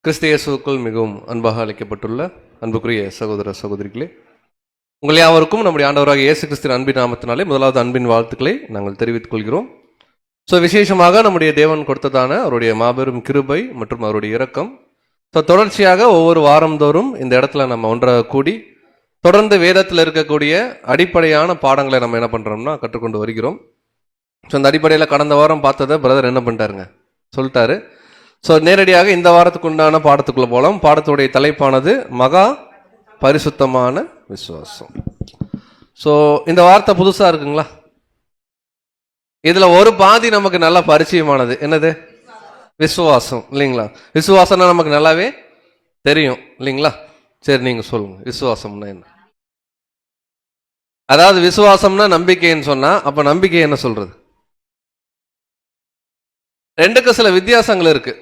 கிறிஸ்து இயேசுவுக்குள் மிகவும் அன்பாக அழைக்கப்பட்டுள்ள அன்புக்குரிய சகோதர சகோதரிகளே, உங்கள் யாவருக்கும் நம்முடைய ஆண்டவராக இயேசு கிறிஸ்துவின் அன்பின் நாமத்தினாலே முதலாவது அன்பின் வாழ்த்துக்களை நாங்கள் தெரிவித்துக் கொள்கிறோம். விசேஷமாக நம்முடைய தேவன் கொடுத்ததான அவருடைய மாபெரும் கிருபை மற்றும் அவருடைய இரக்கம். தொடர்ச்சியாக ஒவ்வொரு வாரந்தோறும் இந்த இடத்துல நம்ம ஒன்றாக கூடி தொடர்ந்து வேதத்தில் இருக்கக்கூடிய அடிப்படையான பாடங்களை நம்ம என்ன பண்ணுறோம்னா கற்றுக்கொண்டு வருகிறோம். அந்த அடிப்படையில் கடந்த வாரம் பார்த்ததை பிரதர் என்ன பண்ணிட்டாருங்க சொல்லிட்டாரு. நேரடியாக இந்த வாரத்துக்கு உண்டான பாடத்துக்குள்ள போலாம். பாடத்துடைய தலைப்பானது மகா பரிசுத்தமான விசுவாசம். இந்த வார்த்தை புதுசா இருக்குங்களா? இதுல ஒரு பாதி நமக்கு நல்லா பரிச்சயமானது என்னது? விசுவாசம் இல்லைங்களா? விசுவாசம்னா நமக்கு நல்லாவே தெரியும் இல்லைங்களா? சரி, நீங்க சொல்லுங்க, விசுவாசம்னா என்ன? அதாவது விசுவாசம்னா நம்பிக்கைன்னு சொன்னா, அப்ப நம்பிக்கை என்ன சொல்றது? ரெண்டுக்கு சில வித்தியாசங்கள் இருக்கு.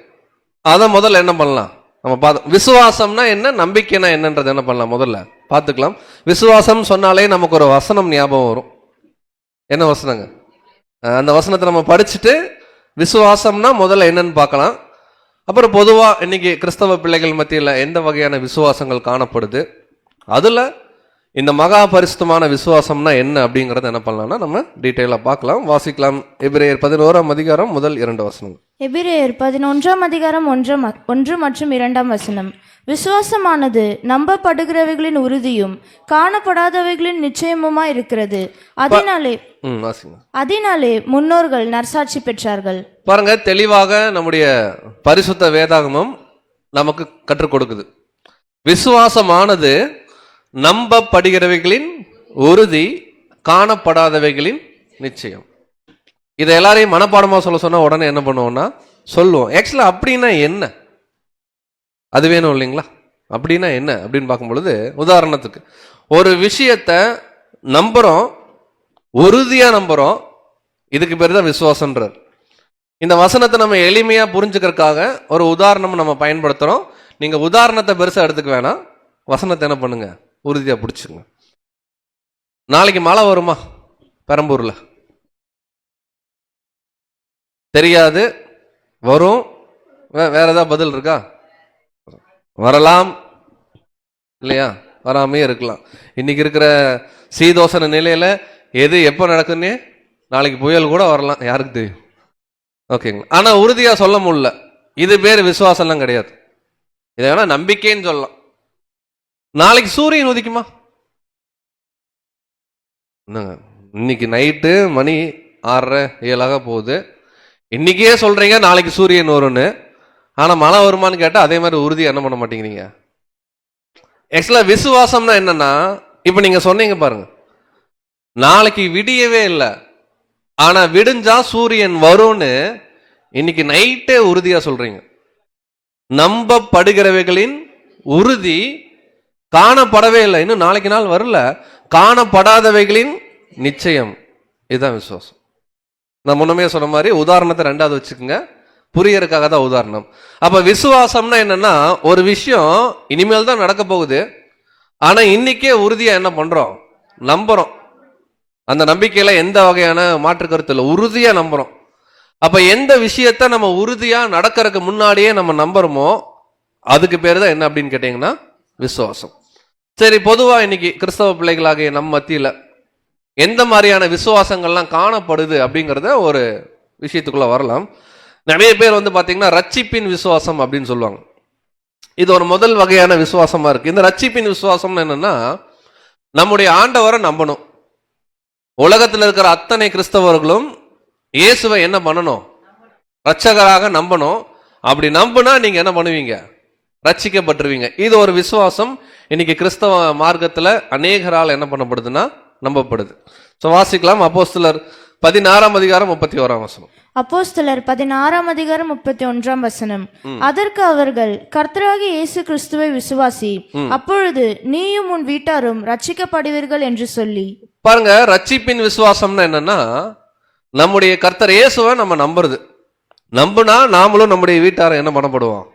அதை முதல்ல என்ன பண்ணலாம் நம்ம பார்த்தோம். விசுவாசம்னா என்ன, நம்பிக்கைனா என்னன்றது என்ன பண்ணலாம் முதல்ல பார்த்துக்கலாம். விசுவாசம் சொன்னாலே நமக்கு ஒரு வசனம் ஞாபகம் வரும். என்ன வசனங்க? அந்த வசனத்தை நம்ம படிச்சுட்டு விசுவாசம்னா முதல்ல என்னன்னு பார்க்கலாம். அப்புறம் பொதுவாக இன்னைக்கு கிறிஸ்தவ பிள்ளைகள் மத்தியில் எந்த வகையான விசுவாசங்கள் காணப்படுது, அதில் இந்த மகா பரிசுத்தமான விசுவாசம்னா என்ன அப்படிங்கறத என்ன பண்ணலாம்னா நம்ம டீட்டெயிலாக பார்க்கலாம், வாசிக்கலாம். எபிரேயர் 11ஆம் அதிகாரம் முதல் 2 வசனங்கள். எபிரேயர் 11ஆம் அதிகாரம் 1 மற்றும் 2ஆம் வசனம். விசுவாசமானது நம்பப்படுகிறவைகளின் உறுதியும் காணப்படாதவைகளின் நிச்சயமுமா இருக்கிறது. அதனாலே முன்னோர்கள் நற்சாட்சி பெற்றார்கள். பாருங்க, தெளிவாக நம்முடைய பரிசுத்த வேதாகமம் நமக்கு கற்றுக் கொடுக்குது. விசுவாசமானது நம்பப்படுகிறவைகளின் உறுதி, காணப்படாதவைகளின் நிச்சயம். இதை எல்லாரையும் மனப்பாடமா சொல்ல சொன்னா உடனே என்ன பண்ணுவோம்னா சொல்லுவோம். ஆக்சுவலா அப்படின்னா என்ன, அது வேணும் இல்லைங்களா? அப்படின்னா என்ன அப்படின்னு பார்க்கும் பொழுது, உதாரணத்துக்கு ஒரு விஷயத்த நம்புறோம், உறுதியா நம்புறோம், இதுக்கு பேர் தான் விசுவாசம்ன்றார். இந்த வசனத்தை நம்ம எளிமையா புரிஞ்சுக்கிறதுக்காக ஒரு உதாரணம் நம்ம பயன்படுத்துறோம். நீங்க உதாரணத்தை பெருசா எடுத்துக்க வேணாம், வசனத்தை என்ன பண்ணுங்க உறுதியா பிடிச்சுங்க. நாளைக்கு மழை வருமா பெரம்பூர்ல? தெரியாது, வரும். வேற ஏதாவது பதில் இருக்கா? வரலாம் இல்லையா, வராமே இருக்கலாம். இன்னைக்கு இருக்கிற சீதோசன நிலையில எது எப்ப நடக்குன்னு நாளைக்கு புயல் கூட வரலாம், யாருக்கு தெரியும்? ஓகேங்களா? ஆனா உறுதியா சொல்ல முடியல. இது பேர் விசுவாசம்லாம் கிடையாது. இதை வேணா நம்பிக்கைன்னு சொல்லலாம். நாளைக்கு சூரியன் உதிக்குமா? இன்னைக்கு நைட்டு மணி 6:07 போகுது. இன்னைக்கே சொல்றீங்க நாளைக்கு சூரியன் வரும்னு, ஆனா மழை வருமானு கேட்டா அதே மாதிரி உறுதி என்ன பண்ண மாட்டேங்கிறீங்க. ஆக்சுவலா விசுவாசம்னா என்னன்னா, இப்ப நீங்க சொன்னீங்க பாருங்க, நாளைக்கு விடியவே இல்லை, ஆனா விடிஞ்சா சூரியன் வரும்னு இன்னைக்கு நைட்டே உறுதியா சொல்றீங்க. நம்பப்படுகிறவைகளின் உறுதி, காணப்படவே இல்லை, இன்னும் நாளைக்கு நாள் வரல, காணப்படாதவைகளின் நிச்சயம். இதுதான் விசுவாசம். நான் முன்னமே சொன்ன மாதிரி உதாரணத்தை 2வது வச்சுக்கோங்க, புரியறதுக்காக தான் உதாரணம். அப்ப விசுவாசம்னா என்னன்னா, ஒரு விஷயம் இனிமேல் தான் நடக்க போகுது, ஆனா இன்னைக்கே உறுதியா என்ன பண்றோம், நம்புறோம். அந்த நம்பிக்கையில எந்த வகையான மாற்று கருத்து இல்லை, உறுதியா நம்புறோம். அப்ப எந்த விஷயத்த நம்ம உறுதியா நடக்கிறதுக்கு முன்னாடியே நம்ம நம்புறோமோ அதுக்கு பேர் தான் என்ன அப்படின்னு கேட்டீங்கன்னா விசுவாசம். சரி, பொதுவா இன்னைக்கு கிறிஸ்தவ பிள்ளைகளாகிய நம்ம மத்தியில எந்த மாதிரியான விசுவாசங்கள்லாம் காணப்படுது அப்படிங்கிறத ஒரு விஷயத்துக்குள்ள வரலாம். நிறைய பேர் பாத்தீங்கன்னா ரட்சிப்பின் விசுவாசம் அப்படின்னு சொல்லுவாங்க. இது ஒரு முதல் வகையான விசுவாசமா இருக்கு. இந்த ரட்சிப்பின் விசுவாசம் என்னன்னா, நம்முடைய ஆண்டவரை நம்பணும். உலகத்தில் இருக்கிற அத்தனை கிறிஸ்தவர்களும் இயேசுவை என்ன பண்ணணும், ரட்சகராக நம்பணும். அப்படி நம்பினா நீங்க என்ன பண்ணுவீங்க, ரட்சிக்கப்பட்டுருவீங்க. இது ஒரு விசுவாசம். இன்னைக்கு கிறிஸ்தவ மார்க்கத்துல அநேகரால் என்ன பண்ணப்படுதுன்னா நம்பப்படுது. வாசிக்கலாம். அப்போஸ்தலர் 16ஆம் அதிகாரம் 31ஆம் வசனம். அப்போஸ்தலர் 16ஆம் அதிகாரம் 31ஆம் வசனம். அதற்கு அவர்கள், கர்த்தராகிய இயேசு கிறிஸ்துவை விசுவாசி, அப்பொழுது நீயும் உன் வீட்டாரும் ரட்சிக்கப்படுவீர்கள் என்று சொல்லி. பாருங்க, ரட்சிப்பின் விசுவாசம்னா என்னன்னா, நம்முடைய கர்த்தர் இயேசுவை நம்ம நம்புறது. நம்புனா நாமளும் நம்முடைய வீட்டாரை என்ன பண்ணப்படுவோம்.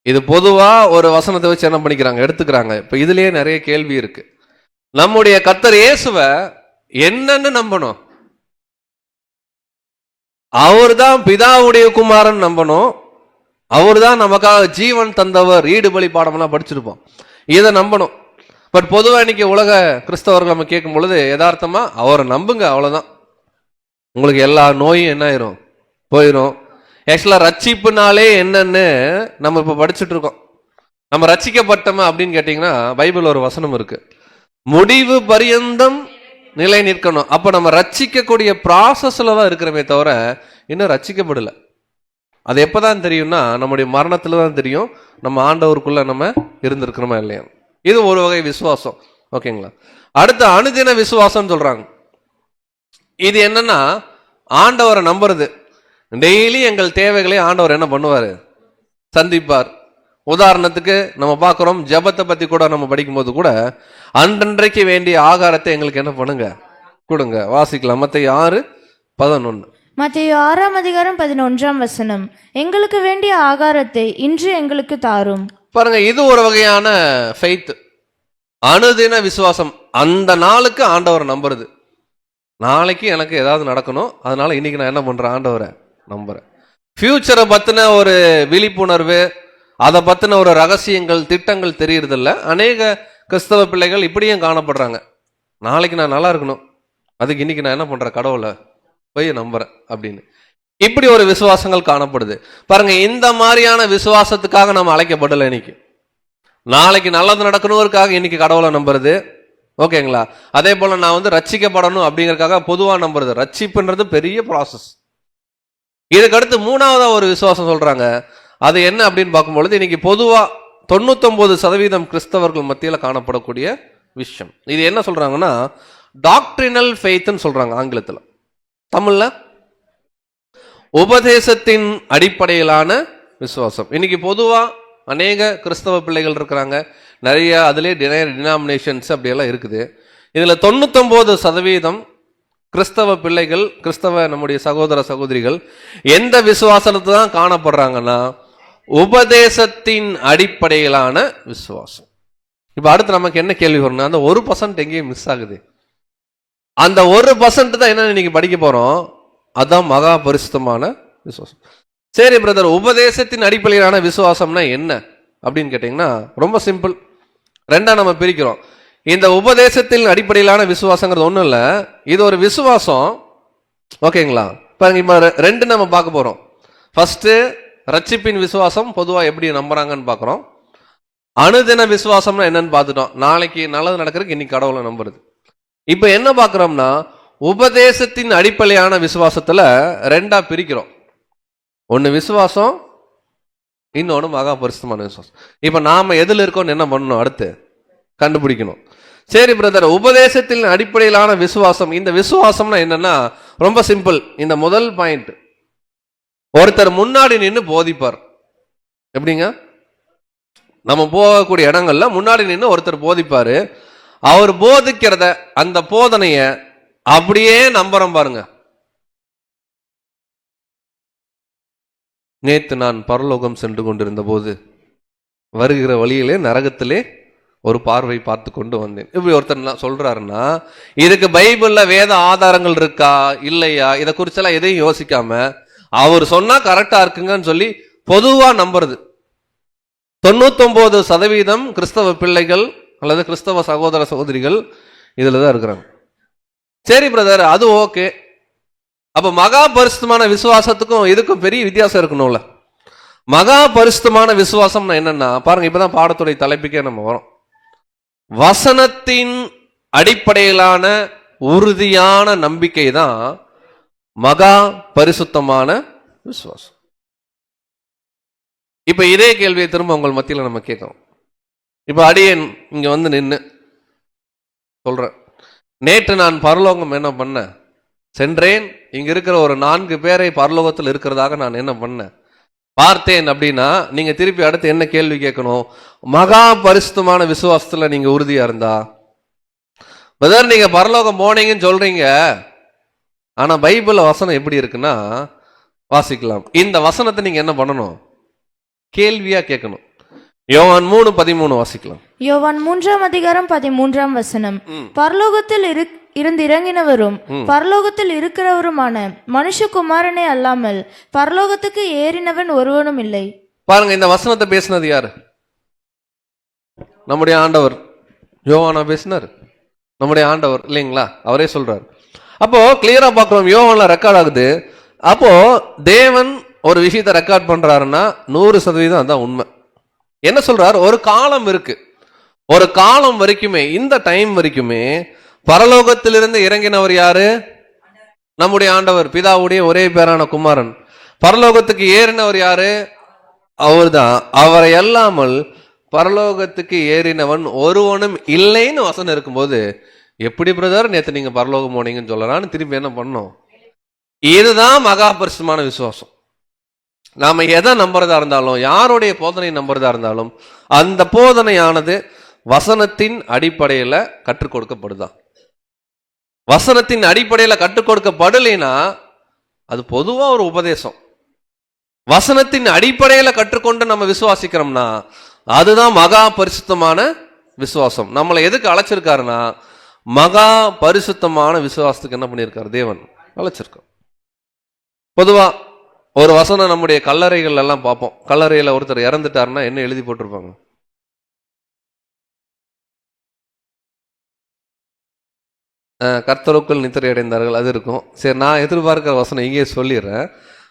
இது பொதுவா ஒரு வசனத்தை வச்சு என்ன பண்ணிக்கிறாங்க, எடுத்துக்கிறாங்க. இப்ப இதுலயே நிறைய கேள்வி இருக்கு. நம்முடைய கர்த்தர் இயேசுவை என்னன்னு நம்பணும், அவர் தான் பிதாவுடைய குமாரன் நம்பணும், அவர் தான் நமக்காக ஜீவன் தந்தவர், ஈடுபலி பாடமெல்லாம் படிச்சிருப்போம். இதை நம்பணும். பட் பொதுவாக இன்னைக்கு உலக கிறிஸ்தவர்கள் நம்ம கேட்கும் பொழுது யதார்த்தமா அவரை நம்புங்க, அவ்வளவுதான், உங்களுக்கு எல்லா நோயும் என்ன ஆயிரும், போயிடும். ஆக்சுவலா ரட்சிப்புனாலே என்னன்னு நம்ம இப்ப படிச்சுட்டு இருக்கோம். நம்ம ரட்சிக்கப்பட்டோமா அப்படின்னு கேட்டீங்கன்னா பைபிள் ஒரு வசனம் இருக்கு, முடிவு பரியந்தம் நிலை நிற்கணும். அப்ப நம்ம ரட்சிக்கக்கூடிய ப்ராசஸ்ல தான் இருக்கிறோமே தவிர இன்னும் ரட்சிக்கப்படல. அது எப்பதான் தெரியும்னா நம்முடைய மரணத்துல தான் தெரியும் நம்ம ஆண்டவருக்குள்ள நம்ம இருந்திருக்கிறோமா இல்லையா. இது ஒரு வகை விசுவாசம். ஓகேங்களா. அடுத்த அனுதின விசுவாசம் சொல்றாங்க. இது என்னன்னா ஆண்டவரை நம்புறது. டெய்லி எங்கள் தேவைகளை ஆண்டவர் என்ன பண்ணுவாரு, சந்திப்பார். உதாரணத்துக்கு நம்ம பார்க்கிறோம், ஜெபத்தை பத்தி கூட நம்ம படிக்கும்போது கூட அன்றன்றைக்கு வேண்டிய ஆகாரத்தை எங்களுக்கு என்ன பண்ணுங்க, கொடுங்க. வாசிக்கலாம் மத்தேயு 6:11. மத்தேயு 6:11, எங்களுக்கு வேண்டிய ஆகாரத்தை இன்று எங்களுக்கு தாரும். பாருங்க, இது ஒரு வகையான ஃபெய்த், அனுதின விசுவாசம். அந்த நாளுக்கு ஆண்டவரை நம்புறது. நாளைக்கு எனக்கு ஏதாவது நடக்கணும், அதனால இன்னைக்கு நான் என்ன பண்றேன், ஆண்டவரை நம்புறேன். ஃபியூச்சரை பத்தின ஒரு விழிப்புணர்வு, அதை பத்தின ஒரு ரகசியங்கள், திட்டங்கள் தெரியறது இல்ல. அநேக கிறிஸ்தவ பிள்ளைகள் இப்படியும் காணப்படுறாங்க. நாளைக்கு நான் நல்லா இருக்கணும், அதுக்கு இன்னைக்கு நான் என்ன பண்றேன், கடவுளை போய் நம்புறேன் அப்படின்னு. இப்படி ஒரு விசுவாசங்கள் காணப்படுது. பாருங்க, இந்த மாதிரியான விசுவாசத்துக்காக நம்ம அழைக்கப்படலை. இன்னைக்கு நாளைக்கு நல்லது நடக்கணுங்கிறதுக்காக இன்னைக்கு கடவுளை நம்புறது. ஓகேங்களா. அதே போல நான் ரட்சிக்கப்படணும் அப்படிங்கறதுக்காக பொதுவா நம்புறது. ரட்சிப்புன்றது பெரிய ப்ராசஸ். இதுக்கு அடுத்து மூணாவதா ஒரு விசுவாசம் சொல்றாங்க. அது என்ன அப்படின்னு பார்க்கும்பொழுது இன்னைக்கு பொதுவா 99% கிறிஸ்தவர்கள் மத்தியில காணப்படக்கூடிய விஷயம். இது என்ன சொல்றாங்கன்னா டாக்ட்ரினல் ஃபெய்த்னு சொல்றாங்க ஆங்கிலத்துல. தமிழ்ல உபதேசத்தின் அடிப்படையிலான விசுவாசம். இன்னைக்கு பொதுவா அநேக கிறிஸ்தவ பிள்ளைகள் இருக்கிறாங்க, நிறைய அதிலே டினாமினேஷன்ஸ் அப்படியெல்லாம் இருக்குது. இதுல 99% கிறிஸ்தவ பிள்ளைகள், கிறிஸ்தவ நம்முடைய சகோதர சகோதரிகள் எந்த விசுவாசத்தை தான் காணப்படுறாங்கன்னா உபதேசத்தின் அடிப்படையிலான விசுவாசம். இப்ப அடுத்து நமக்கு என்ன கேள்வி வரணும், அந்த 1% எங்கேயும் மிஸ் ஆகுது. அந்த 1% தான் என்ன இன்னைக்கு படிக்க போறோம், அதான் மகா பரிசுத்தமான விசுவாசம். சரி பிரதர், உபதேசத்தின் அடிப்படையிலான விசுவாசம்னா என்ன அப்படின்னு கேட்டீங்கன்னா ரொம்ப சிம்பிள். ரெண்டா நம்ம பிரிக்கிறோம். இந்த உபதேசத்தின் அடிப்படையிலான விசுவாசங்கிறது ஒண்ணும் இல்ல, இது ஒரு விசுவாசம். ஓகேங்களா. பாருங்க, இப்ப ரெண்டு நம்ம பார்க்க போறோம். ஃபர்ஸ்ட் ரட்சிப்பின் விசுவாசம், பொதுவா எப்படி நம்புறாங்கன்னு பாக்குறோம். அனுதின விசுவாசம்னா என்னன்னு பார்த்துட்டோம், நாளைக்கு நல்லது நடக்கிறதுக்கு இன்னைக்கு கடவுளை நம்புறது. இப்ப என்ன பாக்குறோம்னா உபதேசத்தின் அடிப்படையான விசுவாசத்துல ரெண்டா பிரிக்கிறோம். ஒன்னு விசுவாசம், இன்னொன்னு மகா பரிசுத்தமான விசுவாசம். இப்ப நாம எதுல இருக்கோம் என்ன பண்ணணும், அடுத்து கண்டுபிடிக்கணும். சரி பிரதர், உபதேசத்தின் அடிப்படையிலான விசுவாசம், இந்த விசுவாசம்னா என்னன்னா ரொம்ப சிம்பிள். இந்த முதல் பாயிண்ட், ஒருத்தர் முன்னாடி நின்று போதிப்பார். எப்படிங்க, நம்ம போகக்கூடிய இடங்கள்ல முன்னாடி நின்று ஒருத்தர் போதிப்பாரு. அவர் போதிக்கிறத, அந்த போதனைய அப்படியே நம்புறோம். பாருங்க, நேத்து நான் பரலோகம் சென்று கொண்டிருந்த போது வருகிற வழியிலே நரகத்திலே ஒரு பார்வை பார்த்து கொண்டு வந்தேன். இப்படி ஒருத்தர் சொல்றாருன்னா இதுக்கு பைபிள்ல வேத ஆதாரங்கள் இருக்கா இல்லையா, இதை குறிச்செல்லாம் எதையும் யோசிக்காம அவர் சொன்னா கரெக்டா இருக்குங்கன்னு சொல்லி பொதுவா நம்புறது. 99% கிறிஸ்தவ பிள்ளைகள் அல்லது கிறிஸ்தவ சகோதர சகோதரிகள் இதுலதான் இருக்கிறாங்க. சரி பிரதர், அது ஓகே. அப்ப மகா பரிசுத்தமான விசுவாசத்துக்கும் இதுக்கும் பெரிய வித்தியாசம் இருக்கணும்ல. மகா பரிசுத்தமான விசுவாசம்னா என்னன்னா பாருங்க, இப்பதான் பாடத்துடைய தலைப்புக்கே நம்ம வரோம். வசனத்தின் அடிப்படையிலான உறுதியான நம்பிக்கை தான் மகா பரிசுத்தமான விசுவாசம். இப்ப இதே கேள்வியை திரும்ப உங்கள் மத்தியில நம்ம கேட்கிறோம். இப்ப அடியேன் இங்க நின்னு சொல்றேன், நேற்று நான் பரலோகம் என்ன பண்ண சென்றேன், இங்க இருக்கிற ஒரு 4 பேரை பரலோகத்தில் இருக்கிறதாக நான் என்ன பண்ண பார்த்தேன் அப்படின்னா நீங்க திருப்பி அடுத்து என்ன கேள்வி கேட்கணும், மகா பரிசுத்தமான விசுவாசத்துல நீங்க உறுதியா இருந்தா பிரதர் நீங்க பரலோகம் போனீங்கன்னு சொல்றீங்க, ஆனா பைபிள் வசனம் எப்படி இருக்குன்னா வாசிக்கலாம். இந்த வசனத்தை நீங்க என்ன பண்ணணும், கேள்வியா கேட்கணும். யோவான் 3:13 வாசிக்கலாம். யோவான் 3:13, பரலோகத்தில் இருந்து இறங்கினவரும் பரலோகத்தில் இருக்கிறவருமான மனுஷகுமாரனே அல்லாமல் பரலோகத்துக்கு ஏறினவன் ஒருவனும் இல்லை. பாருங்க, இந்த வசனத்தை பேசினது யாரு? நம்முடைய ஆண்டவர். யோவானா பேசினார், நம்முடைய ஆண்டவர் இல்லைங்களா? அவரே சொல்றாரு. அப்போ கிளியரா பார்க்கிறோம், யோவான்ல ரெக்கார்ட் ஆகுது. அப்போ தேவன் ஒரு விஷயத்தை ரெக்கார்ட் பண்றாருன்னா 100% அதான் உண்மை. என்ன சொல்றாரு? ஒரு காலம் இருக்கு, ஒரு காலம் வரைக்குமே, இந்த டைம் வரைக்குமே பரலோகத்திலிருந்து இறங்கினவர் யாரு? நம்முடைய ஆண்டவர், பிதாவுடைய ஒரே பேரான குமாரன். பரலோகத்துக்கு ஏறினவர் யாரு? அவர்தான். அவரை அல்லாமல் பரலோகத்துக்கு ஏறினவன் ஒருவனும் இல்லைன்னு வசனம் இருக்கும்போது, எப்படி பிரதர் நேத்து நீங்க பரலோகம் போனீங்கன்னு சொல்லலான்னு திரும்பி என்ன பண்ணோம்? இதுதான் மகா பரிசுத்தமான விசுவாசம். நாம எதை நம்புறதா இருந்தாலும், யாருடைய போதனை நம்புறதா இருந்தாலும், அந்த போதனையானது வசனத்தின் அடிப்படையில கற்றுக் கொடுக்கப்படுதான். வசனத்தின் அடிப்படையில கற்றுக் கொடுக்கப்படலைன்னா அது பொதுவா ஒரு உபதேசம். வசனத்தின் அடிப்படையில கற்றுக்கொண்டு நம்ம விசுவாசிக்கிறோம்னா அதுதான் மகா பரிசுத்தமான விசுவாசம். நம்மளை எதுக்கு அழைச்சிருக்காருன்னா, மகா பரிசுத்தமான விசுவாசத்துக்கு என்ன பண்ணியிருக்காரு? தேவன் அழைச்சிருக்கார். பொதுவா ஒரு வசனம் நம்முடைய கல்லறைகள் எல்லாம் பார்ப்போம். கல்லறையில ஒருத்தர் இறந்துட்டாருன்னா என்ன எழுதி போட்டிருப்பாங்க? கர்த்தருக்குள் நித்திரை அடைந்தார்கள், அது இருக்கும். சரி, நான் எதிர்பார்க்கிற வசனம் இங்கே சொல்லிடுறேன்,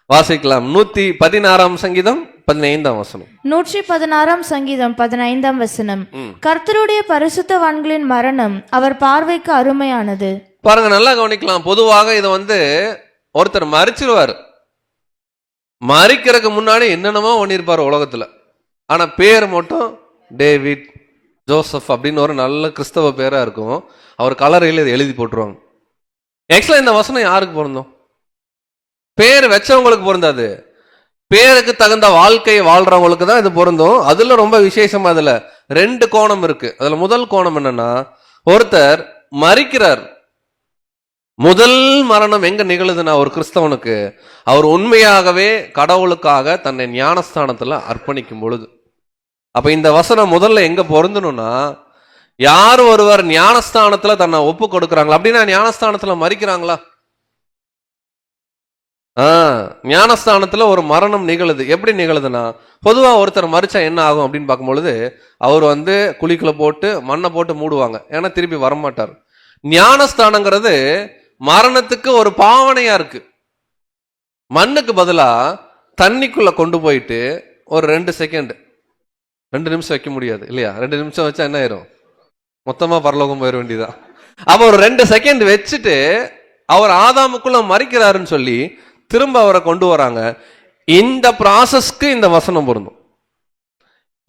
வாசிக்கலாம். 116 சங்கீதம் 15 வசனம். 116 சங்கீதம் 15 வசனம். கர்த்தருடைய பரிசுத்தவான்களின் மரணம் அவர் பார்வைக்கு அருமையானது. பாருங்க, நல்லா கவனிக்கலாம். பொதுவாக இதை ஒருத்தர் மறிச்சிருவாரு, மறிக்கிறதுக்கு முன்னாடி என்னென்னமோ பண்ணியிருப்பார் உலகத்துல. ஆனா பேர் மட்டும் டேவிட், ஜோசப் அப்படின்னு ஒரு நல்ல கிறிஸ்தவ பேரா இருக்கும். அவர் கலரையில் இதை எழுதி போட்டுருவாங்க. ஆக்சுவலா இந்த வசனம் யாருக்கு பொருந்தும்? பேர் வச்சவங்களுக்கு பொருந்தாது, பேருக்கு தகுந்த வாழ்க்கையை வாழ்றவங்களுக்கு தான் இது பொருந்தும். அதுல ரொம்ப விசேஷமா அதுல 2 கோணம் இருக்கு. அதுல முதல் கோணம் என்னன்னா, ஒருத்தர் மறிக்கிறார். முதல் மரணம் எங்க நிகழுதுன்னா, ஒரு கிறிஸ்தவனுக்கு அவர் உண்மையாகவே கடவுளுக்காக தன்னை ஞானஸ்தானத்துல அர்ப்பணிக்கும் பொழுது. அப்ப இந்த வசனம் முதல்ல எங்க பொருந்தணும்னா, யார் ஒருவர் ஞானஸ்தானத்துல தன்னை ஒப்பு கொடுக்குறாங்களா, அப்படின்னா ஞானஸ்தானத்துல மறிக்கிறாங்களா? ஞானஸ்தானத்துல ஒரு மரணம் நிகழுது. எப்படி நிகழுதுன்னா, பொதுவா ஒருத்தர் மறிச்சா என்ன ஆகும் அப்படின்னு பார்க்கும்பொழுது, அவர் குழிக்குள்ள போட்டு மண்ணை போட்டு மூடுவாங்க, ஏன்னா திருப்பி வரமாட்டார். ஞானஸ்தானங்கிறது மரணத்துக்கு ஒரு பாவனையா இருக்கு. மண்ணுக்கு பதிலா தண்ணிக்குள்ள கொண்டு போயிட்டு ஒரு 2 செகண்ட், 2 நிமிஷம் வைக்க முடியாது இல்லையா? 2 நிமிஷம் வச்சா என்ன ஆயிரும்? மொத்தமா பரலோகம் போயிட வேண்டியதான். அப்ப ஒரு 2 செகண்ட் வச்சுட்டு அவர் ஆதாமுக்குள்ள மறிக்கிறாருன்னு சொல்லி திரும்ப அவரை கொண்டு வராங்க. இந்த ப்ராசஸ்க்கு இந்த வசனம் பொருந்தும்.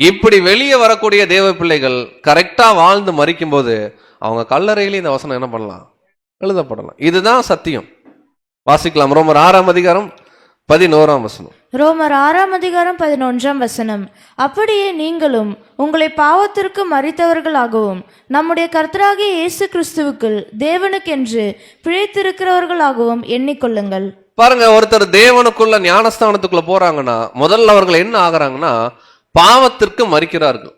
இப்படி வெளியே வரக்கூடிய தேவ பிள்ளைகள் கரெக்டா வாழ்ந்து மறிக்கும் போது அவங்க கல்லறையில இந்த வசனம் என்ன பண்ணலாம்? எழுதப்படலாம். இதுதான் சத்தியம். வாசிக்கலாம். ரோமர் 6 அதிகாரம் 11 வசனம். ரோமர் 6 11 வசனம். அப்படியே நீங்களும் உங்களை பாவத்திற்கு மரித்தவர்களாகவும் நம்முடைய கர்த்தராகிய இயேசு கிறிஸ்துவுக்குள் தேவனுக்கென்று பிழைத்திருக்கிறவர்களாகவும் எண்ணிக்கொள்ளுங்கள். பாருங்க, ஒருத்தர் தேவனுக்குள்ள ஞானஸ்தானத்துக்குள்ள போறாங்கன்னா முதல்ல அவர்கள் என்ன ஆகுறாங்கன்னா, பாவத்திற்கு மரிக்கிறார்கள்.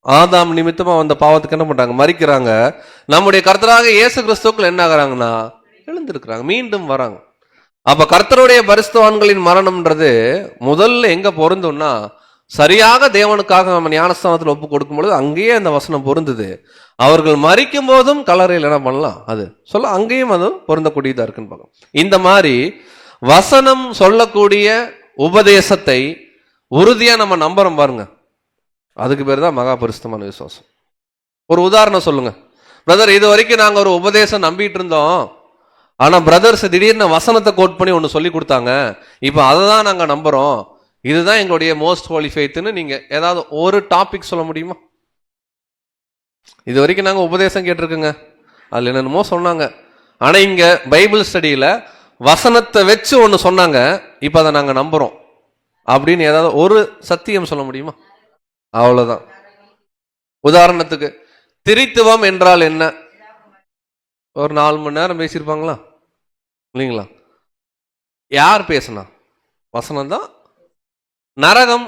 ஆதாம் நிமித்தமா வந்த பாவத்துக்கு என்ன பண்றாங்க? மரிக்கிறாங்க. நம்முடைய கர்த்தராகிய இயேசு கிறிஸ்துவுக்குள்ள என்ன ஆகுறாங்கன்னா, எழுந்திருக்கிறாங்க, மீண்டும் வராங்க. அப்ப கர்த்தருடைய பரிசுத்தவான்களின் மரணம்ன்றது முதல்ல எங்க பொருந்தும்னா, சரியாக தேவனுக்காக நம்ம ஞானஸ்தானத்தில் ஒப்பு கொடுக்கும் பொழுது அங்கேயே அந்த வசனம் பொருந்துது. அவர்கள் மரிக்கும் போதும் கல்லறையில் என்ன பண்ணலாம் அது சொல்ல, அங்கேயும் அது பொருந்தக்கூடியதா இருக்குன்னு பார்க்கலாம். இந்த மாதிரி வசனம் சொல்லக்கூடிய உபதேசத்தை உறுதியா நம்ம நம்புறோம் பாருங்க, அதுக்கு பேர் தான் மகா பரிசுத்தமான விசுவாசம். ஒரு உதாரணம் சொல்லுங்க. பிரதர், இது வரைக்கும் நாங்க ஒரு உபதேசம் நம்பிட்டு இருந்தோம், ஆனா பிரதர்ஸ் திடீர்னு வசனத்தை கோட் பண்ணி ஒன்று சொல்லி கொடுத்தாங்க, இப்போ அதை தான் நாங்க நம்புறோம், இதுதான் எங்களுடைய மோஸ்ட் ஹோலி ஃபெய்த்னு நீங்க ஏதாவது ஒரு டாபிக் சொல்ல முடியுமா? இது வரைக்கும் நாங்க உபதேசம் கேட்டிருக்குங்க, அதுல என்னென்னமோ சொன்னாங்க, ஆனா இங்க பைபிள் ஸ்டடியில வசனத்தை வச்சு ஒன்று சொன்னாங்க, இப்போ அதை நாங்க நம்புறோம் அப்படின்னு ஏதாவது ஒரு சத்தியம் சொல்ல முடியுமா? அவ்வளவுதான். உதாரணத்துக்கு திரித்துவம் என்றால் என்ன? ஒரு 4 மணி நேரம் பேசியிருப்பாங்களா இல்லைங்களா? யார் பேசினா? வசனம் தான். நரகம்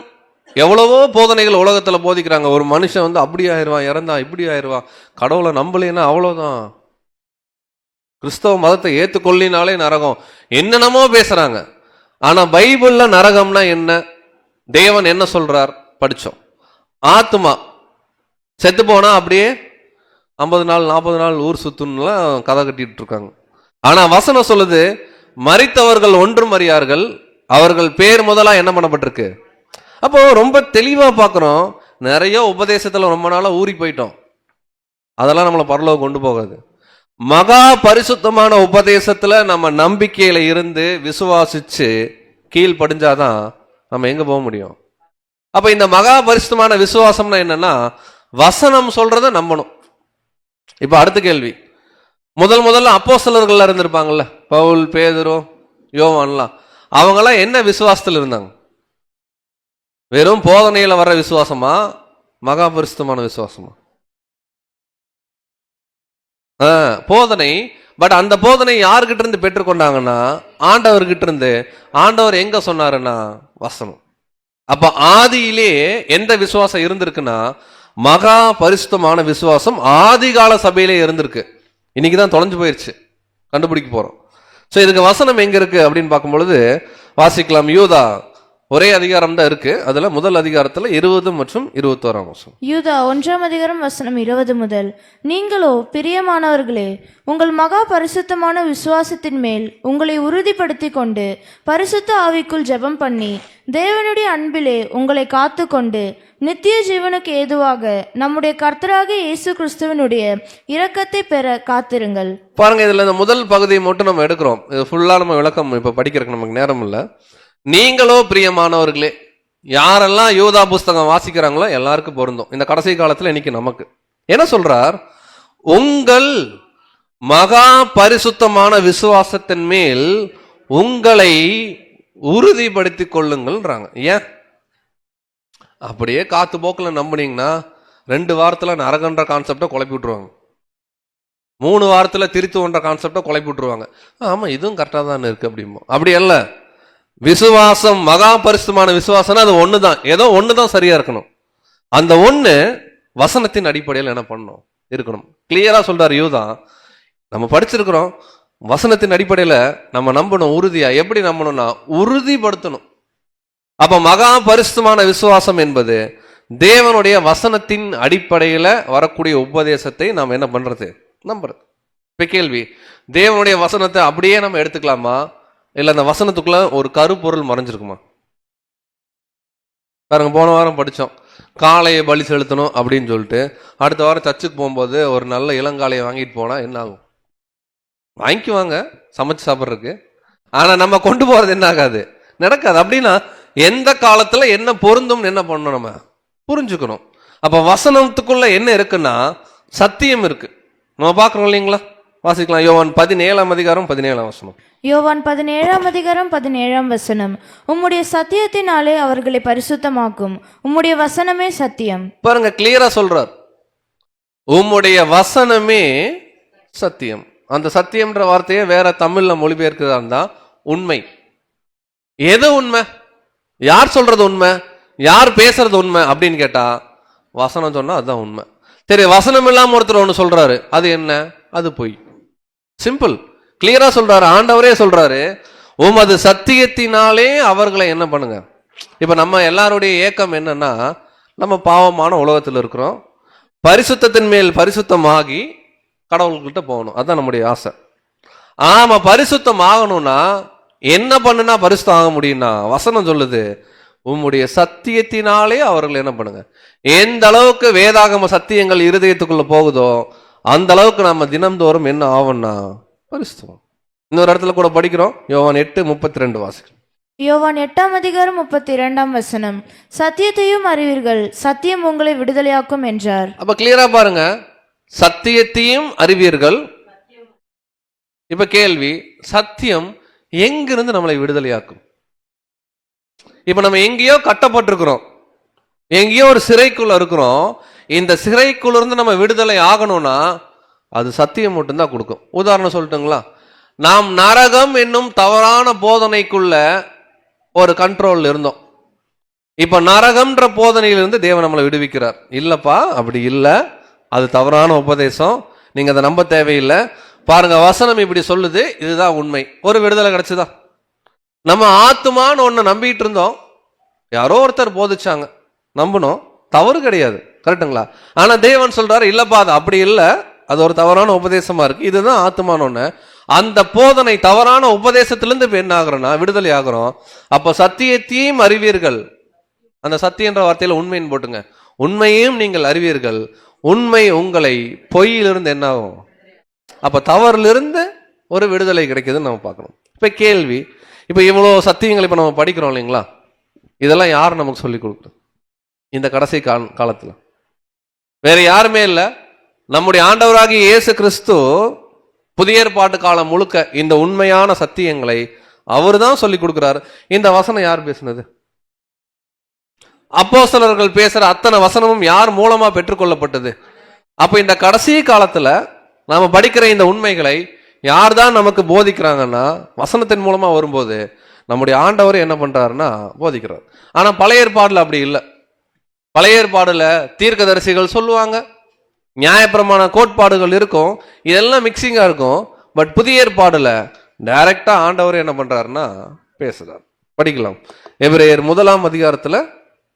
எவ்வளவோ போதனைகள் உலகத்துல போதிக்கிறாங்க. ஒரு மனுஷன் அப்படி ஆயிடுவான், இறந்தா இப்படி ஆயிடுவான், கடவுளை நம்பலைன்னா அவ்வளவுதான், கிறிஸ்தவ மதத்தை ஏத்துக்கொள்ளினாலே நரகம், என்னென்னமோ பேசுறாங்க. ஆனா பைபிள்ல நரகம்னா என்ன, தேவன் என்ன சொல்றார் படிச்சோம். ஆத்துமா செத்து போனா அப்படியே 50 நாள் 40 நாள் ஊர் சுத்துலாம் கதை கட்டிட்டு இருக்காங்க. ஆனா வசனம் சொல்லுது, மரித்தவர்கள் ஒன்றும் அறியார்கள், அவர்கள் பேர் முதலா என்ன பண்ணப்பட்டிருக்கு. அப்போ ரொம்ப தெளிவா பார்க்கிறோம். நிறைய உபதேசத்துல ரொம்ப நாளா ஊறி போயிட்டோம். அதெல்லாம் நம்மளை பரலோகம் கொண்டு போகாது. மகா பரிசுத்தமான உபதேசத்துல நம்ம நம்பிக்கையில இருந்து விசுவாசிச்சு கீழ்ப்படிஞ்சாதான் நம்ம எங்க போக முடியும். அப்ப இந்த மகா பரிசுத்தமான விசுவாசம்னா என்னன்னா, வசனம் சொல்றத நம்பணும். இப்ப அடுத்த கேள்வி, முதல்ல அப்போஸ்தலர்கள் இருந்திருப்பாங்கல்ல, பவுல், பேதுரு, யோவான்லாம், அவங்கெல்லாம் என்ன விசுவாசத்தில் இருந்தாங்க? வெறும் போதனையில வர்ற விசுவாசமா, மகா பரிசுத்தமான விசுவாசமா? போதனை. பட் அந்த போதனை யாருகிட்ட இருந்து பெற்றுக்கொண்டாங்கன்னா, ஆண்டவர்கிட்ட இருந்து. ஆண்டவர் எங்க சொன்னாருன்னா வசனம். அப்ப ஆதியிலே எந்த விசுவாசம் இருந்திருக்குன்னா, மகா பரிசுத்தமான விசுவாசம் ஆதிகால சபையிலே இருந்திருக்கு. இன்னைக்குதான் தொலைஞ்சு போயிருச்சு, கண்டுபிடிக்க போறோம். சோ இதுக்கு வசனம் எங்க இருக்கு அப்படின்னு பார்க்கும் பொழுது வாசிக்கலாம். யூதா ஒரே அதிகாரம் தான் இருக்கு. அதுல முதல் அதிகாரத்துல 20 மற்றும் 21 வசனம். யூதா 1ஆம் அதிகாரம் வசனம் 20 முதல். நீங்களோ பிரியமானவர்களே, உங்கள் மகா பரிசுத்தமான விசுவாசத்தின் மேல் உங்களை உறுதிப்படுத்தி கொண்டு பரிசுத்த ஆவிக்குள் ஜெபம் பண்ணி தேவனுடைய அன்பிலே உங்களை காத்து கொண்டு நித்திய ஜீவனுக்கு ஏதுவாக நம்முடைய கர்த்தராகிய இயேசு கிறிஸ்துவனுடைய இரக்கத்தை பெற காத்திருங்கள். பாருங்க, இதுல இந்த முதல் பகுதியை மட்டும் நம்ம எடுக்கிறோம். இது ஃபுல்லா நம்ம விளக்கம் இப்ப படிக்கிறதுக்கு நமக்கு நேரம் இல்லை. நீங்களோ பிரியமானவர்களே, யாரெல்லாம் யூதா புஸ்தகம் வாசிக்கிறாங்களோ எல்லாருக்கும் பொருந்தும். இந்த கடைசி காலத்துல இன்னைக்கு நமக்கு என்ன சொல்றார்? உங்கள் மகா பரிசுத்தமான விசுவாசத்தின் மேல் உங்களை உறுதிப்படுத்தி கொள்ளுங்கள்ன்றாங்க. ஏன்? அப்படியே காத்து போக்கில் நம்பினீங்கன்னா 2 வாரத்துல நரகன்ற கான்செப்டை குழப்பி விட்டுருவாங்க, 3 வாரத்துல திருத்துவன்ற கான்செப்டை குழப்பி விட்டுருவாங்க. ஆமா, இதுவும் கரெக்டா தான் இருக்கு அப்படிமோ. அப்படி அல்ல. விசுவாசம், மகா பரிசுத்தமான விசுவாசம்னா அது ஒண்ணுதான், ஏதோ ஒண்ணுதான் சரியா இருக்கணும். அந்த ஒண்ணு வசனத்தின் அடிப்படையில் என்ன பண்ணணும் இருக்கணும். கிளியரா சொல்றாரு யூதா. நம்ம படிச்சிருக்கிறோம், வசனத்தின் அடிப்படையில நம்ம நம்பணும். உறுதியா எப்படி நம்பணும்னா உறுதிப்படுத்தணும். அப்ப மகா பரிசுத்தமான விசுவாசம் என்பது தேவனுடைய வசனத்தின் அடிப்படையில வரக்கூடிய உபதேசத்தை நாம் என்ன பண்றது? நம்புறது. இப்ப கேள்வி, தேவனுடைய வசனத்தை அப்படியே நம்ம எடுத்துக்கலாமா, இல்ல அந்த வசனத்துக்குள்ள ஒரு கருப்பொருள் மறைஞ்சிருக்குமா? பாருங்க, போன வாரம் படிச்சோம், காளையை பலி செலுத்தணும் அப்படின்னு சொல்லிட்டு அடுத்த வாரம் சர்ச்சுக்கு போகும்போது ஒரு நல்ல இளங்காளையை வாங்கிட்டு போனா என்ன ஆகும்? வாங்கிக்குவாங்க சமைச்சு சாப்பிட்றதுக்கு. ஆனா நம்ம கொண்டு போறது என்ன ஆகாது, நடக்காது. அப்படின்னா எந்த காலத்துல என்ன பொருந்தும் என்ன பண்ணணும் நம்ம புரிஞ்சுக்கணும். அப்ப வசனத்துக்குள்ள என்ன இருக்குன்னா சத்தியம் இருக்கு. நம்ம பாக்குறோம் இல்லைங்களா? வாசிக்கலாம். யோவான் 17ஆம் அதிகாரம் 17ஆம் வசனம். யோவான் 17ஆம் அதிகாரம் 17ஆம் வசனம். உம்முடைய சத்தியத்தினாலே அவர்களை பரிசுத்தமாக்கும், உம்முடைய வசனமே சத்தியம். பாருங்க, கிளியரா சொல்றார், உம்முடைய வசனமே சத்தியம். அந்த சத்தியம்ன்ற வார்த்தையை வேற தமிழ்ல மொழிபெயர்க்கிறதா இருந்தா உண்மை. எது உண்மை? யார் சொல்றது உண்மை? யார் பேசுறது உண்மை அப்படின்னு கேட்டா வசனம் சொன்னா அதுதான் உண்மை. சரி, வசனம் இல்லாம ஒருத்தர் ஒண்ணு சொல்றாரு, அது என்ன? அது பொய். சிம்பிள், கிளியரா சொல்றாரு. ஆண்டவரே சொல்றாரு, உமது சத்தியத்தினாலே அவர்களை என்ன பண்ணுங்க. இப்ப நம்ம எல்லாருடைய ஏக்கம் என்னன்னா, நம்ம பாவமான உலகத்தில் இருக்கிறோம், பரிசுத்தத்தின் மேல் பரிசுத்தமாகி கடவுள்கிட்ட போகணும். அதுதான் நம்முடைய ஆசை. ஆமா, பரிசுத்தம் ஆகணும்னா என்ன பண்ணுனா பரிசுத்தம் ஆக முடியும்னா வசனம் சொல்லுது, உம்முடைய சத்தியத்தினாலே அவர்கள் என்ன பண்ணுங்க. எந்த அளவுக்கு வேதாகம சத்தியங்கள் இருதயத்துக்குள்ள போகுதோ அந்த அளவுக்கு நம்ம தினம்தோறும் என்ன ஆகும்னா பரிசுத்தம். இன்னொரு இடத்துல கூட படிக்கிறோம், யோவான் 8:32 வாசிக்கிறோம். யோவான் 8ஆம் அதிகாரம் 32ஆம் வசனம். சத்தியத்தையும் அறிவீர்கள், சத்தியம் உங்களை விடுதலையாக்கும் என்றார். அப்ப கிளியரா பாருங்க, சத்தியத்தையும் அறிவீர்கள். இப்ப கேள்வி, சத்தியம் எங்கிருந்து நம்மளை விடுதலையாக்கும்? இப்ப நம்ம எங்கேயோ கட்டப்பட்டிருக்கிறோம், எங்கேயோ ஒரு சிறைக்குள்ள இருக்கிறோம். இந்த சிறைக்குள்ள இருந்து நம்ம விடுதலை ஆகணும்னா அது சத்தியம் மட்டும்தான் கொடுக்கும். உதாரணம் சொல்லட்டுங்களா? நாம் நரகம் என்னும் தவறான போதனைக்குள்ள ஒரு கண்ட்ரோல் இருந்தோம். இப்ப நரகம்ன்ற போதனையிலிருந்து தேவன் நம்மளை விடுவிக்கிறார். இல்லப்பா அப்படி இல்லை, அது தவறான உபதேசம், நீங்க அதை நம்ப தேவையில்லை. பாருங்க, வசனம் இப்படி சொல்லுது, இதுதான் உண்மை. ஒரு விடுதலை கிடைச்சுதான். நம்ம ஆத்துமான்னு ஒண்ணு நம்பிட்டு இருந்தோம், யாரோ ஒருத்தர் போதிச்சாங்க, நம்பணும், தவறு கிடையாது, கரெக்டுங்களா? ஆனா தேவன் சொல்றாரு இல்லப்பா அது அப்படி இல்லை, அது ஒரு தவறான உபதேசமா இருக்கு, இதுதான் ஆத்துமானோன்னு அந்த போதனை தவறான உபதேசத்திலிருந்து இப்ப என்ன ஆகுறோம்னா விடுதலை ஆகுறோம். அப்ப சத்தியத்தையும் அறிவீர்கள், அந்த சத்தியன்ற வார்த்தையில உண்மைன்னு போட்டுங்க, உண்மையையும் நீங்கள் அறிவீர்கள், உண்மை உங்களை பொய்யிலிருந்து என்ன ஆகும், அப்ப தவறிலிருந்து ஒரு விடுதலை கிடைக்குதுன்னு நம்ம பார்க்கணும். இப்ப கேள்வி, இப்ப இவ்வளவு சத்தியங்கள் இப்ப நம்ம படிக்கிறோம் இல்லைங்களா, இதெல்லாம் யார் நமக்கு சொல்லி கொடுக்குறது இந்த கடைசி காலத்துல? வேற யாருமே இல்லை, நம்முடைய ஆண்டவராகிய இயேசு கிறிஸ்து புதிய ஏற்பாட்டு காலம் முழுக்க இந்த உண்மையான சத்தியங்களை அவர் தான் சொல்லி கொடுக்கிறார். இந்த வசனம் யார் பேசுனது? அப்போஸ்தலர்கள் பேசுற அத்தனை வசனமும் யார் மூலமா பெற்றுக்கொள்ளப்பட்டது? அப்ப இந்த கடைசி காலத்துல நாம படிக்கிற இந்த உண்மைகளை யார் தான் நமக்கு போதிக்கிறாங்கன்னா வசனத்தின் மூலமா வரும்போது நம்முடைய ஆண்டவர் என்ன பண்றாருன்னா போதிக்கிறார். ஆனா பழைய ஏற்பாடுல அப்படி இல்லை. பழைய ஏற்பாடுல தீர்க்கதரிசிகள் சொல்லுவாங்க, நியாயப்பிரமாண கோட்பாடுகள் இருக்கும், இதெல்லாம் மிக்சிங்கா இருக்கும். பட் புதிய ஏற்பாடுல டைரக்டா ஆண்டவர் என்ன பண்றாருன்னா பேசுறார். படிக்கலாம். எபிரேயர் 1 அதிகாரத்துல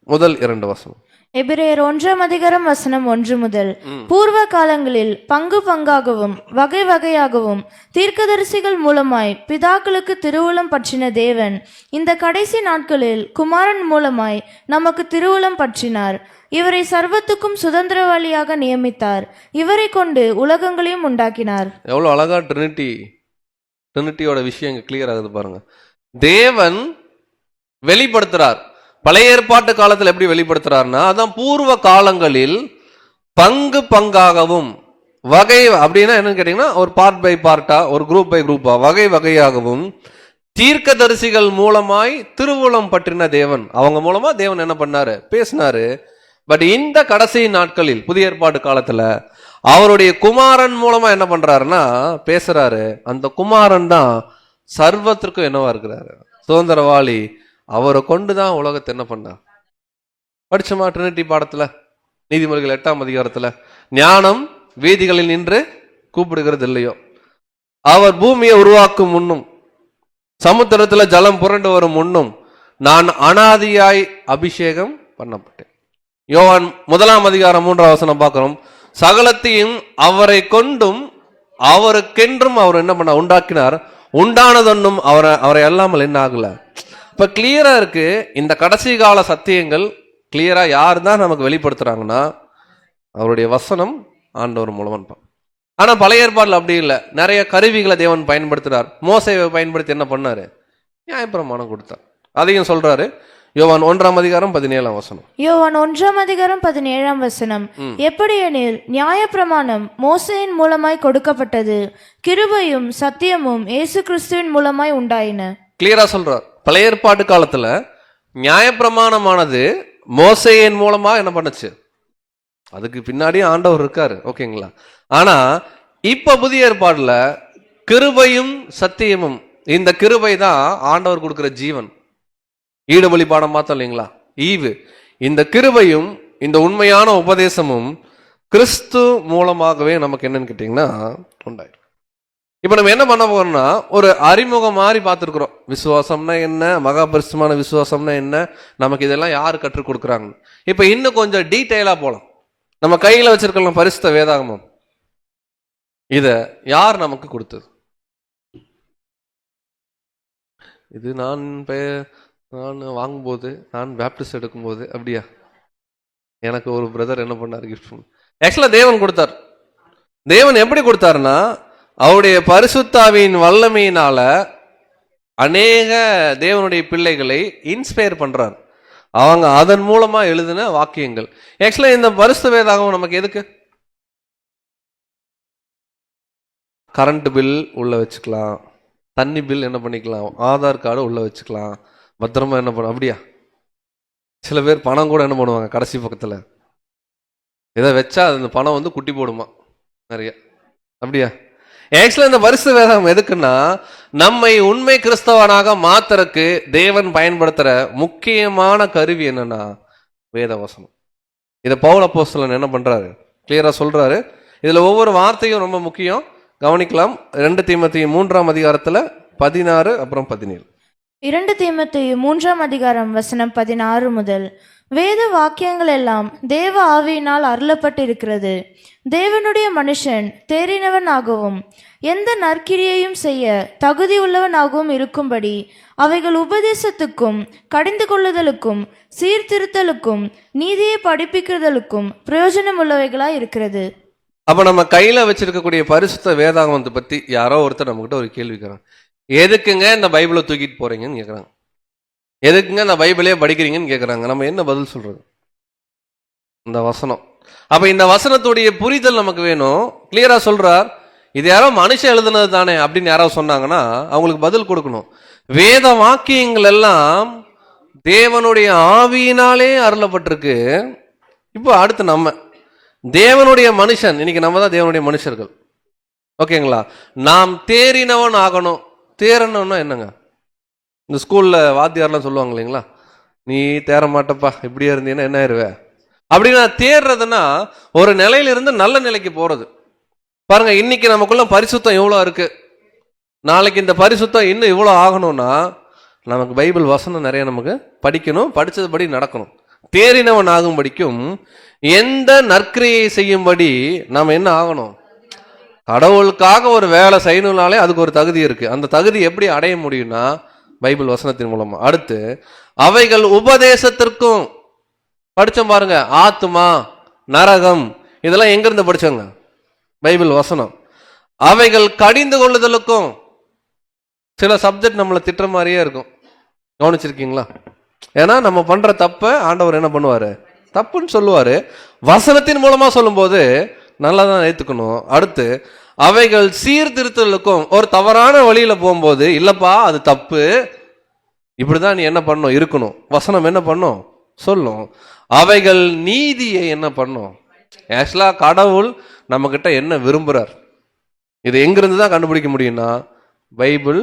முதல் 2 வசனம். எபிரேயர் 1 வசனம் 1 முதல். பூர்வ காலங்களில் பங்கு பங்காகவும் வகை வகையாகவும் தீர்க்கதரிசிகள் மூலமாய் பிதாக்களுக்கு திருவுளம் பற்றின தேவன் இந்த கடைசி நாட்களில் குமாரன் மூலமாய் நமக்கு திருவுளம் பற்றினார். இவரை சர்வத்துக்கும் சுதந்திரவாளியாக நியமித்தார். இவரை கொண்டு உலகங்களையும் உண்டாக்கினார். எவ்வளவு அழகா ட்ரினிட்டியோட விஷயம் கிளியர் ஆகுது பாருங்க. தேவன் வெளிப்படுத்துறார். பழைய ஏற்பாட்டு காலத்தில் எப்படி வெளிப்படுத்துறாருன்னா, அதான் பூர்வ காலங்களில் பங்கு பங்காகவும் வகை அப்படின்னா என்னன்னு கேட்டீங்கன்னா ஒரு பார்ட் பை பார்ட்டா, ஒரு குரூப் பை குரூப்பா, வகை வகையாகவும் தீர்க்கதரிசிகள் மூலமாய் திருவுளம் பற்றின தேவன், அவங்க மூலமா தேவன் என்ன பண்ணாரு, பேசினாரு. பட் இந்த கடைசி நாட்களில் புதிய ஏற்பாடு காலத்துல அவருடைய குமாரன் மூலமா என்ன பண்றாருன்னா பேசுறாரு. அந்த குமாரன் தான் சர்வத்திற்கும் என்னவா இருக்கிறாரு, சுதந்திரவாளி. அவரை கொண்டுதான் உலகத்தை என்ன பண்ணார். படிச்சோமா ட்ரினிட்டி பாடத்துல, நீதிமொழிகள் 8 அதிகாரத்துல, ஞானம் வீதிகளில் நின்று கூப்பிடுகிறது இல்லையோ, அவர் பூமியை உருவாக்கும் முன்னும் சமுத்திரத்துல ஜலம் புரண்டு வரும் முன்னும் நான் அனாதியாய் அபிஷேகம் பண்ணப்பட்டேன். யோவான் 1 அதிகாரம் 3 வசனம் பார்க்கிறோம். சகலத்தையும் அவரை கொண்டும் அவருக்கென்றும் அவர் என்ன பண்ண உண்டாக்கினார், உண்டானதொன்னும் அவரை அல்லாமல் என்ன ஆகல. இப்ப கிளியரா இருக்கு, இந்த கடைசி கால சத்தியங்கள் கிளியரா யார் தான் நமக்கு வெளிப்படுத்துறாங்கன்னா அவருடைய வசனம் ஆண்டவர் மூலமா. ஆனா பழைய ஏற்பாடுல அப்படி இல்லை, நிறைய கருவிகளை தேவன் பயன்படுத்துறார். மோசேவை பயன்படுத்தி என்ன பண்ணாரு, நியாயப்பிரமாணம் கொடுத்தார். அதையும் சொல்றாரு யோவான் 1 அதிகாரம் 17 வசனம். யோவான் 1 அதிகாரம் 17 வசனம். எப்படியெனில் நியாயப்பிரமாணம் மோசேயின் மூலமாய் கொடுக்கப்பட்டது, கிருபையும் சத்தியமும் இயேசு கிறிஸ்துவின் மூலமாய் உண்டாயின. கிளியரா சொல்றார். பழைய ஏற்பாட்டு காலத்துல நியாயப்பிரமாணமானது மோசேயின் மூலமா என்ன பண்ணுச்சு, அதுக்கு பின்னாடி ஆண்டவர் இருக்காரு, ஓகேங்களா. ஆனா இப்ப புதிய ஏற்பாடுல கிருபையும் சத்தியமும், இந்த கிருபை தான் ஆண்டவர் கொடுக்கிற ஜீவன். ஈடுபலி பாடம் பார்த்தோம் இல்லைங்களா, ஈவு. இந்த கிருபையும் இந்த உண்மையான உபதேசமும் கிறிஸ்து மூலமாகவே நமக்கு என்னன்னு கேட்டீங்கன்னா உண்டாயிருக்கு. இப்ப நம்ம என்ன பண்ண போறோம்னா ஒரு அறிமுகம் மாதிரி பார்த்துருக்குறோம். விசுவாசம்னா என்ன, மகா பரிசுத்தமான விசுவாசம்னா என்ன, நமக்கு இதெல்லாம் யாரு கற்றுக் கொடுக்குறாங்க. இப்ப இன்னும் கொஞ்சம் டீட்டெயிலா போலாம். நம்ம கையில வச்சிருக்கலாம் பரிசுத்த வேதாகமம், இத யார் நமக்கு கொடுத்தது? இது நான் வாங்கும்போது, நான் பேப்டிஸ்ட் எடுக்கும்போது அப்படியா, எனக்கு ஒரு பிரதர் என்ன பண்ணார், கிஃப்ட். ஆக்சுவலா தேவன் கொடுத்தார். தேவன் எப்படி கொடுத்தாருன்னா அவருடைய பரிசுத்தாவின் வல்லமையினால அநேக தேவனுடைய பிள்ளைகளை இன்ஸ்பயர் பண்றார். அவங்க அதன் மூலமா எழுதின வாக்கியங்கள். ஆக்சுவலா இந்த பரிசுத்த வேதாகமம் நமக்கு எதுக்கு? கரண்ட் பில் உள்ள வச்சுக்கலாம், தண்ணி பில் என்ன பண்ணிக்கலாம், ஆதார் கார்டு உள்ள வச்சுக்கலாம், பத்திரமா என்ன பண்ண. அப்படியா? சில பேர் பணம் கூட என்ன பண்ணுவாங்க, கடைசி பக்கத்துல இதை வச்சா அந்த பணம் வந்து குட்டி போடுமா நிறைய. அப்படியா? ஆக்சுவலா இந்த பரிசுத்த வேதாகமம் எதுக்குன்னா நம்மை உண்மை கிறிஸ்தவனாக மாத்தறக்கு தேவன் பயன்படுத்துற முக்கியமான கருவி என்னன்னா வேதவசனம். இதை பவுல் அப்போஸ்தலன் என்ன பண்றாரு, கிளியரா சொல்றாரு. இதுல ஒவ்வொரு வார்த்தையும் ரொம்ப முக்கியம், கவனிக்கலாம். 2 தீமோத்தேயு 3 அதிகாரத்துல 16 அப்புறம் 17. 2 தீமோத்தேயு 3:16 முதல். வேத வாக்கியங்கள் எல்லாம் தேவ ஆவியினால் அருளப்பட்டிருக்கிறது. தேவனுடைய மனுஷன் தேறினவனாகவும் எந்த நற்கிரியையும் செய்ய தகுதி உள்ளவனாகவும் இருக்கும்படி அவைகள் உபதேசத்துக்கும் கடிந்து கொள்ளுதலுக்கும் சீர்திருத்தலுக்கும் நீதியை படிப்பிக்கிறதலுக்கும் பிரயோஜனம் உள்ளவைகளாய் இருக்கிறது. அப்ப நம்ம கையில வச்சிருக்கக்கூடிய பரிசுத்த வேதாகமத்தை பத்தி யாரோ ஒருத்தர் நம்ம கிட்ட ஒரு கேள்வி கேட்கறாங்க. எதுக்குங்க இந்த பைபிளை தூக்கிட்டு போறீங்கன்னு கேட்கறாங்க. எதுக்குங்க இந்த பைபிளே படிக்கிறீங்கன்னு கேட்கறாங்க. நம்ம என்ன பதில் சொல்றது? இந்த வசனம். அப்ப இந்த வசனத்துடைய புரிதல் நமக்கு வேணும். கிளியரா சொல்றார், இது யாரோ மனுஷன் எழுதுனது தானே அப்படின்னு யாராவது சொன்னாங்கன்னா அவங்களுக்கு பதில் கொடுக்கணும். வேத வாக்கியங்கள் எல்லாம் தேவனுடைய ஆவியினாலே அருளப்பட்டிருக்கு. இப்போ அடுத்து நம்ம தேவனுடைய மனுஷன், இன்னைக்கு நம்ம தான் தேவனுடைய மனுஷர்கள். ஓகேங்களா? நாம் தேறினவன் ஆகணும். தேறணும்னா என்னங்க? இந்த ஸ்கூல்ல வாத்தியார்லாம் சொல்லுவாங்க இல்லைங்களா, நீ தேற மாட்டப்பா, இப்படியே இருந்தீங்கன்னா என்ன ஆயிருவே அப்படின்னா. தேர்றதுன்னா ஒரு நிலையிலிருந்து நல்ல நிலைக்கு போறது. பாருங்க, இன்னைக்கு நமக்குள்ள பரிசுத்தம் எவ்வளோ இருக்கு, நாளைக்கு இந்த பரிசுத்தம் இன்னும் இவ்வளோ ஆகணும்னா நமக்கு பைபிள் வசனம் நிறைய நமக்கு படிக்கணும், படிச்சதுபடி நடக்கணும். தேறினவன் ஆகும்படிக்கும் எந்த நற்கிரியை செய்யும்படி நாம் என்ன ஆகணும்? கடவுளுக்காக ஒரு வேலை செய்யணும்னாலே அதுக்கு ஒரு தகுதி இருக்கு. அந்த தகுதி எப்படி அடைய முடியும்னா பைபிள் வசனத்தின் மூலமா. அடுத்து அவைகள் உபதேசத்திற்கும் படிச்சோம் பாருங்க. ஆத்துமா, நரகம், இதெல்லாம் எங்கிருந்து படிச்சோங்க? பைபிள் வசனம். அவைகள் கடிந்து கொள்ளுதலுக்கும். சில சப்ஜெக்ட் நம்மளை திட்டுற மாதிரியே இருக்கும், கவனிச்சிருக்கீங்களா? ஏன்னா நம்ம பண்ற தப்ப ஆண்டவர் என்ன பண்ணுவாரு? தப்புன்னு சொல்லுவாரு. வசனத்தின் மூலமா சொல்லும்போது நல்லா தான் ஏத்துக்கணும். அடுத்து அவைகள் சீர்திருத்தலுக்கும். ஒரு தவறான வழியில போகும்போது, இல்லப்பா அது தப்பு, இப்படிதான் நீ என்ன பண்ணும் இருக்கணும், வசனம் என்ன பண்ணும் சொல்லும். அவைகள் நீதியை என்ன பண்ணும்? ஆக்சுவலா கடவுள் நம்ம கிட்ட என்ன விரும்புறார், இது எங்கிருந்து தான் கண்டுபிடிக்க முடியும்னா பைபிள்.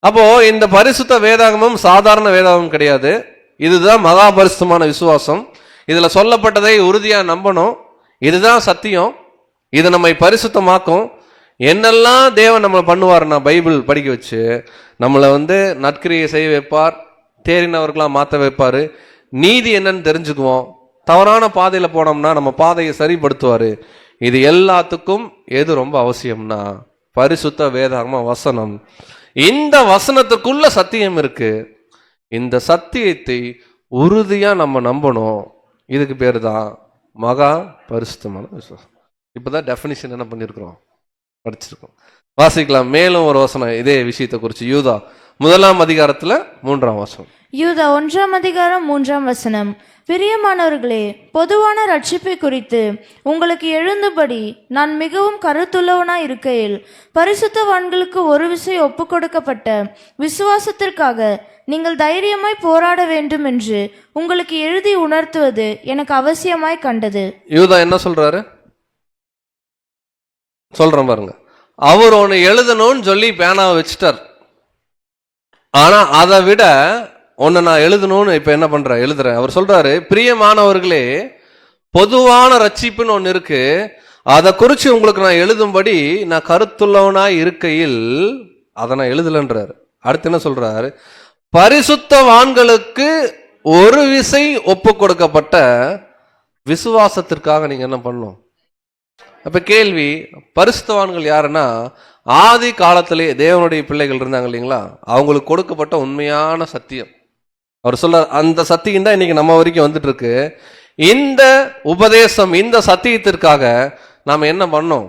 அப்போ இந்த பரிசுத்த வேதாகமம் சாதாரண வேதாகமம் கிடையாது. இதுதான் மகா பரிசுத்தமான விசுவாசம். இதுல சொல்லப்பட்டதை உறுதியா நம்பணும். இதுதான் சத்தியம். இது நம்மை பரிசுத்தமாக்கும். என்னெல்லாம் தேவன் நம்மளை பண்ணுவார்னா பைபிள் படிக்க வச்சு நம்மளை நற்கிரியை செய்ய வைப்பார், தேறினவர்களா மாற்ற வைப்பாரு, நீதி என்னன்னு தெரிஞ்சுக்குவோம், தவறான பாதையில போனோம்னா நம்ம பாதையை சரிப்படுத்துவாரு. இது எல்லாத்துக்கும் எது ரொம்ப அவசியம்னா பரிசுத்த வேதாகம வசனம். இந்த வசனத்துக்குள்ள சத்தியம் இருக்கு. இந்த சத்தியத்தை உறுதியா நம்ம நம்பணும். இதுக்கு பேரு தான் மகா பரிசுத்தமான விசுவாசம். இப்பதான் டெஃபினிஷன் என்ன பண்ணிருக்கிறோம், படிச்சிருக்கோம். வாசிக்கலாம் மேலும் ஒரு வசனம் இதே விஷயத்தை குறித்து. யூதா 1:3. யூதா 1:3. பிரியமானவர்களே, பொதுவான ரட்சிப்பை குறித்து உங்களுக்கு எழுந்தபடி நான் மிகவும் கருத்துள்ளவனாய் இருக்கையில் பரிசுத்தவான்களுக்கு ஒரு விசை ஒப்புக் கொடுக்கப்பட்ட விசுவாசத்திற்காக நீங்கள் தைரியமாய் போராட வேண்டும் என்று உங்களுக்கு எழுதி உணர்த்துவது எனக்கு அவசியமாய் கண்டது. யூதா என்ன சொல்றாரு சொல்றேன் பாருங்க. அவர் ஒன்னு எழுதணும்னு சொல்லி பேனாவை வச்சுட்டார். ஆனா அதை விட ஒன்னு நான் எழுதணும்னு இப்ப என்ன பண்றேன், எழுதுறேன். அவர் சொல்றாரு, பிரியமானவர்களே, பொதுவான ரட்சிப்புன்னு ஒன்னு இருக்கு, அதை குறிச்சு உங்களுக்கு நான் எழுதும்படி நான் கருத்துள்ளவனாய் இருக்கையில் அதை நான் எழுதலன்றாரு. அடுத்து என்ன சொல்றாரு, பரிசுத்தவான்களுக்கு ஒரு விசை ஒப்பு கொடுக்கப்பட்ட விசுவாசத்திற்காக நீங்க என்ன பண்ணணும். அப்ப கேள்வி, பரிசுத்தவான்கள் யாருன்னா ஆதி காலத்திலே தேவனுடைய பிள்ளைகள் இருந்தாங்க இல்லைங்களா, அவங்களுக்கு கொடுக்கப்பட்ட உண்மையான சத்தியம். அவர் சொல்ற அந்த சத்தியம் தான் இன்னைக்கு நம்ம வரைக்கும் வந்துட்டு இருக்கு. இந்த உபதேசம், இந்த சத்தியத்திற்காக நாம என்ன பண்ணோம்,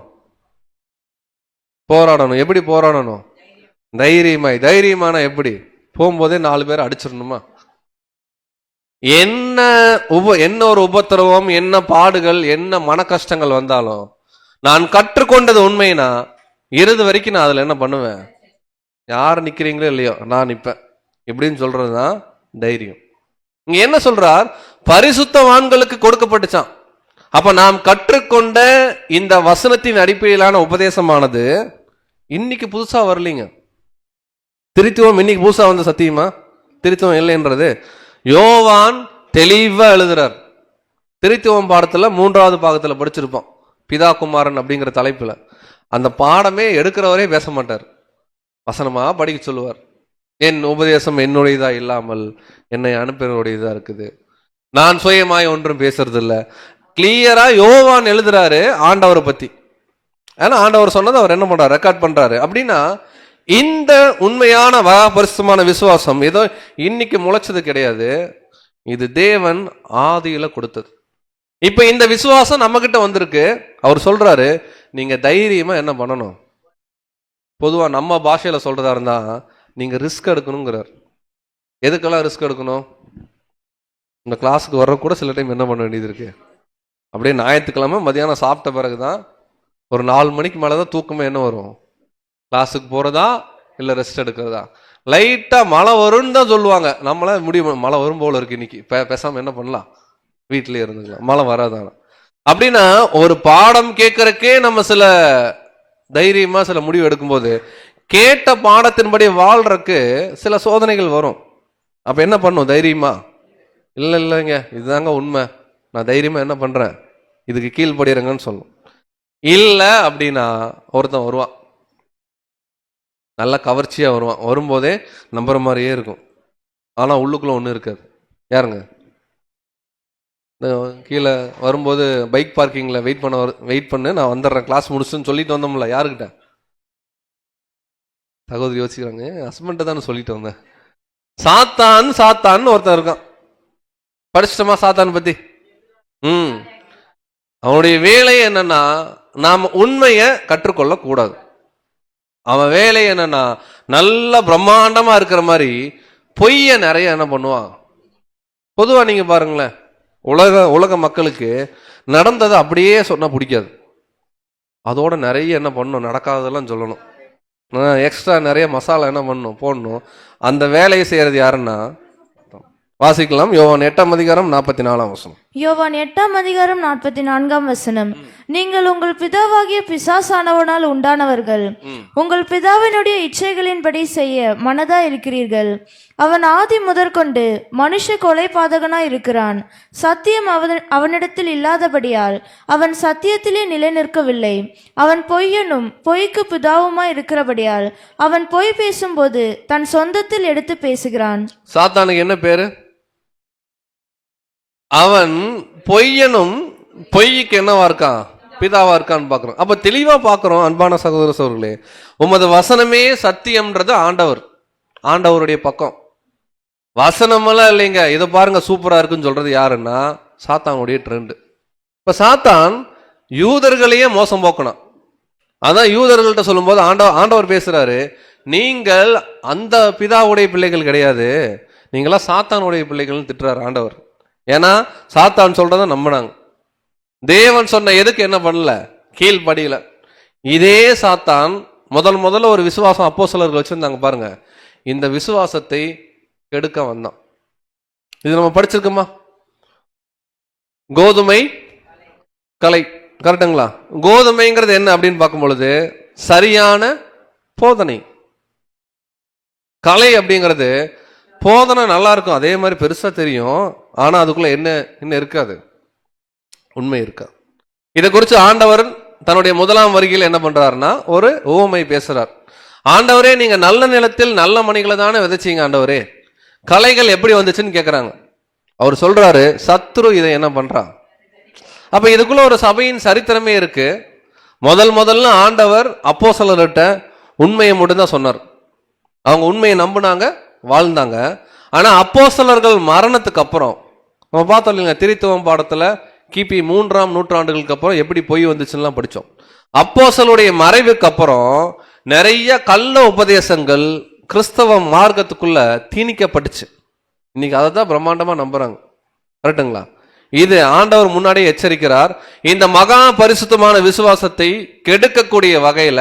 போராடணும். எப்படி போராடணும்? தைரியமாய். தைரியமான எப்படி? போகும்போதே 4 பேர் அடிச்சிடணுமா? என்ன ஒரு உபத்திரவம், என்ன பாடுகள், என்ன மன கஷ்டங்கள் வந்தாலும் நான் கற்றுக்கொண்டது உண்மைனா இறுதி வரைக்கும் நான் அதுல என்ன பண்ணுவேன், யார் நிக்கிறீங்களோ இல்லையோ நான் நிப்பேன் இப்படின்னு சொல்றதுதான் தைரியம். இங்க என்ன சொல்றார், பரிசுத்தவான்களுக்கு கொடுக்கப்பட்டுச்சான். அப்ப நாம் கற்றுக்கொண்ட இந்த வசனத்தின் அடிப்படையிலான உபதேசமானது இன்னைக்கு புதுசா வரலீங்க. திருத்துவம் இன்னைக்கு புதுசா வந்த சத்தியமா? திருத்துவம் இல்லைன்றது யோவான் தெளிவா எழுதுறார். திருத்துவம் பாடத்துல 3வது பாகத்துல படிச்சிருப்போம், பிதா குமாரன் அப்படிங்கிற தலைப்புல. அந்த பாடமே எடுக்கிறவரே பேச மாட்டார், வசனமா படிக்க சொல்லுவார். என் உபதேசம் என்னுடையதா இல்லாமல் என்னை அனுப்பினருடையதா இருக்குது. நான் சுயமாய் ஒன்றும் பேசுறது இல்ல. கிளியரா யோவான் எழுதுறாரு ஆண்டவரை பத்தி. ஏன்னா ஆண்டவர் சொன்னதை அவர் என்ன பண்றாரு, ரெக்கார்ட் பண்றாரு. அப்படின்னா இந்த உண்மையான பரிசுத்தமான விசுவாசம் ஏதோ இன்னைக்கு முளைச்சது கிடையாது, இது தேவன் ஆதியில கொடுத்தது. இப்ப இந்த விசுவாசம் நம்ம கிட்ட வந்திருக்கு. அவர் சொல்றாரு நீங்க தைரியமா என்ன பண்ணணும். பொதுவா நம்ம பாஷையில சொல்றதா இருந்தா நீங்க ரிஸ்க் எடுக்கணுங்கிறார். எதுக்கெல்லாம் ரிஸ்க் எடுக்கணும்? இந்த கிளாஸுக்கு வர்ற கூட சில டைம் என்ன பண்ண வேண்டியது இருக்கு. அப்படியே ஞாயிற்றுக்கிழமை மதியானம் சாப்பிட்ட பிறகுதான் ஒரு 4 மணிக்கு மேலதான் தூக்கமே என்ன வரும். கிளாஸுக்கு போறதா இல்ல ரெஸ்ட் எடுக்கிறதா. லைட்டா மழை வரும்னு தான் சொல்லுவாங்க. நம்மள முடியும், மழை வரும் போல இருக்கு இன்னைக்கு, பேசாம என்ன பண்ணலாம், வீட்டிலேயே இருந்துக்கலாம், மழை வராதான. அப்படின்னா ஒரு பாடம் கேட்கறக்கே நம்ம சில தைரியமா சில முடிவு எடுக்கும்போது கேட்ட பாடத்தின்படி வாழ்றதுக்கு சில சோதனைகள் வரும். அப்ப என்ன பண்ணும் தைரியமா? இல்லைங்க இதுதாங்க உண்மை, நான் தைரியமா என்ன பண்றேன், இதுக்கு கீழ்படிறேங்கன்னு சொல்லும். இல்லை அப்படின்னா ஒருத்தன் வருவான், நல்லா கவர்ச்சியா வருவான். வரும்போதே நம்புற மாதிரியே இருக்கும், ஆனா உள்ளுக்குள்ள ஒண்ணு இருக்காது. யாருங்க? கீழே வரும்போது பைக் பார்க்கிங்ல வெயிட் பண்ணு நான் வந்துடுறேன் கிளாஸ் முடிச்சுன்னு சொல்லிட்டு வந்தோம்ல, யாருக்கிட்ட? சகோதரி யோசிக்கிறாங்க, ஹஸ்பண்ட தானே சொல்லிட்டு வந்தேன். சாத்தான்னு ஒருத்தன் இருக்கான். படிச்சிட்டோமா சாத்தான் பத்தி? அவனுடைய வேலை என்னன்னா நாம உண்மைய கற்றுக்கொள்ள கூடாது. அவன் வேலை என்னன்னா நல்ல பிரம்மாண்டமா இருக்கிற மாதிரி பொய்ய நிறைய என்ன பண்ணுவான். பொதுவா நீங்க பாருங்களேன், உலக மக்களுக்கு நடந்தது அப்படியே சொன்னா பிடிக்காது. அதோட நிறைய என்ன பண்ணணும், நடக்காததெல்லாம் சொல்லணும், எக்ஸ்ட்ரா நிறைய மசாலா என்ன பண்ணணும் போடணும். அந்த வேலையை செய்யறது யாருன்னா, வாசிக்கலாம் யோவான் 8:44. யோவான் 8:44. நீங்கள் உங்கள் பிதாவாகிய பிசாசானவனால் உண்டானவர்கள், உங்கள் பிதாவினுடைய இச்சைகளின்படி செய்ய மனதா இருக்கிறீர்கள். அவன் ஆதி முதற்கொண்டு மனுஷ கொலைபாதகனாய் இருக்கிறான். சத்தியம் அவனிடத்தில் இல்லாதபடியால் அவன் சத்தியத்திலே நிலை நிற்கவில்லை. அவன் பொய்யனும் பொய்க்கு பிதாவுமாய் இருக்கிறபடியால் அவன் பொய் பேசும்போது தன் சொந்தத்தில் எடுத்து பேசுகிறான். சாத்தானுக்கு என்ன பேரு? அவன் பொய்யனும் பொய்க்கு என்னவா இருக்கான், பிதாவா இருக்கான்னு பாக்குறோம். அப்ப தெளிவா பாக்குறோம். அன்பான சகோதர சகோதரர்களே, உமது வசனமே சத்தியம்ன்றது ஆண்டவருடைய பக்கம். வசனமெல்லாம் இல்லைங்க, இதை பாருங்க சூப்பரா இருக்குன்னு சொல்றது யாருன்னா சாத்தானுடைய ட்ரெண்ட். இப்ப சாத்தான் யூதர்களையே மோசம் போக்கணும். அதான் யூதர்கள்ட்ட சொல்லும் போது ஆண்டவர் பேசுறாரு, நீங்கள் அந்த பிதாவுடைய பிள்ளைகள் கிடையாது, நீங்களா சாத்தானுடைய பிள்ளைகள்னு திட்டுறாரு ஆண்டவர். ஏன்னா சாத்தான் சொல்றத நம்பினாங்க. தேவன் சொன்ன எதுக்கு என்ன பண்ணல, கீழ்படியில. இதே சாத்தான் முதல்ல ஒரு விசுவாசம் அப்போஸ்தலர்கள் வச்சிருந்தாங்க பாருங்க, இந்த விசுவாசத்தை கெடுக்க வந்தான். இது நம்ம படிச்சிருக்கோமா? கோதுமை கலை, கரெக்டுங்களா? கோதுமைங்கிறது என்ன அப்படின்னு பார்க்கும் பொழுது சரியான போதனை. கலை அப்படிங்கிறது போதனை நல்லா இருக்கும், அதே மாதிரி பெருசா தெரியும், ஆனா அதுக்குள்ள என்ன இருக்காது, உண்மை இருக்கா. இதை குறித்து ஆண்டவர் தன்னுடைய 1ஆம் வரியில் என்ன பண்றாருன்னா ஒரு உவமை பேசுறார். ஆண்டவரே நீங்க நல்ல நிலத்தில் நல்ல மணிகளை தானே விதைச்சீங்க ஆண்டவரே, கலைகள் எப்படி வந்துச்சுன்னு கேட்கிறாங்க. அவர் சொல்றாரு சத்துரு இதை என்ன பண்றான். அப்ப இதுக்குள்ள ஒரு சபையின் சரித்திரமே இருக்கு. முதல்ல ஆண்டவர் அப்போஸ்தலர்கிட்ட உண்மையை மட்டும்தான் சொன்னார். அவங்க உண்மையை நம்பினாங்க, வாழ்ந்தாங்க. ஆனா அப்போஸ்தலர்கள் மரணத்துக்கு அப்புறம் நம்ம பார்த்தோம் இல்லைங்க, திரித்துவம் பாடத்துல கிபி 3ஆம் நூற்றாண்டுகளுக்கு அப்புறம் எப்படி பொய் வந்துச்சுன்னா படிச்சோம். அப்போஸ்தலருடைய மறைவுக்கு அப்புறம் நிறைய கள்ள உபதேசங்கள் கிறிஸ்தவ மார்க்கத்துக்குள்ள தீனிக்கப்பட்டுச்சு. இன்னைக்கு அதை தான் பிரம்மாண்டமா நம்புறாங்க, கரெக்டுங்களா? இது ஆண்டவர் முன்னாடியே எச்சரிக்கிறார். இந்த மகா பரிசுத்தமான விசுவாசத்தை கெடுக்கக்கூடிய வகையில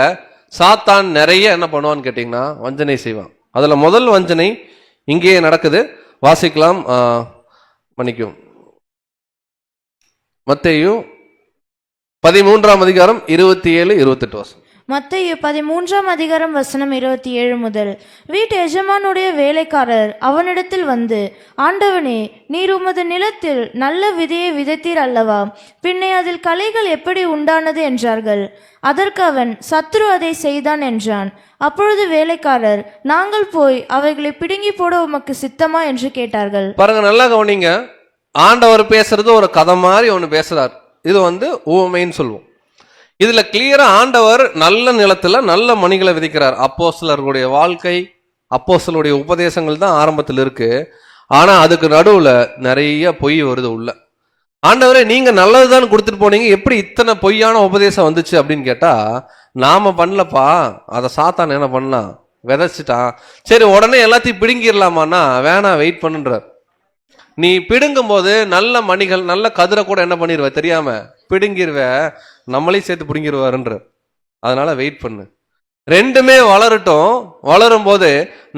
சாத்தான் நிறைய என்ன பண்ணுவான்னு கேட்டீங்கன்னா வஞ்சனை செய்வான். அதுல முதல் வஞ்சனை இங்கேயே நடக்குது. வாசிக்கலாம், மன்னிக்கும், மத்தேயு 13ஆம் அதிகாரம் 27-28. மத்தேயு 13:27 முதல். வீட்டு எஜமானுடைய வேலைக்காரர் அவனிடத்தில் வந்து, ஆண்டவனே, நீர் உமது நிலத்தில் நல்ல விதையை விதைத்தீர் அல்லவா? பின்னே அதில் களைகள் எப்படி உண்டானது என்றார்கள். அதற்கு அவன், சத்துரு அதை செய்தான் என்றான். அப்பொழுது வேலைக்காரர், நாங்கள் போய் அவைகளை பிடுங்கி போட உமக்கு சித்தமா என்று கேட்டார்கள். பாருங்க, நல்லா கவனிங்க. ஆண்டவர் பேசுறது ஒரு கதை மாதிரி ஒன்று பேசுறார். இது உவமைன்னு சொல்லுவோம். இதுல கிளியரா ஆண்டவர் நல்ல நிலத்துல நல்ல மணிகளை விதைக்கிறார். அப்போஸ்தலர்களுடைய வாழ்க்கை, அப்போஸ்தலருடைய உபதேசங்கள் தான் ஆரம்பத்தில் இருக்கு. ஆனா அதுக்கு நடுவுல நிறைய பொய் வருது உள்ள. ஆண்டவரே, நீங்க நல்லதுதான் கொடுத்துட்டு போனீங்க, எப்படி இத்தனை பொய்யான உபதேசம் வந்துச்சு அப்படின்னு கேட்டா, நாம பண்ணலப்பா, அதை சாத்தான் என்ன பண்ணலாம், விதைச்சிட்டான். சரி, உடனே எல்லாத்தையும் பிடுங்கிடலாமான்னா வேணாம், வெயிட் பண்ணுன்றார். நீ பிடுங்கும் போது நல்ல மணிகள் நல்ல கதிரை கூட என்ன பண்ணிடுவ தெரியாம பிடுங்கிருவ, நம்மளையும் சேர்த்து பிடுங்கிடுவாருன்ற. அதனால வெயிட் பண்ணு, ரெண்டுமே வளரட்டும். வளரும் போது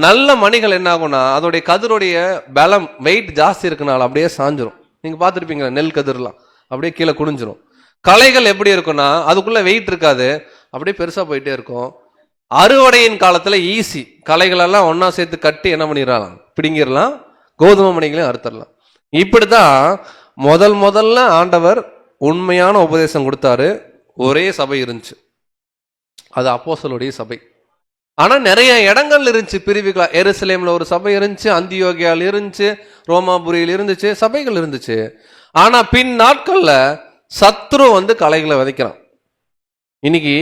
நல்ல மணிகள் என்ன ஆகும்னா அதோடைய கதிரோடைய பலம் வெயிட் ஜாஸ்தி இருக்குனால அப்படியே சாஞ்சிரும். நீங்க பார்த்துருப்பீங்களா, நெல் கதிரெல்லாம் அப்படியே கீழே குனிஞ்சிரும். களைகள் எப்படி இருக்குன்னா அதுக்குள்ள வெயிட் இருக்காது, அப்படியே பெருசா போயிட்டே இருக்கும். அறுவடையின் காலத்துல ஈஸி, களைகளெல்லாம் ஒன்னா சேர்த்து கட்டி என்ன பண்ணிடலாம், பிடுங்கிடலாம், கோதுமை மணிகளையும் அறுத்தரலாம். இப்படிதான் முதல்ல ஆண்டவர் உண்மையான உபதேசம் கொடுத்தாரு. ஒரே சபை இருந்துச்சு, அது அப்போஸ்தலருடைய சபை. ஆனா நிறைய இடங்கள் இருந்துச்சு பிரிவுகளா. எருசலேம்ல ஒரு சபை இருந்துச்சு, அந்தியோகியால் இருந்துச்சு, ரோமாபுரியில் இருந்துச்சு, சபைகள் இருந்துச்சு. ஆனா பின் நாட்கள்ல சத்ரு கலைகளை விதைக்கிறான். இன்னைக்கு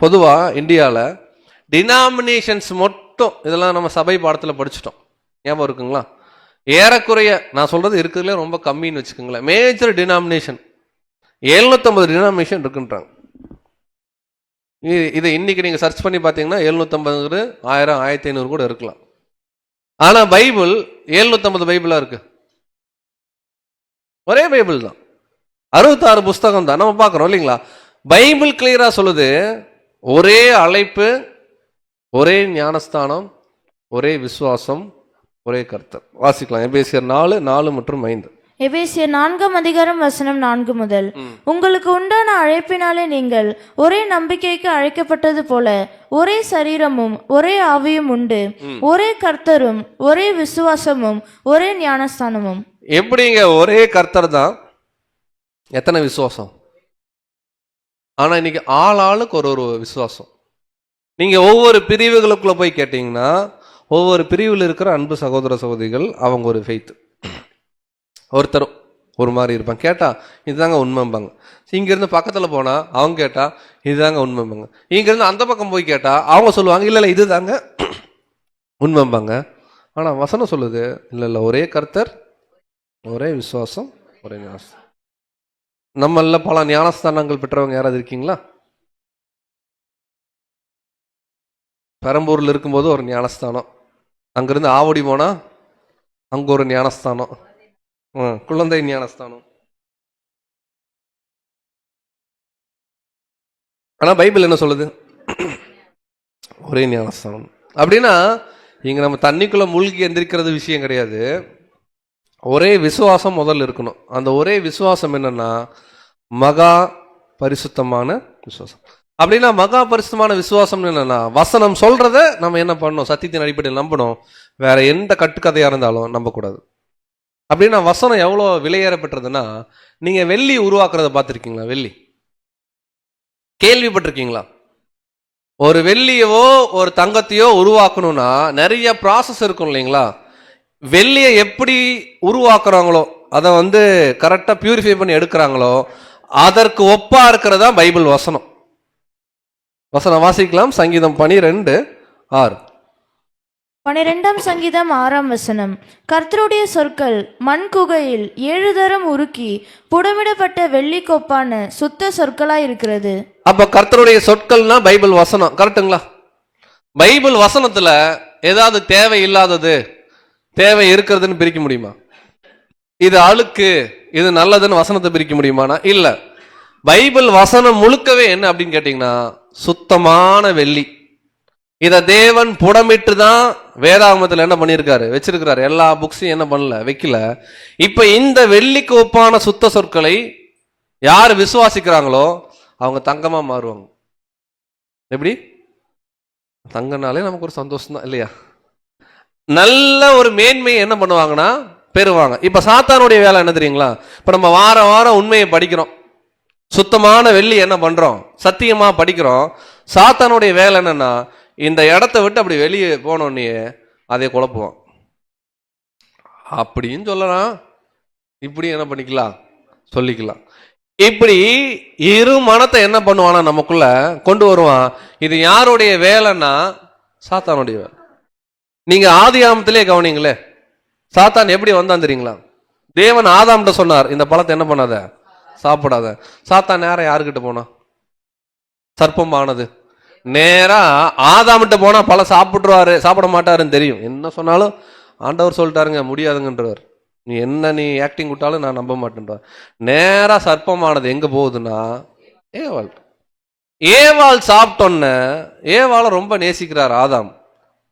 பொதுவா இந்தியால டினாமினேஷன்ஸ் மட்டும், இதெல்லாம் நம்ம சபை பாடத்துல படிச்சுட்டோம், ஞாபகம் இருக்குங்களா? ஏறக்குறைய நான் சொல்றது இருக்கிறதுல ரொம்ப கம்மின்னு வச்சுக்கோங்களேன். மேஜர் டினாமினேஷன் 750 டினாமினேஷன் இருக்குன்றாங்க. இதை இன்னைக்கு நீங்க சர்ச் பண்ணி பார்த்தீங்கன்னா 750, 1000, 1500 கூட இருக்கலாம். ஆனா பைபிள் 750 பைபிளா இருக்கு, ஒரே பைபிள் தான், 66 புஸ்தகம் தான் நம்ம பார்க்கிறோம் இல்லைங்களா? பைபிள் கிளியரா சொல்லுது, ஒரே அழைப்பு, ஒரே ஞானஸ்தானம், ஒரே விசுவாசம், ஒரே கர்த்தர். வாசிக்கலாம், எபேசியர் 4:4 மற்றும் 5. எபேசியர் 4:4 முதல். உங்களுக்கு உண்டான அழைப்பினாலே நீங்கள் ஒரே நம்பிக்கைக்கு அழைக்கப்பட்டது போல ஒரே சரீரமும் ஒரே ஆவியும் உண்டு, ஒரே கர்த்தரும் ஒரே விசுவாசமும் ஒரே ஞானஸ்தானமும். எப்படிங்க? ஒரே கர்த்தர் தான், எத்தனை விசுவாசம்? ஆனா இன்னைக்கு ஆளுக்கு ஒரு விசுவாசம். நீங்க ஒவ்வொரு பிரிவுகளுக்குள்ள போய் கேட்டீங்கன்னா ஒவ்வொரு பிரிவில் இருக்கிற அன்பு சகோதர சகோதரிகள் அவங்க ஒரு ஃபெய்த், ஒருத்தரும் ஒரு மாதிரி இருப்பாங்க. கேட்டா இதுதாங்க உண்மைம்பாங்க. இங்கிருந்து பக்கத்துல போனா அவங்க கேட்டா இதுதாங்க உண்மைம்பாங்க. இங்கிருந்து அந்த பக்கம் போய் கேட்டா அவங்க சொல்லுவாங்க இல்ல இல்ல இதுதாங்க உண்மைம்பாங்க. ஆனா வசனம் சொல்லுது இல்ல இல்ல, ஒரே கர்த்தர், ஒரே விசுவாசம், ஒரே ஞானஸ்தானம். நம்மள பல ஞானஸ்தானங்கள் பெற்றவங்க யாராவது இருக்கீங்களா? பெரம்பூர்ல இருக்கும்போது ஒரு ஞானஸ்தானம், அங்கிருந்து ஆவடி போனா அங்க ஒரு ஞானஸ்தானம், குழந்தை ஞானஸ்தானம். ஆனா பைபிள் என்ன சொல்லுது? ஒரே ஞானஸ்தானம். அப்படின்னா இங்க நம்ம தண்ணிக்குள்ள மூழ்கி எந்திரிக்கிறது விஷயம் கிடையாது. ஒரே விசுவாசம் முதல்ல இருக்கணும். அந்த ஒரே விசுவாசம் என்னன்னா மகா பரிசுத்தமான விசுவாசம். அப்படின்னா மகா பரிசுத்தமான விசுவாசம் என்னன்னா வசனம் சொல்றத நம்ம என்ன பண்ணணும், சத்தியத்தின் அடிப்படையில் நம்பணும். வேற எந்த கட்டுக்கதையா இருந்தாலும் நம்பக்கூடாது. அப்படின்னா வசனம் எவ்வளவு விலையேறப்பட்டதுன்னா, நீங்க வெள்ளி உருவாக்குறத பார்த்துருக்கீங்களா? வெள்ளி கேள்விப்பட்டிருக்கீங்களா? ஒரு வெள்ளியவோ ஒரு தங்கத்தையோ உருவாக்கணும்னா நிறைய ப்ராசஸ் இருக்கும் இல்லைங்களா? வெள்ளியை எப்படி உருவாக்குறாங்களோ, அதை கரெக்டா பியூரிஃபை பண்ணி எடுக்கிறாங்களோ, அதற்கு ஒப்பா இருக்கிறதா பைபிள் வசனம். வசனம் வாசிக்கலாம், சங்கீதம் 12:6. 12ஆம் சங்கீதம் 6ஆம் வசனம். கர்த்தருடைய சொற்கள் மண் குகையில் 7 தரம் உருக்கி புடமிடப்பட்ட வெள்ளி கோப்பான சுத்த சொற்களாய் இருக்கிறது. அப்ப கர்த்தருடைய சொற்கள்னா பைபிள் வசனம், கரெக்டுங்களா? பைபிள் வசனத்துல ஏதாவது தேவை இல்லாதது தேவை இருக்கிறதுன்னு பிரிக்க முடியுமா? இது அழுக்கு இது நல்லதுன்னு வசனத்தை பிரிக்க முடியுமானா இல்ல. பைபிள் வசனம் முழுக்கவே என்ன அப்படின்னு கேட்டீங்கன்னா சுத்தமான வெள்ளி. இத தேவன் புடமிட்டு தான் வேதாகமத்தில் என்ன பண்ணியிருக்காரு, வச்சிருக்கிறாரு. எல்லா புக்ஸையும் என்ன பண்ணல, வைக்கல. இப்ப இந்த வெள்ளிக்கு ஒப்பான சுத்த சொற்களை யார் விசுவாசிக்கிறாங்களோ அவங்க தங்கமா மாறுவாங்க. எப்படி? தங்கனாலே நமக்கு ஒரு சந்தோஷம் தான் இல்லையா? நல்ல ஒரு மேன்மையை என்ன பண்ணுவாங்கன்னா பெறுவாங்க. இப்ப சாத்தானுடைய வேலை என்ன தெரியுங்களா? இப்ப நம்ம வாரம் உண்மையை படிக்கிறோம், சுத்தமான வெள்ளி என்ன பண்றோம், சத்தியமா படிக்கிறோம். சாத்தானுடைய வேலை என்னன்னா இந்த இடத்த விட்டு அப்படி வெளியே போனோன்னே அதை குழப்புவான். அப்படின்னு சொல்லலாம், இப்படி என்ன பண்ணிக்கலாம் சொல்லிக்கலாம். இப்படி இரு மனத்தை என்ன பண்ணுவானா நமக்குள்ள கொண்டு வருவான். இது யாருடைய வேலைன்னா சாத்தானுடைய வேலை. நீங்க ஆதியாமத்திலே கவனிங்களே, சாத்தான் எப்படி வந்தான் தெரியுங்களா? தேவன் ஆதாம்கிட்ட சொன்னார், இந்த பழத்தை என்ன பண்ணாத, சாப்பிடாத. சாத்தான் நேரம் யாருக்கிட்ட போனா? சர்ப்பம் ஆனது நேரா ஆதாம்கிட்ட போனா பழம் சாப்பிட மாட்டாருன்னு தெரியும். என்ன சொன்னாலும் ஆண்டவர் சொல்லிட்டாருங்க, முடியாதுங்கன்றவர். நீ ஆக்டிங் விட்டாலும் நான் நம்ப மாட்டேன்றார். நேரா சர்ப்பமானது எங்க போகுதுன்னா ஏவாள் சாப்பிட்டோன்ன ஏவாளை ரொம்ப நேசிக்கிறார் ஆதாம்.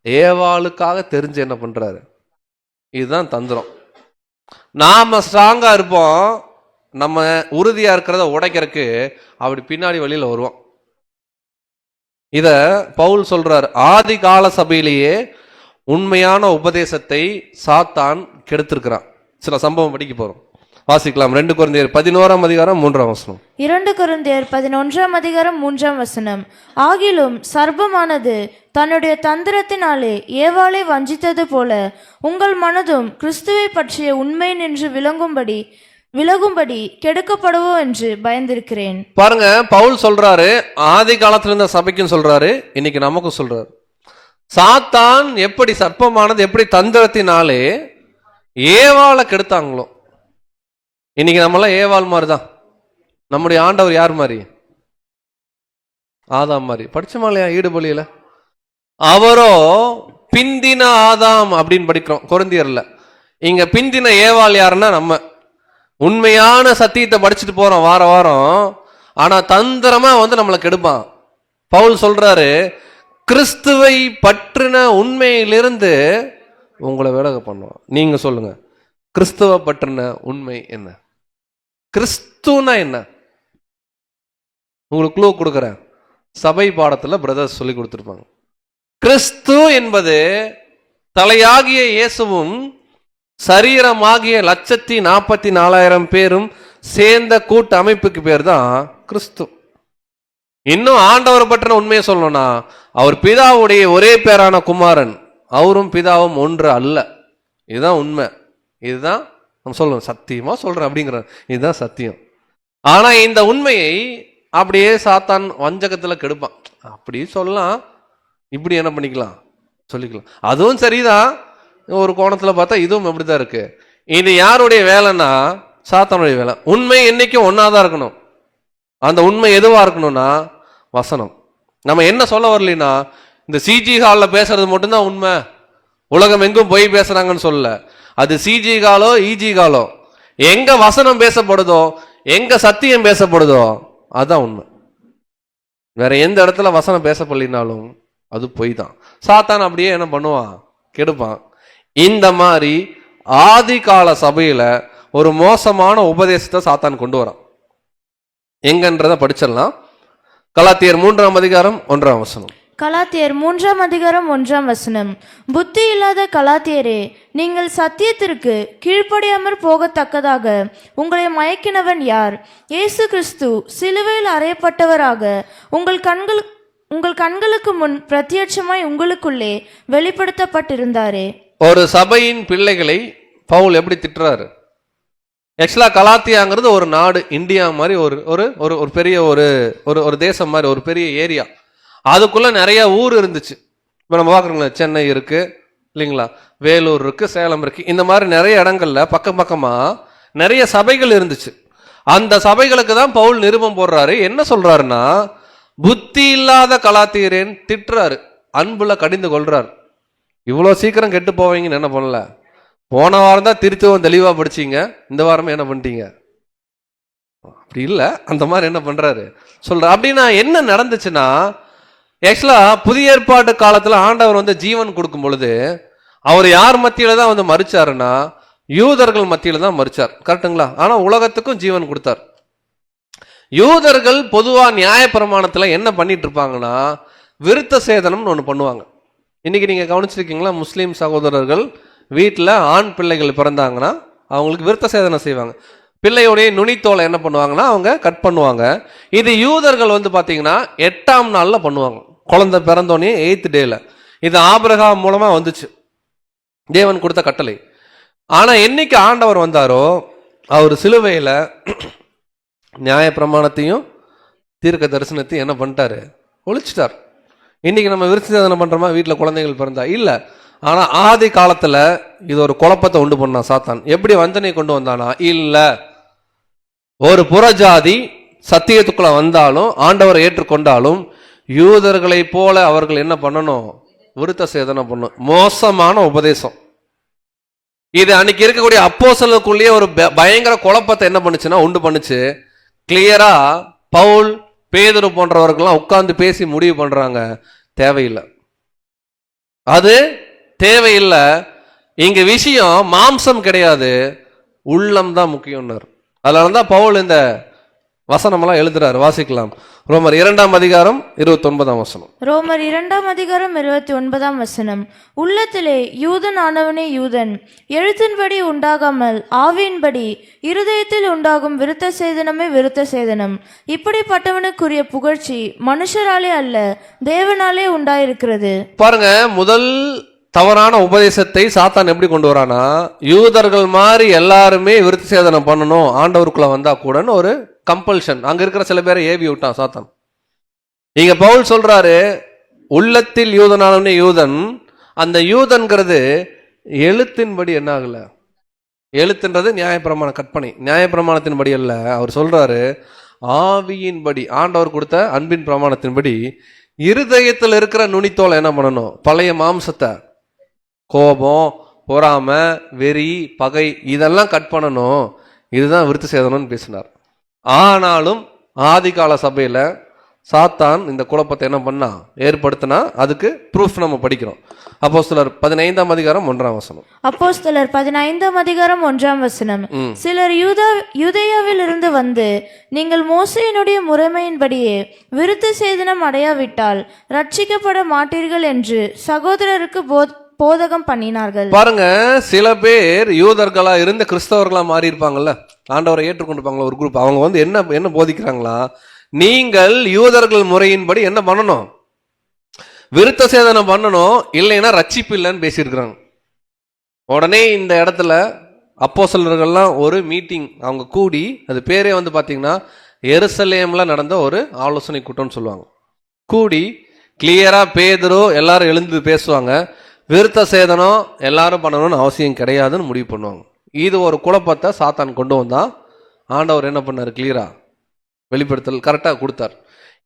ஏவாளுக்காக தெரிஞ்சு என்ன பண்றாரு? இதுதான் தந்திரம். நாம ஸ்ட்ராங்கா இருப்போம், நம்ம உறுதியா இருக்கிறத உடைக்கிறதுக்கு அப்படி பின்னாடி வழியில வருவோம். இத பவுல் சொல்றார், ஆதி கால சபையிலேயே உண்மையான உபதேசத்தை சாத்தான் கெடுத்திருக்கிறான். சில சம்பவம் படிக்க போறோம், வாசிக்கலாம். 2 கொரிந்தியர் 11ஆம் அதிகாரம் 3ஆம் வசனம். 2 கொரிந்தியர் 11ஆம் அதிகாரம் 3ஆம் வசனம். ஆகிலும் சர்ப்பமானது தன்னுடைய தந்திரத்தினாலே ஏவாளை வஞ்சித்தது போல உங்கள் மனதும் கிறிஸ்துவை பற்றிய உண்மை நின்று விலகும்படி கெடுக்கப்படுவோ என்று பயந்திருக்கிறேன். பாருங்க, பவுல் சொல்றாரு, ஆதி காலத்துல இருந்த சபைக்கும் சொல்றாரு, இன்னைக்கு நமக்கும் சொல்றாரு. சாத்தான் எப்படி சர்ப்பமானது எப்படி தந்திரத்தினாலே ஏவாளை கெடுத்தாங்களோ, இன்னைக்கு நம்மளாம் ஏவாள் மாதிரி தான். நம்முடைய ஆண்டவர் யார் மாதிரி? ஆதாம் மாதிரி. படிச்சோமா இல்லையா ஈடுபலியில? அவரோ பிந்தின ஆதாம் அப்படின்னு படிக்கிறோம் கொரிந்தியர்ல. இங்க பிந்தின ஏவாள் யாருன்னா நம்ம. உண்மையான சத்தியத்தை படிச்சுட்டு போறோம் வாரம். ஆனா தந்திரமா நம்மளை கெடுப்பான். பவுல் சொல்றாரு, கிறிஸ்துவை பற்றின உண்மையிலிருந்து உங்களை விலக பண்ணுவான். நீங்க சொல்லுங்க, கிறிஸ்துவ பற்றின உண்மை என்ன? கிறிஸ்துனா என்ன? உங்களுக்கு க்ளூ கொடுக்குறேன், சபை பாடத்துல பிரதர்ஸ் சொல்லி கொடுத்துருப்பாங்க. கிறிஸ்து என்பது தலையாகிய இயேசுவும் சரீரமாகிய 1,44,000 பேரும் சேர்ந்த கூட்டு அமைப்புக்கு பேர் தான் கிறிஸ்து. இன்னும் ஆண்டவர் பற்றின உண்மையை சொல்லணும்னா, அவர் பிதாவுடைய ஒரே பேரான குமாரன், அவரும் பிதாவும் ஒன்று அல்ல. இதுதான் உண்மை. இதுதான் நம்ம சொல்லணும், சத்தியமா சொல்றேன் அப்படிங்கிற, இதுதான் சத்தியம். ஆனா இந்த உண்மையை அப்படியே சாத்தான் வஞ்சகத்துல கெடுப்பான். அப்படி சொல்லலாம், இப்படி என்ன பண்ணிக்கலாம் சொல்லிக்கலாம். அதுவும் சரிதான், ஒரு கோணத்துல பார்த்தா இதுவும் அப்படிதான் இருக்கு. இது யாருடைய வேலைன்னா சாத்தானுடைய வேலை. உண்மை என்னைக்கும் ஒன்னாதான் இருக்கணும். அந்த உண்மை எதுவா இருக்கணும்னா வசனம். நம்ம என்ன சொல்ல வரலனா, இந்த சிஜி ஹாலில் பேசுறது மட்டும்தான் உண்மை, உலகம் எங்கும் போய் பேசுறாங்கன்னு சொல்லல. அது சிஜி காலோ இஜி காலோ, எங்க வசனம் பேசப்படுதோ, எங்க சத்தியம் பேசப்படுதோ அதுதான் உண்மை. வேற எந்த இடத்துல வசனம் பேசப்படலினாலும் அது பொய் தான். சாத்தான் அப்படியே என்ன பண்ணுவான், கெடுப்பான். இந்த மாதிரி ஆதி கால சபையில ஒரு மோசமான உபதேசத்தை சாத்தான் கொண்டு வரான். எங்கன்றத படிச்சிடலாம். கலாத்தியர் 3ஆம் அதிகாரம் 1ஆம் வசனம். கலாத்தியர் 3ஆம் அதிகாரம் 1ஆம் வசனம். புத்தி இல்லாத கலாத்தியரே, நீங்கள் சத்தியத்திற்கு கீழ்ப்படியாமற் போகத்தக்கதாக உங்களை மயக்கினவன் யார்? இயேசு கிறிஸ்து சிலுவையில் அறையப்பட்டவராக உங்கள் கண்களுக்கு முன் பிரத்யட்சமாய் உங்களுக்குள்ளே வெளிப்படுத்தப்பட்டிருந்தாரே. ஒரு சபையின் பிள்ளைகளை பவுல் எப்படி திட்டுறாரு? ஆக்சுவலா கலாத்தியாங்கிறது ஒரு நாடு, இந்தியா மாதிரி ஒரு பெரிய ஒரு தேசம் மாதிரி, ஒரு பெரிய ஏரியா. அதுக்குள்ள நிறைய ஊர் இருந்துச்சு. இப்ப நம்ம பாக்குறோங்களா, சென்னை இருக்கு இல்லைங்களா, வேலூர் இருக்கு, சேலம் இருக்கு, இந்த மாதிரி நிறைய இடங்கள்ல பக்கம் பக்கமா நிறைய சபைகள் இருந்துச்சு. அந்த சபைகளுக்கு தான் பவுல் நிருபம் போடுறாரு. என்ன சொல்றாருன்னா, புத்தி இல்லாத கலாத்தியரேன் திட்டுறாரு, அன்புல கடிந்து கொள்றாரு. இவ்வளவு சீக்கிரம் கெட்டு போவீங்கன்னு என்ன பண்ணல. போன வாரம் தான் திருத்தவும் தெளிவா படிச்சீங்க, இந்த வாரமே என்ன பண்ணிட்டீங்க? அப்படி இல்ல, அந்த மாதிரி என்ன பண்றாரு சொல்ற. அப்படின்னா என்ன நடந்துச்சுன்னா, ஆக்சுவலா புதிய ஏற்பாட்டு காலத்துல ஆண்டவர் ஜீவன் கொடுக்கும் பொழுது அவர் யார் மத்தியில தான் மறிச்சாருன்னா யூதர்கள் மத்தியில தான் மறிச்சார். கரெக்டுங்களா? ஆனா உலகத்துக்கும் ஜீவன் கொடுத்தார். யூதர்கள் பொதுவா நியாய பிரமாணத்துல என்ன பண்ணிட்டு இருப்பாங்கன்னா, விருத்த சேதனம்னு ஒன்று பண்ணுவாங்க. இன்னைக்கு நீங்க கவனிச்சிருக்கீங்களா? முஸ்லீம் சகோதரர்கள் வீட்டில் ஆண் பிள்ளைகள் பிறந்தாங்கன்னா அவங்களுக்கு விருத்த சேதனம் செய்வாங்க. பிள்ளையுடைய நுனித்தோலை என்ன பண்ணுவாங்கன்னா அவங்க கட் பண்ணுவாங்க. இது யூதர்கள் பார்த்தீங்கன்னா 8ஆம் நாளில் பண்ணுவாங்க. குழந்தை பிறந்தோடனே 8th டேல. இது ஆபிரகாம் மூலமா வந்துச்சு, தேவன் கொடுத்த கட்டளை. ஆனா என்னைக்கு ஆண்டவர் வந்தாரோ அவர் சிலுவையில நியாய பிரமாணத்தையும் தீர்க்க தரிசனத்தையும் என்ன பண்ணிட்டாரு? ஒழிச்சிட்டார். இன்னைக்கு நம்ம விருத்த சேதனம் பண்றோமா வீட்டில் குழந்தைகள் பிறந்தா? இல்ல. ஆனா ஆதி காலத்துல இது ஒரு குழப்பத்தை உண்டு பண்ணான் சாத்தான். எப்படி வஞ்சனை கொண்டு வந்தானா? இல்ல, ஒரு புறஜாதி சத்தியத்துக்குள்ள வந்தாலும் ஆண்டவரை ஏற்றுக்கொண்டாலும் யூதர்களை போல அவர்கள் என்ன பண்ணணும்? விருத்த சேதனம் பண்ணணும். மோசமான உபதேசம் இது. அன்னைக்கு இருக்கக்கூடிய அப்போஸ்தலருக்குள்ளேயே ஒரு பயங்கர குழப்பத்தை என்ன பண்ணுச்சுன்னா உண்டு பண்ணுச்சு. கிளியரா பவுல் பேதுரு போன்றவர்கள்லாம் உட்கார்ந்து பேசி முடிவு பண்றாங்க, தேவையில்லை, அது தேவையில்லை. இங்க விஷயம் மாம்சம் கிடையாது, உள்ளம் தான் முக்கியம்னார். அதனாலதான் பவுல் இந்த வசனமெல்லாம் எழுதுறாரு. வாசிக்கலாம். ரோமர் 2ஆம் அதிகாரம் 29ஆம் வசனம். ரோமர் 2ஆம் அதிகாரம் 29ஆம் வசனம். உள்ளத்திலே யூதன் ஆனவனே யூதன், எழுத்தின்படி உண்டாகாமல் ஆவியின்படி இருதயத்தில் உண்டாகும் விருத்த சேதனமே விருத்த சேதனம். இப்படிப்பட்டவனுக்குரிய புகழ்ச்சி மனுஷராலே அல்ல தேவனாலே உண்டாயிருக்கிறது. பாருங்க, முதல் தவறான உபதேசத்தை சாத்தான் எப்படி கொண்டு வரானா, யூதர்கள் மாதிரி எல்லாருமே விருத்த சேதனம் பண்ணணும் ஆண்டவருக்குள்ள வந்தா கூடன்னு ஒரு கம்பல்ஷன். அங்க இருக்கிற சில பேரை ஏவி விட்டான் சாத்தான். இங்க பவுல் சொல்றாரு, உள்ளத்தில் யூதனானவனே யூதன். அந்த யூதன்கிறது எழுத்தின்படி என்ன ஆகல. எழுத்துன்றது நியாயப்பிரமாண கற்பனை, நியாயப்பிரமாணத்தின்படி அல்ல. அவர் சொல்றாரு ஆவியின்படி, ஆண்டவர் கொடுத்த அன்பின் பிரமாணத்தின்படி இருதயத்தில் இருக்கிற நுனித்தோலை என்ன பண்ணணும்? பழைய மாம்சத்தை, கோபம், பொறாமை, வெறி, பகை இதெல்லாம் கட் பண்ணணும். இதுதான் விருத்த சேதனம்னு பேசினார். ஆனாலும் ஆதிகால சபையில சாத்தான் இந்த குழப்பத்தை என்ன பண்ணா ஏற்படுத்தினா, அதுக்கு ப்ரூஃப் நம்ம படிக்கிறோம். அப்போஸ்தலர் 15ஆம் அதிகாரம் 1ஆம் வசனம். அப்போஸ்தலர் 15ஆம் அதிகாரம் 1ஆம் வசனம். சிலர் யூதேயாவில் இருந்து வந்து, நீங்கள் மோசேயினுடைய முறைமையின்படியே விருத்த சேதனம் அடையாவிட்டால் ரட்சிக்கப்பட மாட்டீர்கள் என்று சகோதரருக்கு போதகம் பண்ணினார்கள். பாருங்க, சில பேர் யூதர்களா இருந்து கிறிஸ்தவர்களா மாறி இருப்பாங்கல்ல, ஆண்டவரை ஏற்றுக்கொண்டிருப்பாங்களா ஒரு குரூப். அவங்க என்ன போதிக்கிறாங்களா, நீங்கள் யூதர்கள் முறையின்படி என்ன பண்ணணும்? விருத்த சேதனம் பண்ணணும், இல்லைன்னா ரட்சிப்பு இல்லைன்னு பேசியிருக்கிறாங்க. உடனே இந்த இடத்துல அப்போஸ்தலர்கள்லாம் ஒரு மீட்டிங் அவங்க கூடி, அது பேரே பாத்தீங்கன்னா எருசலேம்ல நடந்த ஒரு ஆலோசனை கூட்டம்னு சொல்லுவாங்க. கூடி கிளியரா பேதுரு எல்லாரும் எழுந்து பேசுவாங்க. விருத்த சேதனம் எல்லாரும் பண்ணணும்னு அவசியம் கிடையாதுன்னு முடிவு பண்ணுவாங்க. இது ஒரு குழப்பத்தை சாத்தான் கொண்டு வந்தா ஆண்டவர் என்ன பண்ணார்? கிளியரா வெளிப்படுத்தல் கரெக்டா கொடுத்தார்.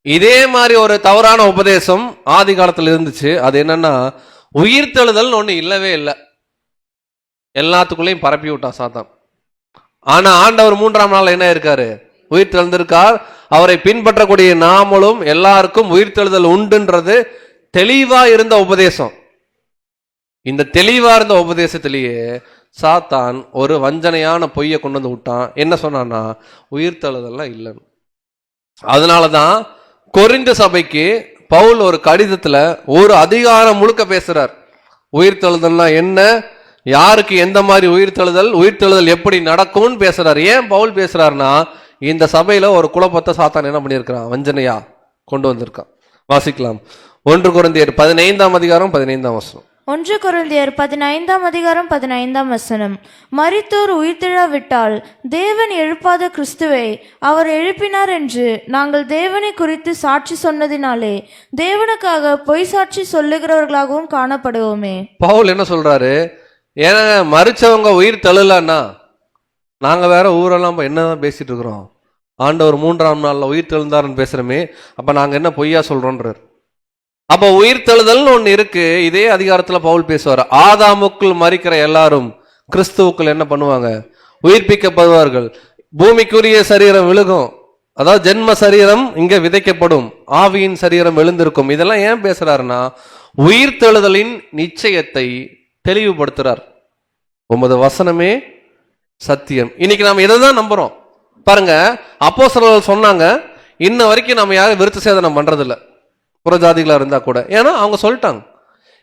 இதே மாதிரி ஒரு தவறான உபதேசம் ஆதி காலத்தில் இருந்துச்சு. அது என்னன்னா, உயிர்த்தெழுதல் ஒண்ணு இல்லவே இல்லை, எல்லாத்துக்குள்ளேயும் பரப்பி விட்டான் சாத்தான். ஆனா ஆண்டவர் 3ஆம் நாள் என்ன இருக்காரு? உயிர்த்தெழுந்திருக்கார். அவரை பின்பற்றக்கூடிய நாமளும் எல்லாருக்கும் உயிர்த்தெழுதல் உண்டுன்றது தெளிவா இருந்த உபதேசம். இந்த தெளிவா இருந்த உபதேசத்திலேயே சாத்தான் ஒரு வஞ்சனையான பொய்யை கொண்டு வந்து விட்டான். என்ன சொன்னான்னா, உயிர்த்தெழுதல்லாம் இல்லைன்னு. அதனாலதான் கொரிந்து சபைக்கு பவுல் ஒரு கடிதத்துல ஒரு அதிகாரம் முழுக்க பேசுறார். உயிர்த்தெழுதல்னா என்ன, யாருக்கு எந்த மாதிரி உயிர்த்தெழுதல் எப்படி நடக்கும்னு பேசுறாரு. ஏன் பவுல் பேசுறாருன்னா, இந்த சபையில ஒரு குழப்பத்தை சாத்தான் என்ன பண்ணியிருக்கிறான்? வஞ்சனையா கொண்டு வந்திருக்கான். வாசிக்கலாம். 1 கொரிந்தியர் 15ஆம் அதிகாரம் 15ஆம் வசனம். 1 கொரிந்தியர் 15ஆம் அதிகாரம் 15ஆம் வசனம். மரித்தோர் உயிர்த்தெழாவிட்டால் தேவன் எழுப்பாத கிறிஸ்துவை அவர் எழுப்பினார் என்று நாங்கள் தேவனை குறித்து சாட்சி சொன்னதினாலே தேவனுக்காக பொய் சாட்சி சொல்லுகிறவர்களாகவும் காணப்படுவோமே. பவுல் என்ன சொல்றாரு? ஏன்னா மரிச்சவங்க உயிர் தெழலன்னா நாங்க வேற ஊரெல்லாம் என்னதான் பேசிட்டு இருக்கிறோம்? ஆண்டவர் 3ஆம் நாள்ல உயிர் தெழுந்தாருன்னு பேசுறோமே, அப்ப நாங்க என்ன பொய்யா சொல்றோன்றார். அப்ப உயிர்த்தெழுதல்னு ஒண்ணு இருக்கு. இதே அதிகாரத்துல பவுல் பேசுவார். ஆதாமுக்குள் மரிக்கிற எல்லாரும் கிறிஸ்துவுக்குள் என்ன பண்ணுவாங்க? உயிர்ப்பிக்கப்படுவார்கள். பூமிக்குரிய சரீரம் விழுகும், அதாவது ஜென்ம சரீரம் இங்க விதைக்கப்படும், ஆவியின் சரீரம் எழுந்திருக்கும். இதெல்லாம் ஏன் பேசுறாருன்னா, உயிர்த்தெழுதலின் நிச்சயத்தை தெளிவுபடுத்துறார். 9 வசனமே சத்தியம். இன்னைக்கு நாம இதை தான் நம்புறோம். பாருங்க, அப்போஸ்தலர்கள் சொன்னாங்க, இன்ன வரைக்கும் நம்ம யாரும் விருத்த சேதனம் பண்றதில்லை. புறஜாதிகளா இருந்தா கூட. ஏன்னா அவங்க சொல்லிட்டாங்க.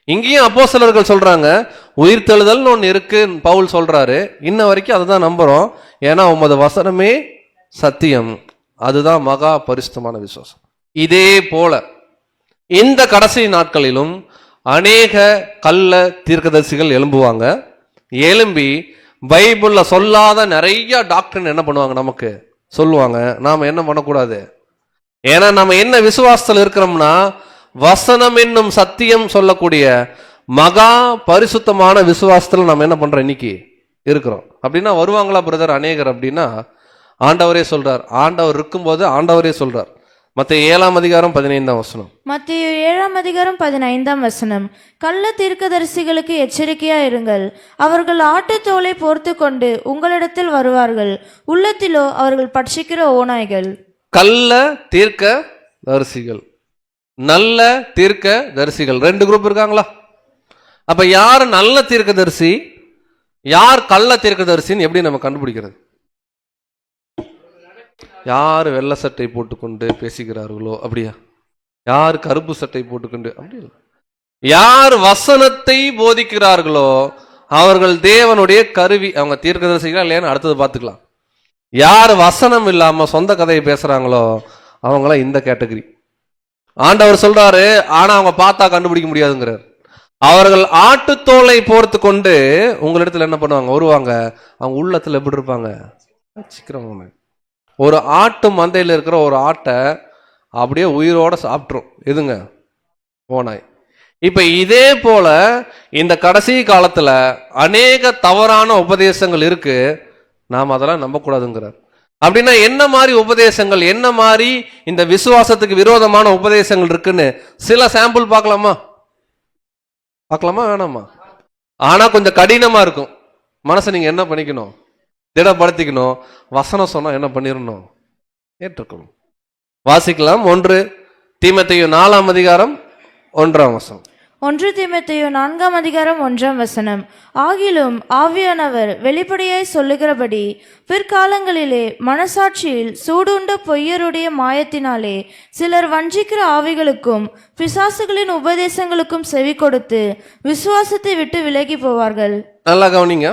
இங்கேயும் அப்போஸ்தலர்கள் சொல்றாங்க உயிர்த்தெழுதல்னு ஒன்று இருக்கு, பவுல் சொல்றாரு. இன்ன வரைக்கும் அதுதான் நம்புறோம். ஏன்னா உமது வசனமே சத்தியம். அதுதான் மகா பரிசுத்தமான விசுவாசம். இதே போல இந்த கடைசி நாட்களிலும் அநேக கள்ள தீர்க்கதரிசிகள் எழும்புவாங்க. எழும்பி பைபிள்ல சொல்லாத நிறைய டாக்டர் என்ன பண்ணுவாங்க, நமக்கு சொல்லுவாங்க. நாம என்ன பண்ணக்கூடாது, ஏன்னா நம்ம என்ன விசுவாசத்தில் இருக்கிறோம்னா வசனம் என்னும் சத்தியம் சொல்லக்கூடிய மகா பரிசுத்தமான விசுவாசத்துல நம்ம என்ன பண்றோம் இன்னைக்கு இருக்கிறோம். அப்படின்னா வருவாங்களா பிரதர் அநேகர் அப்படின்னா ஆண்டவரே சொல்றார். ஆண்டவர் இருக்கும்போது ஆண்டவரே சொல்றார். மத்தேயு 7:15 மத்தேயு 7:15 கள்ள தீர்க்கதரிசிகளுக்கு எச்சரிக்கையா இருங்கள். அவர்கள் ஆட்டுத்தோலை போர்த்து கொண்டு உங்களிடத்தில் வருவார்கள், உள்ளத்திலோ அவர்கள் பட்சிக்கிற ஓநாய்கள். கள்ள தீர்க்க தரிசிகள், நல்ல தீர்க்க தரிசிகள், ரெண்டு குரூப் இருக்காங்களா? அப்ப யார் நல்ல தீர்க்க தரிசி, யார் கள்ள தீர்க்க தரிசின்னு எப்படி நம்ம கண்டுபிடிக்கிறது? யார் வெள்ளை சட்டை போட்டுக்கொண்டு பேசுகிறார்களோ அப்படியா, யார் கருப்பு சட்டை போட்டுக்கொண்டு அப்படி இல்லை. யார் வசனத்தை போதிக்கிறார்களோ அவர்கள் தேவனுடைய கருவி. அவங்க தீர்க்கதரிசிகளா இல்லையான்னு அடுத்தது பார்த்துக்கலாம். யார் வசனம் இல்லாம சொந்த கதையை பேசுறாங்களோ அவங்களாம் இந்த கேட்டகரி. ஆண்டவர் சொல்றாரு, ஆனா அவங்க பார்த்தா கண்டுபிடிக்க முடியாதுங்கிறார். அவர்கள் ஆட்டுத்தோலை போர்த்து கொண்டு உங்களிடத்துல என்ன பண்ணுவாங்க, வருவாங்க. அவங்க உள்ளத்துல எப்படி இருப்பாங்க, வச்சுக்கிறவங்க. ஒரு ஆட்டு மந்தையில் இருக்கிற ஒரு ஆட்டை அப்படியே உயிரோட சாப்பிட்ரும் எதுங்க, ஓநாய். இப்ப இதே போல இந்த கடைசி காலத்துல அநேக தவறான உபதேசங்கள் இருக்கு, நாம் அதெல்லாம் நம்பக்கூடாதுங்கிறார். அப்படின்னா என்ன மாதிரி உபதேசங்கள், என்ன மாதிரி இந்த விசுவாசத்துக்கு விரோதமான உபதேசங்கள் இருக்குன்னு சில சாம்பிள் பார்க்கலாமா? பார்க்கலாமா வேணாமா? ஆனா கொஞ்சம் கடினமா இருக்கும். மனசை நீங்க என்ன பண்ணிக்கணும், திடப்படுத்திக்கணும். வசனம் சொன்னா என்ன பண்ணிடணும், ஏற்றுக்கணும். வாசிக்கலாம். 1 தீமோத்தேயு 4:1 1 தீமோத்தேயு 4:1 ஆகிலும் ஆவியானவர் வெளிப்படையாய் சொல்லுகிறபடி பிற்காலங்களிலே மனசாட்சியில் சூடுண்ட பொய்யருடைய மாயத்தினாலே சிலர் வஞ்சிக்கிற ஆவிகளுக்கும் பிசாசுகளின் உபதேசங்களுக்கும் செவி கொடுத்து விசுவாசத்தை விட்டு விலகி போவார்கள். நல்லா கவனிங்க.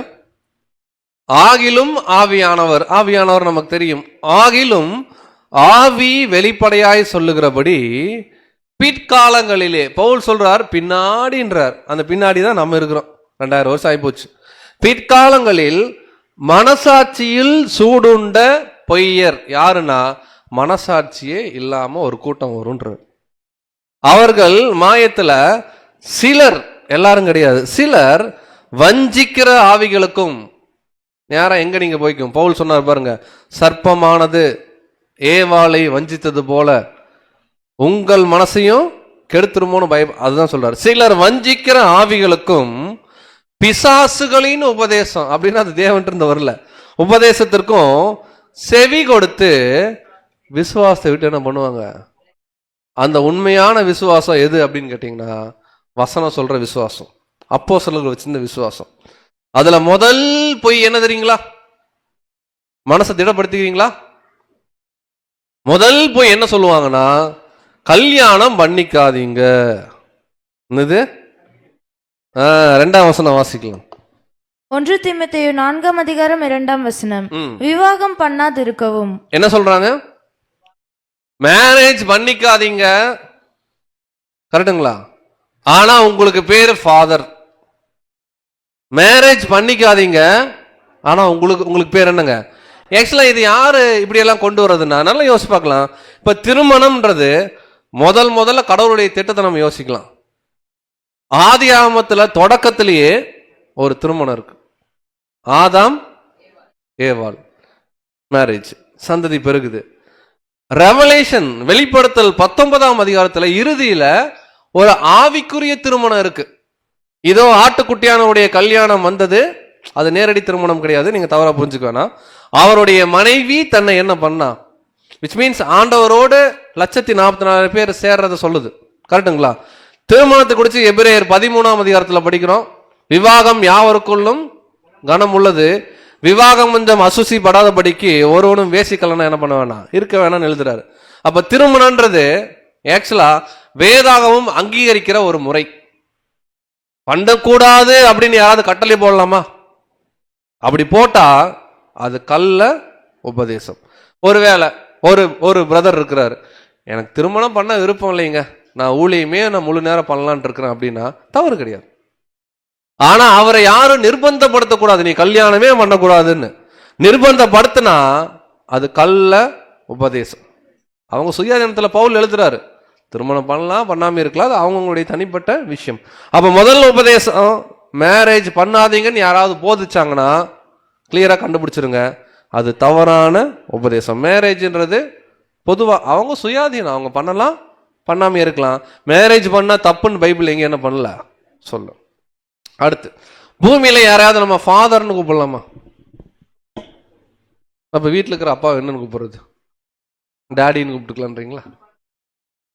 ஆகிலும் ஆவியானவர், ஆவியானவர் நமக்கு தெரியும். ஆகிலும் ஆவி வெளிப்படையாய் சொல்லுகிறபடி பிற்காலங்களிலே, பவுல் சொல்றார் பின்னாடின்றார். அந்த பின்னாடி தான் நம்ம இருக்கிறோம். 2000 வருஷம் ஆகிப்போச்சு. பிற்காலங்களில் மனசாட்சியில் சூடுண்ட பொய்யர், யாருன்னா மனசாட்சியே இல்லாம ஒரு கூட்டம் வரும்ன்றார். அவர்கள் மாயத்துல சிலர், எல்லாரும் கிடையாது, சிலர் வஞ்சிக்கிற ஆவிகளுக்கும். நேரம் எங்க நீங்க போய்க்கும், பவுல் சொன்னார் பாருங்க, சர்ப்பமானது ஏவாளை வஞ்சித்தது போல உங்கள் மனசையும் கெடுத்துருமோன்னு அதுதான் சொல்றாரு. சிலர் வஞ்சிக்கிற ஆவிகளுக்கும் பிசாசுகளின் உபதேசம், அப்படின்னா அது தேவன் இருந்து வரல, உபதேசத்திற்கும் செவி கொடுத்து விசுவாசத்தை விட்டு என்ன பண்ணுவாங்க. அந்த உண்மையான விசுவாசம் எது அப்படின்னு கேட்டீங்கன்னா வசனம் சொல்ற விசுவாசம், அப்போஸ்தலர்கள் வச்சிருந்த விசுவாசம். அதுல முதல் பொய் என்ன தெரியுங்களா? மனசை திடப்படுத்திக்கிறீங்களா? முதல் பொய் என்ன சொல்லுவாங்கன்னா, கல்யாணம் பண்ணிக்காதீங்க. என்னது? 2 வாசிக்கலாம். 1 தீமோத்தேயு 4:2 விவாகம் பண்ணாதிருக்கவும். என்ன சொல்றாங்க? மேரேஜ் பண்ணிக்காதீங்க, கரெக்டுங்களா? ஆனா உங்களுக்கு பேரு ஃபாதர். மேரேஜ் பண்ணிக்காதீங்க, ஆனா உங்களுக்கு பேர் என்னங்க? ஆக்சுவலா இது யாரு இப்படி எல்லாம் கொண்டு வர்றதுன்னா, நல்லா யோசிச்சு பார்க்கலாம். இப்ப திருமணம்ன்றது முதல்ல கடவுளுடைய திட்டத்தை நம்ம யோசிக்கலாம். ஆதி ஆகமத்துல தொடக்கத்திலேயே ஒரு திருமணம் இருக்கு. ஆதாம் ஏவாள், மேரேஜ், சந்ததி பெருகுது. ரெவலேஷன், வெளிப்படுத்தல் 19ஆம் அதிகாரத்துல இறுதியில ஒரு ஆவிக்குரிய திருமணம் இருக்கு. இதோ ஆட்டுக்குட்டியானவருடைய கல்யாணம் வந்தது, அது நேரடி திருமணம் கிடையாது, நீங்க தவறா புரிஞ்சுக்க வேணாம். அவருடைய மனைவி தன்னை என்ன பண்ணா, விச் மீன்ஸ் ஆண்டவரோடு 144,000 பேர் சேர்றத சொல்லுது, கரெக்டுங்களா? திருமணத்தை குறித்து எபிரேயர் 13ஆம் அதிகாரத்துல படிக்கிறோம். விவாகம் யாவருக்குள்ளும் கனம் உள்ளது, விவாகம் கொஞ்சம் அசுசி படாதபடிக்கு ஒருவனும் வேசிக்கலன்னா என்ன பண்ண வேணாம், இருக்க வேணாம்னு எழுதுறாரு. அப்ப திருமணம்ன்றது ஆக்சுவலா வேதாகமும் அங்கீகரிக்கிற ஒரு முறை. பண்ணக்கூடாது அப்படின்னு யாராவது கட்டளை போடலாமா? அப்படி போட்டா அது கள்ள உபதேசம். ஒருவேளை ஒரு பிரதர் இருக்கிறாரு, எனக்கு திருமணம் பண்ண விருப்பம் இல்லைங்க, நான் ஊழியமே நான் முழு நேரம் பண்ணலான் இருக்கிறேன் அப்படின்னா தவறு கிடையாது. ஆனா அவரை யாரும் நிர்பந்தப்படுத்தக்கூடாது, நீ கல்யாணமே பண்ணக்கூடாதுன்னு. நிர்பந்தப்படுத்தினா அது கள்ள உபதேசம். அவங்க சுயாதீனத்துல பவுல் எழுதுறாரு, திருமணம் பண்ணலாம் பண்ணாம இருக்கலாம், அது அவங்களுடைய தனிப்பட்ட விஷயம். அப்ப முதல் உபதேசம், மேரேஜ் பண்ணாதீங்கன்னு யாராவது போதிச்சாங்கன்னா கிளியரா கண்டுபிடிச்சிருங்க, அது தவறான உபதேசம். மேரேஜ்ன்றது பொதுவா அவங்க சுயாதீனம், அவங்க பண்ணலாம் பண்ணாம இருக்கலாம். மேரேஜ் பண்ணா தப்புன்னு பைபிள் எங்க என்ன பண்ணல சொல்ல. அடுத்து, பூமியில யாராவது நம்ம ஃபாதர்னு கூப்பிடலாமா? அப்ப வீட்டுல இருக்கிற அப்பா என்னன்னு கூப்பிடுறது? டேடின்னு கூப்பிட்டுக்கலான்றீங்களா?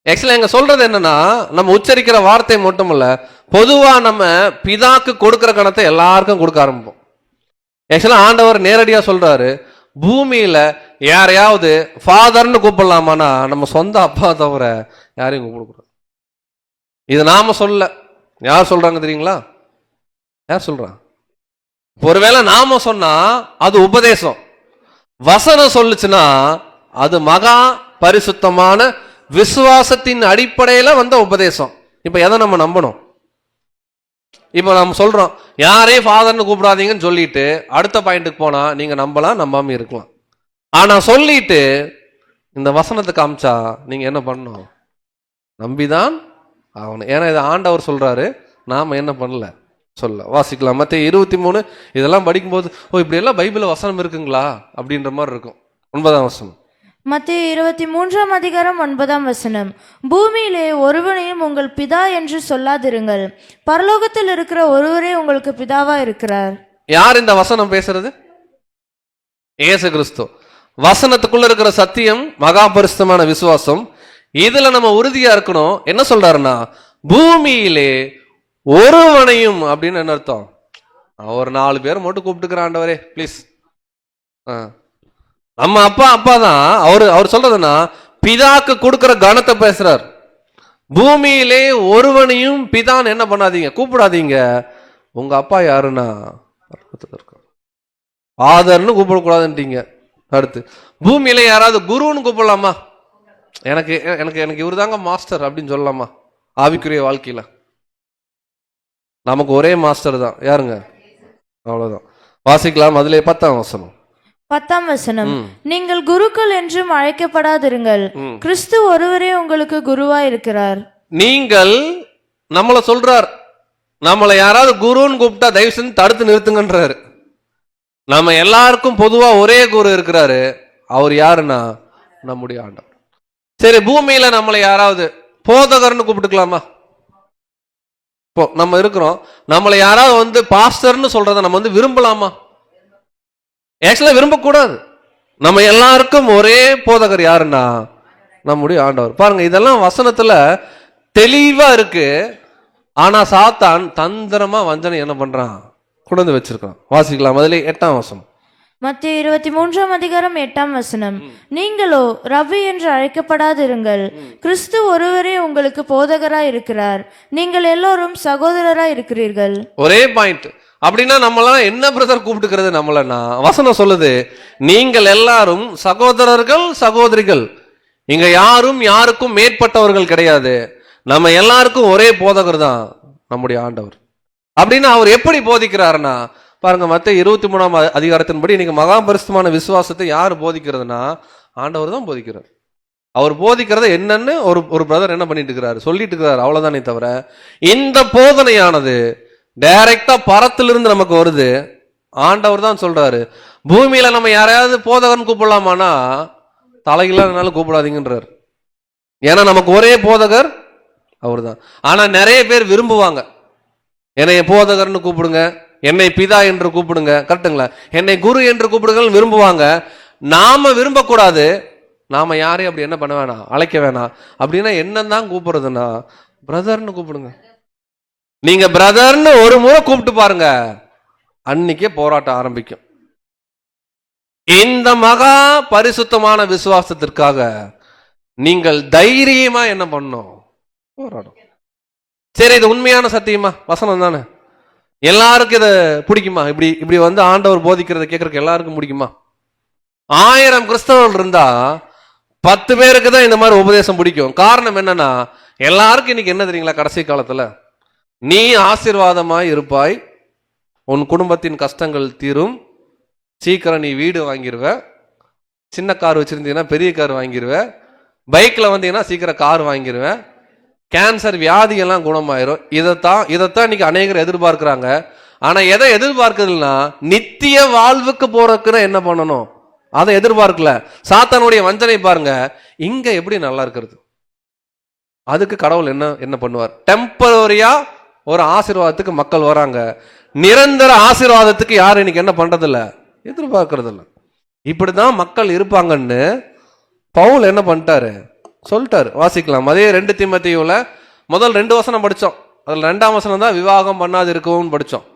ஆக்சுவலா எங்க சொல்றது என்னன்னா, நம்ம உச்சரிக்கிற வார்த்தை மட்டும் இல்ல, பொதுவா நம்ம பிதாக்கு கொடுக்கிற கணத்தை எல்லாருக்கும் கொடுக்க ஆரம்பிப்போம். ஆக்சுவலா ஆண்டவர் நேரடியா சொல்றாரு, பூமியில யாரையாவது ஃபாதர்னு கூப்பிடலாமான்னா நம்ம சொந்த அப்பா தவிர யாரையும் கூப்பிடக்கூடாது. இது நாம சொல்ல, யார் சொல்றாங்க தெரியுங்களா? யார் சொல்றாங்க? ஒருவேளை நாம சொன்னா அது உபதேசம், வசனம் சொல்லுச்சுன்னா அது மகா பரிசுத்தமான விசுவாசத்தின் அடிப்படையில வந்த உபதேசம். இப்ப எதை நம்ம நம்பணும்? இப்ப நம்ம சொல்றோம் யாரையும் ஃபாதர்னு கூப்பிடாதீங்கன்னு சொல்லிட்டு அடுத்த பாயிண்ட்டுக்கு போனா நீங்க நம்பலாம், நம்பாம இருக்கலாம். ஆனா சொல்லிட்டு இந்த வசனத்தை காமிச்சா நீங்க என்ன பண்ணணும்? நம்பிதான் ஆகணும். ஏன்னா இது ஆண்டவர் சொல்றாரு, நாம என்ன பண்ணல சொல்ல. வாசிக்கலாம் மத்தேயு 23. இதெல்லாம் படிக்கும்போது ஓ இப்படி எல்லாம் பைபிள் வசனம் இருக்குங்களா அப்படின்ற மாதிரி இருக்கும். 9ஆம் வசனம். மத்தேயு 23ஆம் அதிகாரம் 9ஆம் வசனம். பூமியிலே ஒருவனையும் உங்கள் பிதா என்று சொல்லாதிருங்கள், பரலோகத்தில் இருக்கிற ஒருவரே உங்களுக்கு பிதாவா இருக்கிறார். யார் இந்த வசனம் பேசுறது? இயேசு கிறிஸ்து. வசனத்துக்குள்ள இருக்கிற சத்தியம் மகா பரிசுத்தமான விசுவாசம். இதுல நம்ம உறுதியா இருக்கணும். என்ன சொல்றாருன்னா, பூமியிலே ஒருவனையும் அப்படின்னு என்ன அர்த்தம்? ஒரு 4 பேர் மட்டும் கூப்பிட்டுக்கிற ஆண்டவரே ப்ளீஸ். நம்ம அப்பா தான். அவர் சொல்றதுன்னா பிதாக்கு கொடுக்கிற கணத்தை பேசுறார். பூமியிலே ஒருவனையும் பிதான் என்ன பண்ணாதீங்க, கூப்பிடாதீங்க. உங்க அப்பா யாருன்னா ஆதர்னு கூப்பிடக்கூடாதுன்றீங்க. அடுத்து, பூமியில யாராவது குருன்னு கூப்பிடலாமா? எனக்கு எனக்கு எனக்கு இவர் தாங்க மாஸ்டர் அப்படின்னு சொல்லலாமா? ஆவிக்குரிய வாழ்க்கையில நமக்கு ஒரே மாஸ்டர் தான், யாருங்க? அவ்வளவுதான். வாசிக்கலாம் அதிலே 10ஆம் வசனம். 10ஆம் வசனம். நீங்கள் குருக்கள் என்றும் அழைக்கப்படாதிருங்கள், கிறிஸ்து ஒருவரே உங்களுக்கு குருவா இருக்கிறார். நீங்கள் நம்மள சொல்றார், நம்மளை யாராவது குருன்னு கூப்பிட்டா தயவு செஞ்சு தடுத்து நிறுத்துங்கன்றாரு. நம்ம எல்லாருக்கும் பொதுவா ஒரே குரு இருக்கிறாரு. அவர் யாருன்னா நம்முடைய ஆண்டவர். சரி, பூமியில நம்மளை யாராவது போதகர்னு கூப்பிட்டுக்கலாமா? இப்போ நம்ம இருக்கிறோம், நம்மளை யாராவது பாஸ்டர்னு சொல்றத நம்ம விரும்பலாமா? ஆக்சுவலா விரும்பக்கூடாது. நம்ம எல்லாருக்கும் ஒரே போதகர் யாருன்னா நம்முடைய ஆண்டவர். பாருங்க, இதெல்லாம் வசனத்துல தெளிவா இருக்கு. ஆனா சாத்தான் தந்திரமா வஞ்சனை என்ன பண்றான்? கொண்டு வச்சிருக்கான். வாசிக்கலாம் அதிலே 8ஆம் வசனம். மத்தேயு 23ஆம் அதிகாரம் 8ஆம் வசனம். நீங்களோ ரவி என்று அழைக்கப்படாதிருங்கள், கிறிஸ்து ஒருவரே உங்களுக்கு போதகராய் இருக்கிறார், நீங்கள் எல்லோரும் சகோதரராய் இருக்கிறீர்கள். ஒரே பாயிண்ட். அப்படின்னா நம்மளாம் என்ன பிரதர் கூப்பிட்டுக்கிறது? நம்மளா வசனம் சொல்லுது, நீங்கள் எல்லாரும் சகோதரர்கள் சகோதரிகள். இங்க யாரும் யாருக்கும் மேற்பட்டவர்கள் கிடையாது. நம்ம எல்லாருக்கும் ஒரே போதகர் தான் நம்முடைய ஆண்டவர். அப்படின்னா அவர் எப்படி போதிக்கிறாருன்னா பாருங்க, மத்தேயு 23ஆம் அதிகாரத்தின்படி இன்னைக்கு மகா பரிசுத்தமான விசுவாசத்தை யார் போதிக்கிறதுனா ஆண்டவர் தான் போதிக்கிறார். அவர் போதிக்கிறத என்னன்னு ஒரு பிரதர் என்ன பண்ணிட்டு இருக்கிறாரு, சொல்லிட்டு இருக்கிறாரு, அவ்வளவுதானே தவிர இந்த போதனையானது டைரக்டா பரத்திலிருந்து நமக்கு வருது. ஆண்டவர் தான் சொல்றாரு. பூமியில நம்ம யாரையாவது போதகர்னு கூப்பிடலாமானா தலைகளானாலும் கூப்பிடாதீங்கன்றார். ஏன்னா நமக்கு ஒரே போதகர் அவர் தான். ஆனா நிறைய பேர் விரும்புவாங்க, என்னை போதகர்னு கூப்பிடுங்க, என்னை பிதா என்று கூப்பிடுங்க, கரெக்டுங்களா, என்னை குரு என்று கூப்பிடுங்கள் விரும்புவாங்க. நாம விரும்பக்கூடாது. நாம யாரையும் அப்படி என்ன பண்ண வேணாம், அழைக்க வேணாம். அப்படின்னா என்னதான் கூப்பிடுறதுன்னா பிரதர்னு கூப்பிடுங்க. நீங்க பிரதர்னு ஒரு முறை கூப்பிட்டு பாருங்க, அன்னைக்கே போராட்டம் ஆரம்பிக்கும். இந்த மகா பரிசுத்தமான விசுவாசத்திற்காக நீங்கள் தைரியமா என்ன பண்ணணும்? போராடும். சரி, இது உண்மையான சத்தியமா? வசனம் தானே. எல்லாருக்கும் இதை பிடிக்குமா? இப்படி இப்படி வந்து ஆண்டவர் போதிக்கிறத கேட்கறதுக்கு எல்லாருக்கும் பிடிக்குமா? 1000 கிறிஸ்தவர்கள் இருந்தா 10 பேருக்கு தான் இந்த மாதிரி உபதேசம் பிடிக்கும். காரணம் என்னன்னா, எல்லாருக்கும் இன்னைக்கு என்ன தெரியுங்களா? கடைசி காலத்துல நீ ஆசீர்வாதமாய் இருப்பாய், உன் குடும்பத்தின் கஷ்டங்கள் தீரும், சீக்கிரம் நீ வீடு வாங்கிடுவ, சின்ன கார் வச்சிருந்தீங்கன்னா பெரிய கார் வாங்கிடுவ, பைக்ல வந்தீங்கன்னா சீக்கிரம் கார் வாங்கிடுவேன், கேன்சர் வியாதி எல்லாம் குணமாயிரும். இதைத்தான் இன்னைக்கு அநேகர் எதிர்பார்க்கிறாங்க. ஆனா எதை எதிர்பார்க்குதுன்னா, நித்திய வாழ்வுக்கு போறதுக்குன்னு என்ன பண்ணணும் அதை எதிர்பார்க்கல. சாத்தானுடைய வஞ்சனை பாருங்க. இங்க எப்படி நல்லா இருக்கிறது? அதுக்கு கடவுள் என்ன பண்ணுவார்? டெம்பரரியா ஒரு ஆசீர்வாதத்துக்கு மக்கள் வராங்க, நிரந்தர ஆசீர்வாதத்துக்கு யாரும் இன்னைக்கு என்ன பண்றது இல்ல, எதிர்பார்க்கறது இல்ல. இப்படிதான் மக்கள் இருப்பாங்கன்னு பவுல் என்ன பண்ணிட்டாரு சொல்லிட்டாரு. வாசிக்கலாம். அதே 2 தீமோத்தேயுல முதல் 2 வசனம் படிச்சோம். அதுல 2ஆம் வசனம் தான் விவாகம் பண்ணாது இருக்கவும் படிச்சோம்.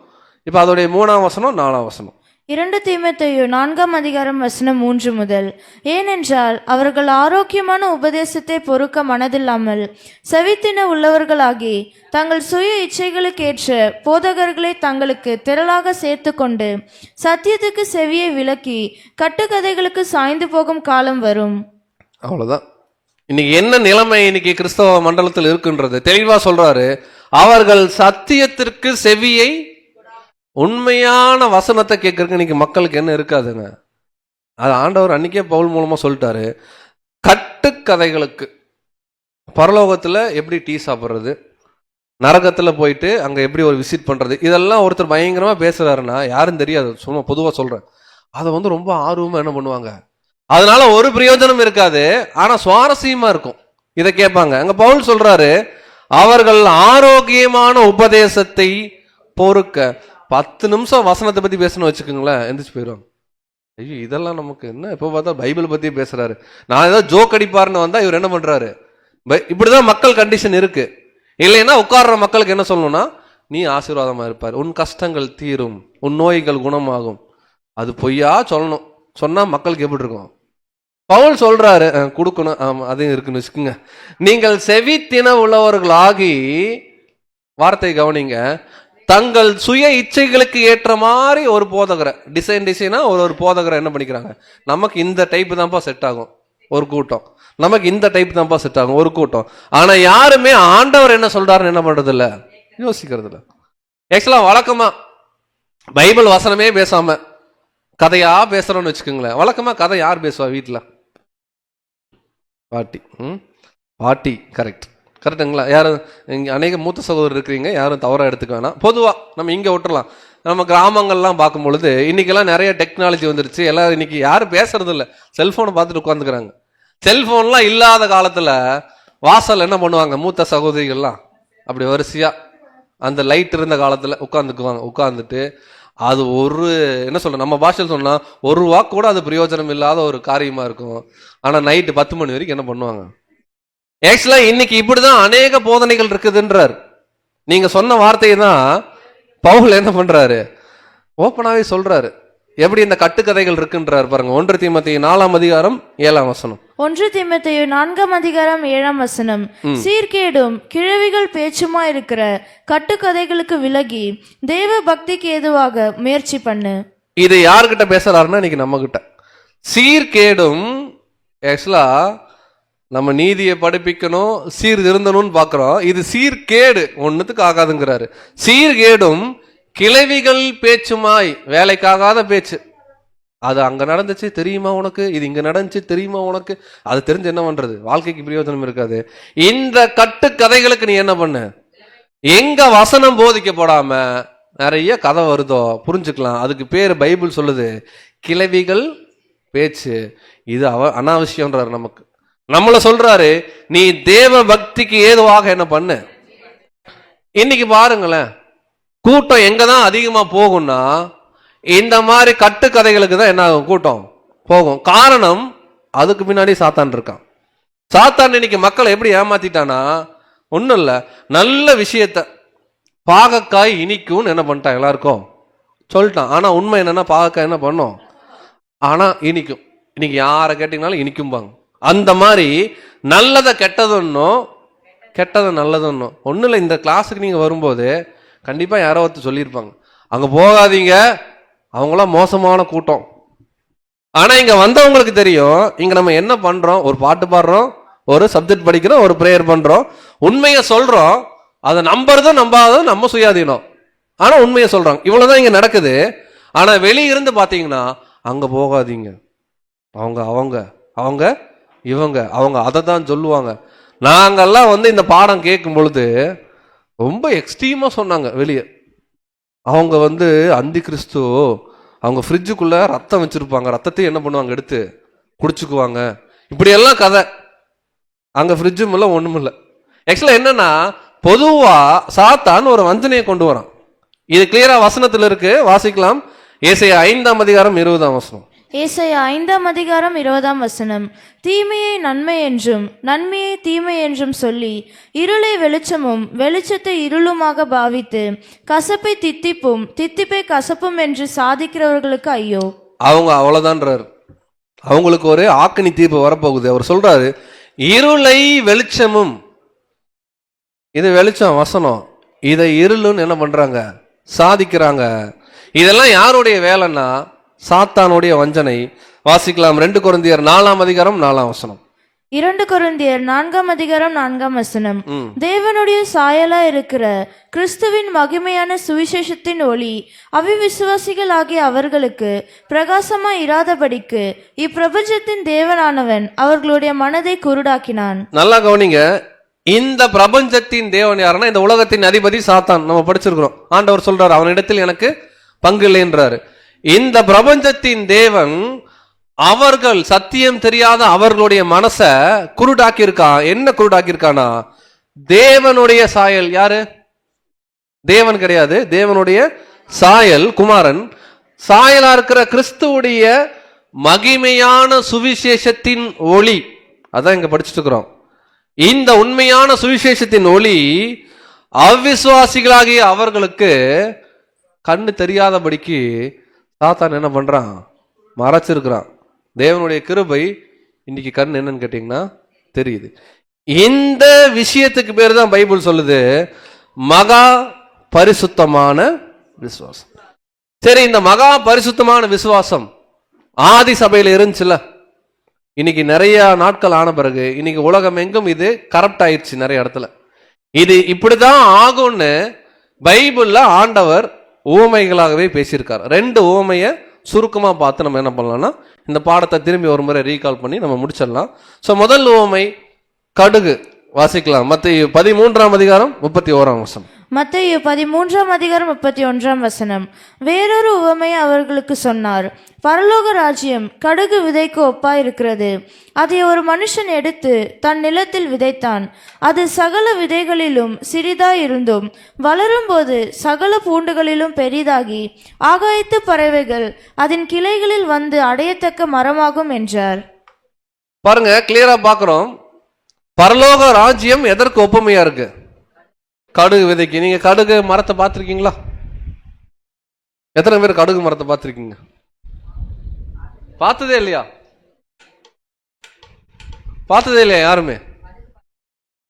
இப்ப அதோடைய 3ஆம் வசனம் 4ஆம் வசனம். 2 தீமோத்தேயு 4ஆம் அதிகாரம் வசனம் 3 முதல். ஏனென்றால் அவர்கள் ஆரோக்கியமான உபதேசத்தை பொறுக்க மனதில்லாமல் செவித்தின உள்ளவர்களாகி தங்கள் சுய இச்சைகளுக்கேற்ற போதகர்களை தங்களுக்கு திரளாக சேர்த்து கொண்டு சத்தியத்துக்கு செவியை விலக்கி கட்டுக்கதைகளுக்கு சாய்ந்து போகும் காலம் வரும். அவ்வளவுதான். இன்னைக்கு என்ன நிலைமை இன்னைக்கு கிறிஸ்தவ மண்டலத்தில் இருக்குன்றது தெளிவா சொல்றாரு. அவர்கள் சத்தியத்திற்கு செவியை, உண்மையான வசனத்தை கேட்கறதுக்கு இன்னைக்கு மக்களுக்கு என்ன இருக்காதுங்க. அது ஆண்டவர் அன்னைக்கே பவுல் மூலமா சொல்லிட்டாரு. கட்டுக்கதைகளுக்கு, பரலோகத்துல எப்படி டீ சாப்பிட்றது, நரகத்துல போயிட்டு அங்க எப்படி ஒரு விசிட் பண்றது, இதெல்லாம் ஒருத்தர் பயங்கரமா பேசுறாருன்னா யாரும் தெரியாது, சும்மா பொதுவா சொல்றேன். அதை வந்து ரொம்ப ஆர்வமா என்ன பண்ணுவாங்க, அதனால ஒரு பிரயோஜனம் இருக்காது, ஆனா சுவாரஸ்யமா இருக்கும், இதை கேட்பாங்க. அங்க பவுல் சொல்றாரு, அவர்கள் ஆரோக்கியமான உபதேசத்தை பொறுக்க. 10 நிமிஷம் வசனத்தை பத்தி பேசணும்னு வச்சுக்கோங்களேன், எந்திரிச்சு போயிடுவாங்க. ஐயோ இதெல்லாம் நமக்கு என்ன, எப்போ பார்த்தா பைபிள் பத்தி பேசுறாரு, நான் ஏதோ ஜோக் அடிப்பாருன்னு வந்தா இவர் என்ன பண்றாரு. இப்படிதான் மக்கள் கண்டிஷன் இருக்கு. இல்லைன்னா உட்கார்ற மக்களுக்கு என்ன சொல்லணும்னா, நீ ஆசீர்வாதமா இருப்பார், உன் கஷ்டங்கள் தீரும், உன் நோய்கள் குணமாகும். அது பொய்யா சொல்லணும். சொன்னா மக்களுக்கு எப்படி இருக்கும்? பவுல் சொல்றாரு கொடுக்கணும். ஆமா அதையும் இருக்குன்னு வச்சுக்கோங்க. நீங்கள் செவித்தின உள்ளவர்களாகி, வார்த்தை கவனிங்க, தங்கள் சுய இச்சைகளுக்கு ஏற்ற மாதிரி ஒரு போதகரை டிசைனா ஒரு போதகரை என்ன பண்ணிக்கிறாங்க, நமக்கு இந்த டைப் தான்ப்பா செட் ஆகும் ஒரு கூட்டம், நமக்கு இந்த டைப் தான்ப்பா செட் ஆகும் ஒரு கூட்டம். ஆனா யாருமே ஆண்டவர் என்ன சொல்றாருன்னு என்ன பண்றது இல்ல, யோசிக்கிறது இல்ல. ஆக்சுவலா வழக்கமா பைபிள் வசனமே பேசாம கதையா பேசுறோம்னு வச்சுக்கோங்களேன். வழக்கமா கதை யார் பேசுவா வீட்டுல? பாட்டி. பாட்டி. கரெக்டுங்களா? யாரும் இங்கே அநேக மூத்த சகோதரர் இருக்கிறீங்க, யாரும் தவறாக எடுத்துக்க வேணாம். பொதுவாக நம்ம இங்கே விட்டுறலாம். நம்ம கிராமங்கள்லாம் பார்க்கும் பொழுது இன்னைக்கெல்லாம் நிறைய டெக்னாலஜி வந்துருச்சு. எல்லாரும் இன்னைக்கு யாரும் பேசுறது இல்லை, செல்ஃபோனை பார்த்துட்டு உட்காந்துக்கிறாங்க. செல்ஃபோன்லாம் இல்லாத காலத்தில் வாசல் என்ன பண்ணுவாங்க, மூத்த சகோதரிகள்லாம் அப்படி வரிசையா அந்த லைட் இருந்த காலத்தில் உட்காந்துக்குவாங்க. உட்காந்துட்டு அது ஒரு என்ன சொல்ற, நம்ம பாஷையில் சொன்னா ஒரு வாக்கு கூட அது பிரயோஜனம் இல்லாத ஒரு காரியமா இருக்கும். ஆனா நைட்டு 10 மணி வரைக்கும் என்ன பண்ணுவாங்க. ஆக்சுவலா இன்னைக்கு இப்படிதான் அநேக போதனைகள் இருக்குதுன்றார். நீங்க சொன்ன வார்த்தையை தான் பவுல் என்ன பண்றாரு, ஓப்பனாவே சொல்றாரு. எப்படி இந்த கட்டுக்கதைகள் இருக்குன்றார் பாருங்க. 1 தீமோத்தேயு 4ஆம் அதிகாரம் 7ஆம் வசனம். 1 தீமோத்தேயு 4ஆம் அதிகாரம் 7ஆம் வசனம். சீர்கேடும் கிழவிகள் பேச்சுமா இருக்கிற கட்டுக்கதைகளுக்கு விலகி தேவ பக்திக்கு ஏதுவாக முயற்சி பண்ணு. இது யாருக்கிட்ட பேசுறாருன்னா இன்னைக்கு நம்ம கிட்ட. சீர்கேடும், ஆக்சுவலா நம்ம நீதியை படிப்பிக்கணும், சீர்திருந்தணும்னு பாக்குறோம். இது சீர்கேடு, ஒன்னுத்துக்கு ஆகாதுங்கிறாரு. சீர்கேடும் கிழவிகள் பேச்சுமாய், வேலைக்காகாத பேச்சு. அது அங்க நடந்துச்சு தெரியுமா உனக்கு, இது இங்க நடந்துச்சு தெரியுமா உனக்கு, அது தெரிஞ்சு என்ன பண்றது, வாழ்க்கைக்கு பிரயோஜனம் இருக்காது. இந்த கட்டுக்கதைகளுக்கு நீ என்ன பண்ண, எங்க வசனம் போதிக்கப்படாம நிறைய கதை வருதோ புரிஞ்சுக்கலாம். அதுக்கு பேரு பைபிள் சொல்லுது கிழவிகள் பேச்சு. இது அனாவசியம்ன்றாரு நமக்கு. நம்மள சொல்றாரு, நீ தேவ பக்திக்கு ஏதுவாக என்ன பண்ணு. இன்னைக்கு பாருங்களேன், கூட்டம் எங்கதான் அதிகமா போகும்னா இந்த மாதிரி கட்டுக்கதைகளுக்கு தான் என்ன ஆகும், கூட்டம் போகும். காரணம், அதுக்கு பின்னாடி சாத்தான் இருக்கான். சாத்தான் இன்னைக்கு மக்களை எப்படி ஏமாத்திட்டானா, ஒன்றும் இல்லை, நல்ல விஷயத்த பாகக்காய் இனிக்கும்னு என்ன பண்ணிட்டான் எல்லாருக்கும் சொல்லிட்டான். ஆனா உண்மை என்னன்னா, பாகக்காய் என்ன பண்ணும், ஆனா இனிக்கும். இன்னைக்கு யாரை கேட்டீங்கனாலும் இனிக்கும்பாங்க. அந்த மாதிரி நல்லதை கெட்டதுன்னும் கெட்டதை நல்லதுன்னு. ஒன்றும் இல்லை, இந்த கிளாஸுக்கு நீங்கள் வரும்போது கண்டிப்பாக யாரோ ஒருத்தர் சொல்லியிருப்பாங்க, அங்கே போகாதீங்க, அவங்களாம் மோசமான கூட்டம். ஆனால் இங்கே வந்தவங்களுக்கு தெரியும், இங்கே நம்ம என்ன பண்ணுறோம், ஒரு பாட்டு பாடுறோம், ஒரு சப்ஜெக்ட் படிக்கிறோம், ஒரு ப்ரேயர் பண்ணுறோம், உண்மையை சொல்கிறோம். அதை நம்புறதும் நம்பாததும் நம்ம சுயாதீனம். ஆனால் உண்மையை சொல்கிறாங்க, இவ்வளோதான் இங்கே நடக்குது. ஆனால் வெளியிருந்து பார்த்தீங்கன்னா அங்கே போகாதீங்க, அவங்க அவங்க அவங்க இவங்க அவங்க அதை தான் சொல்லுவாங்க. நாங்கள்லாம் இந்த பாடம் கேட்கும் பொழுது ரொம்ப எக்ஸ்ட்ரீமாக சொன்னாங்க. வெளியே அவங்க அந்தி கிறிஸ்து, அவங்க ஃப்ரிட்ஜுக்குள்ள ரத்தம் வச்சிருப்பாங்க, ரத்தத்தையும் என்ன பண்ணுவாங்க, எடுத்து குடிச்சுக்குவாங்க, இப்படியெல்லாம் கதை. அங்கே ஃப்ரிட்ஜும் இல்லை ஒன்றும் இல்லை. ஆக்சுவலாக என்னன்னா, பொதுவாக சாத்தான் ஒரு வஞ்சனையை கொண்டு வரான். இது கிளியரா வசனத்தில் இருக்கு, வாசிக்கலாம். ஏசாயா 5:20. ஏசாயா 5:20. தீமையை நன்மை என்றும் நன்மையை தீமை என்றும் சொல்லி இருளை வெளிச்சமும் வெளிச்சத்தை இருளுமாக பாவித்து கசப்பை தித்திப்பும் தித்திப்பை கசப்பும் என்று சாதிக்கிறவர்களுக்கு ஐயோ. அவங்க அவ்வளவுதான்றாரு. அவங்களுக்கு ஒரு ஆக்கனி தீர்ப்பு வரப்போகுது. அவர் சொல்றாரு, இருளை வெளிச்சமும், இது வெளிச்சம் வசனம், இதை இருளுன்னு என்ன பண்றாங்க, சாதிக்கிறாங்க. இதெல்லாம் யாருடைய வேலைன்னா சாத்தானுடைய வஞ்சனை. வாசிக்கலாம் 2 கொரிந்தியர் 4:4. 2 கொரிந்தியர் 4:4. தேவனுடைய சாயலா இருக்கிற கிறிஸ்துவின் மகிமையான சுவிசேஷத்தின் ஒளி அவிவிசுவாசிகள் ஆகிய அவர்களுக்கு பிரகாசமா இராதபடிக்கு இப்பிரபஞ்சத்தின் தேவனானவன் அவர்களுடைய மனதை குருடாக்கினான். நல்லா கவனிங்க, இந்த பிரபஞ்சத்தின் தேவன் யாருன்னா இந்த உலகத்தின் அதிபதி சாத்தான். நம்ம படிச்சிருக்கிறோம். ஆண்டவர் சொல்றாரு, அவனிடத்தில் எனக்கு பங்கு இல்லைன்றாரு. இந்த பிரபஞ்சத்தின் தேவன் அவர்கள் சத்தியம் தெரியாத அவர்களுடைய மனசை குருடாக்கி இருக்கான். என்ன குருடாக்கி இருக்கானா, தேவனுடைய சாயல். யாரு? தேவன் கிடையாது, தேவனுடைய சாயல் குமாரன். சாயலா இருக்கிற கிறிஸ்துவுடைய மகிமையான சுவிசேஷத்தின் ஒளி, அதான் இங்க படிச்சுட்டு இருக்கிறோம். இந்த உண்மையான சுவிசேஷத்தின் ஒளி அவ்விசுவாசிகளாகிய அவர்களுக்கு கண்ணு தெரியாதபடிக்கு சாத்தான் என்ன பண்றான், மறைச்சிருக்கிறான். தேவனுடைய கிருபை இன்னைக்கு கண் என்னன்னு கேட்டீங்கன்னா தெரியுது. இந்த விஷயத்துக்கு பேர் தான் பைபிள் சொல்லுது மகா பரிசுத்தமான விசுவாசம். சரி, இந்த மகா பரிசுத்தமான விசுவாசம் ஆதி சபையில இருந்துச்சுல, இன்னைக்கு நிறைய நாட்கள் ஆன பிறகு இன்னைக்கு உலகம் எங்கும் இது கரப்ட் ஆயிடுச்சு. நிறைய இடத்துல இது இப்படிதான் ஆகும்னு பைபிள்ல ஆண்டவர் உவமைகளாகவே பேசியிருக்கார். 2 உவமையை சுருக்கமா பார்த்து நம்ம என்ன பண்ணலாம்னா இந்த பாடத்தை திரும்பி ஒரு முறை ரீகால் பண்ணி நம்ம முடிச்சிடலாம். ஸோ முதல் உவமை கடுகு. வாசிக்கலாம். மத்தேயு 13:31. மத்தேயு 13:31. வேறொரு உவமை அவர்களுக்கு சொன்னார். பரலோக ராஜ்யம் கடுகு விதைக்கு ஒப்பாயிருக்கிறது. அதை ஒரு மனுஷன் எடுத்து தன் நிலத்தில் விதைத்தான். அது சகல விதைகளிலும் சிறிதாயிருந்தும் வளரும் போது சகல பூண்டுகளிலும் பெரிதாகி ஆகாயத்து பறவைகள் அதன் கிளைகளில் வந்து அடையத்தக்க மரமாகும் என்றார். பாருங்க, கிளியரா பாக்குறோம். பரலோக ராஜ்யம் எதற்கு ஒப்புமையா இருக்கு? கடுகு விதைக்கு. நீங்க கடுகு மரத்தை பார்த்திருக்கீங்களா? எத்தனை பேர் கடுகு மரத்தை பார்த்திருக்கீங்க? பார்த்ததே இல்லையா? பார்த்ததே இல்லையா யாருமே?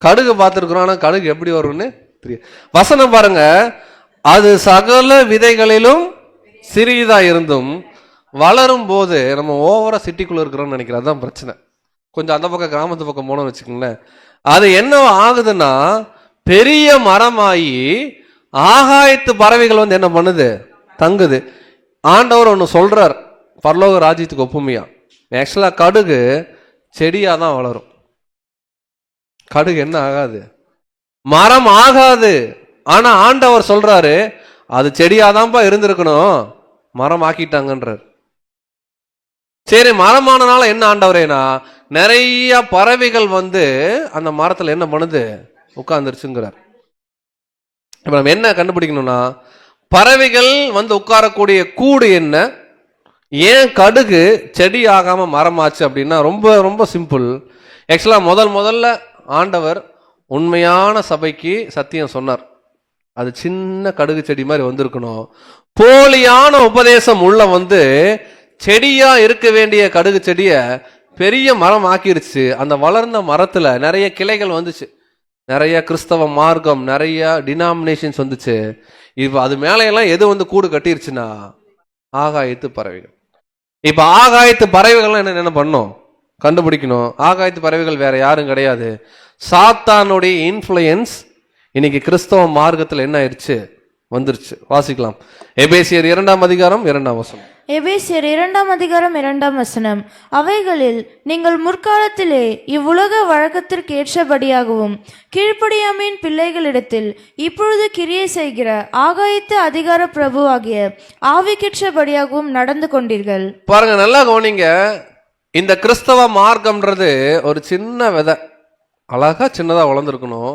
கடுகு பார்த்திருக்கிறோம், ஆனா கடுகு எப்படி வரும்னு தெரியும். வசனம் பாருங்க, அது சகல விதைகளிலும் சிறிதா இருந்தும் வளரும் போது, நம்ம ஓவரா சிட்டிக்குள்ள இருக்கிறோம்னு நினைக்கிறேன், அதான் பிரச்சனை. கொஞ்சம் அந்த பக்கம் கிராமத்து பக்கம் போனோம்னு வச்சுக்கோங்களேன், அது என்ன ஆகுதுன்னா பெரிய மரமாயி ஆகாயத்து பறவைகள் என்ன பண்ணுது, தங்குது. ஆண்டவர் ஒன்று சொல்றார் பரலோக ராஜ்யத்துக்கு ஒப்புமையா. ஆக்சுவலா கடுகு செடியா தான் வளரும். கடுகு என்ன ஆகாது, மரம் ஆகாது. ஆனா ஆண்டவர் சொல்றாரு அது செடியாதான்ப்பா இருந்திருக்கணும், மரம் ஆக்கிட்டாங்கன்றார். சரி, மரமானனால என்ன ஆண்டவரேனா, நிறைய பறவைகள் அந்த மரத்துல என்ன பண்ணுது, உட்கார்ந்துருச்சுங்கிறார். இப்ப நம்ம என்ன கண்டுபிடிக்கணும்னா, பறவைகள் உட்காரக்கூடிய கூடு என்ன, ஏன் கடுகு செடி ஆகாம மரமாச்சு அப்படின்னா ரொம்ப ரொம்ப சிம்பிள். ஆக்சுவலா முதல்ல ஆண்டவர் உண்மையான சபைக்கு சத்தியம் சொன்னார். அது சின்ன கடுகு செடி மாதிரி வந்திருக்கணும். போலியான உபதேசம் உள்ள செடியா இருக்க வேண்டிய கடுகு செடிய பெரிய மரம் ஆக்கிருச்சு. அந்த வளர்ந்த மரத்துல நிறைய கிளைகள் வந்துச்சு. நிறைய கிறிஸ்தவ மார்க்கம், நிறைய டினாமினேஷன்ஸ் வந்துச்சு. இப்போ அது மேலையெல்லாம் எது வந்து கூடு கட்டிருச்சுன்னா ஆகாயத்து பறவைகள். இப்போ ஆகாயத்து பறவைகள்லாம் என்ன பண்ணும்? கண்டுபிடிக்கணும். ஆகாயத்து பறவைகள் வேற யாரும் கிடையாது, சாத்தானுடைய இன்ஃப்ளூயன்ஸ் இன்னைக்கு கிறிஸ்தவ மார்க்கத்தில் என்ன ஆயிடுச்சு, வந்துருச்சு. வாசிக்கலாம். எபேசியர் 2ஆம் அதிகாரம் 2ஆம் வசனம். எபேசியர் 2ஆம் அதிகாரம் 2ஆம் வசனம். அவைகளில் நீங்கள் முற்காலத்திலே இவ்வுலக வழக்கத்திற்கு ஏற்றபடியாகவும் கீழ்ப்படியாமையின் பிள்ளைகளிடத்தில் இப்பொழுது கிரியை செய்கிற ஆகாயத்து அதிகார பிரபு ஆகிய ஆவிக்கேற்றபடியாகவும் நடந்து கொண்டீர்கள். பாருங்க, நல்லா கவனிங்க. இந்த கிறிஸ்தவ மார்க்கம்ன்றது ஒரு சின்ன விதை, அழகா சின்னதா வளர்ந்துருக்கணும்.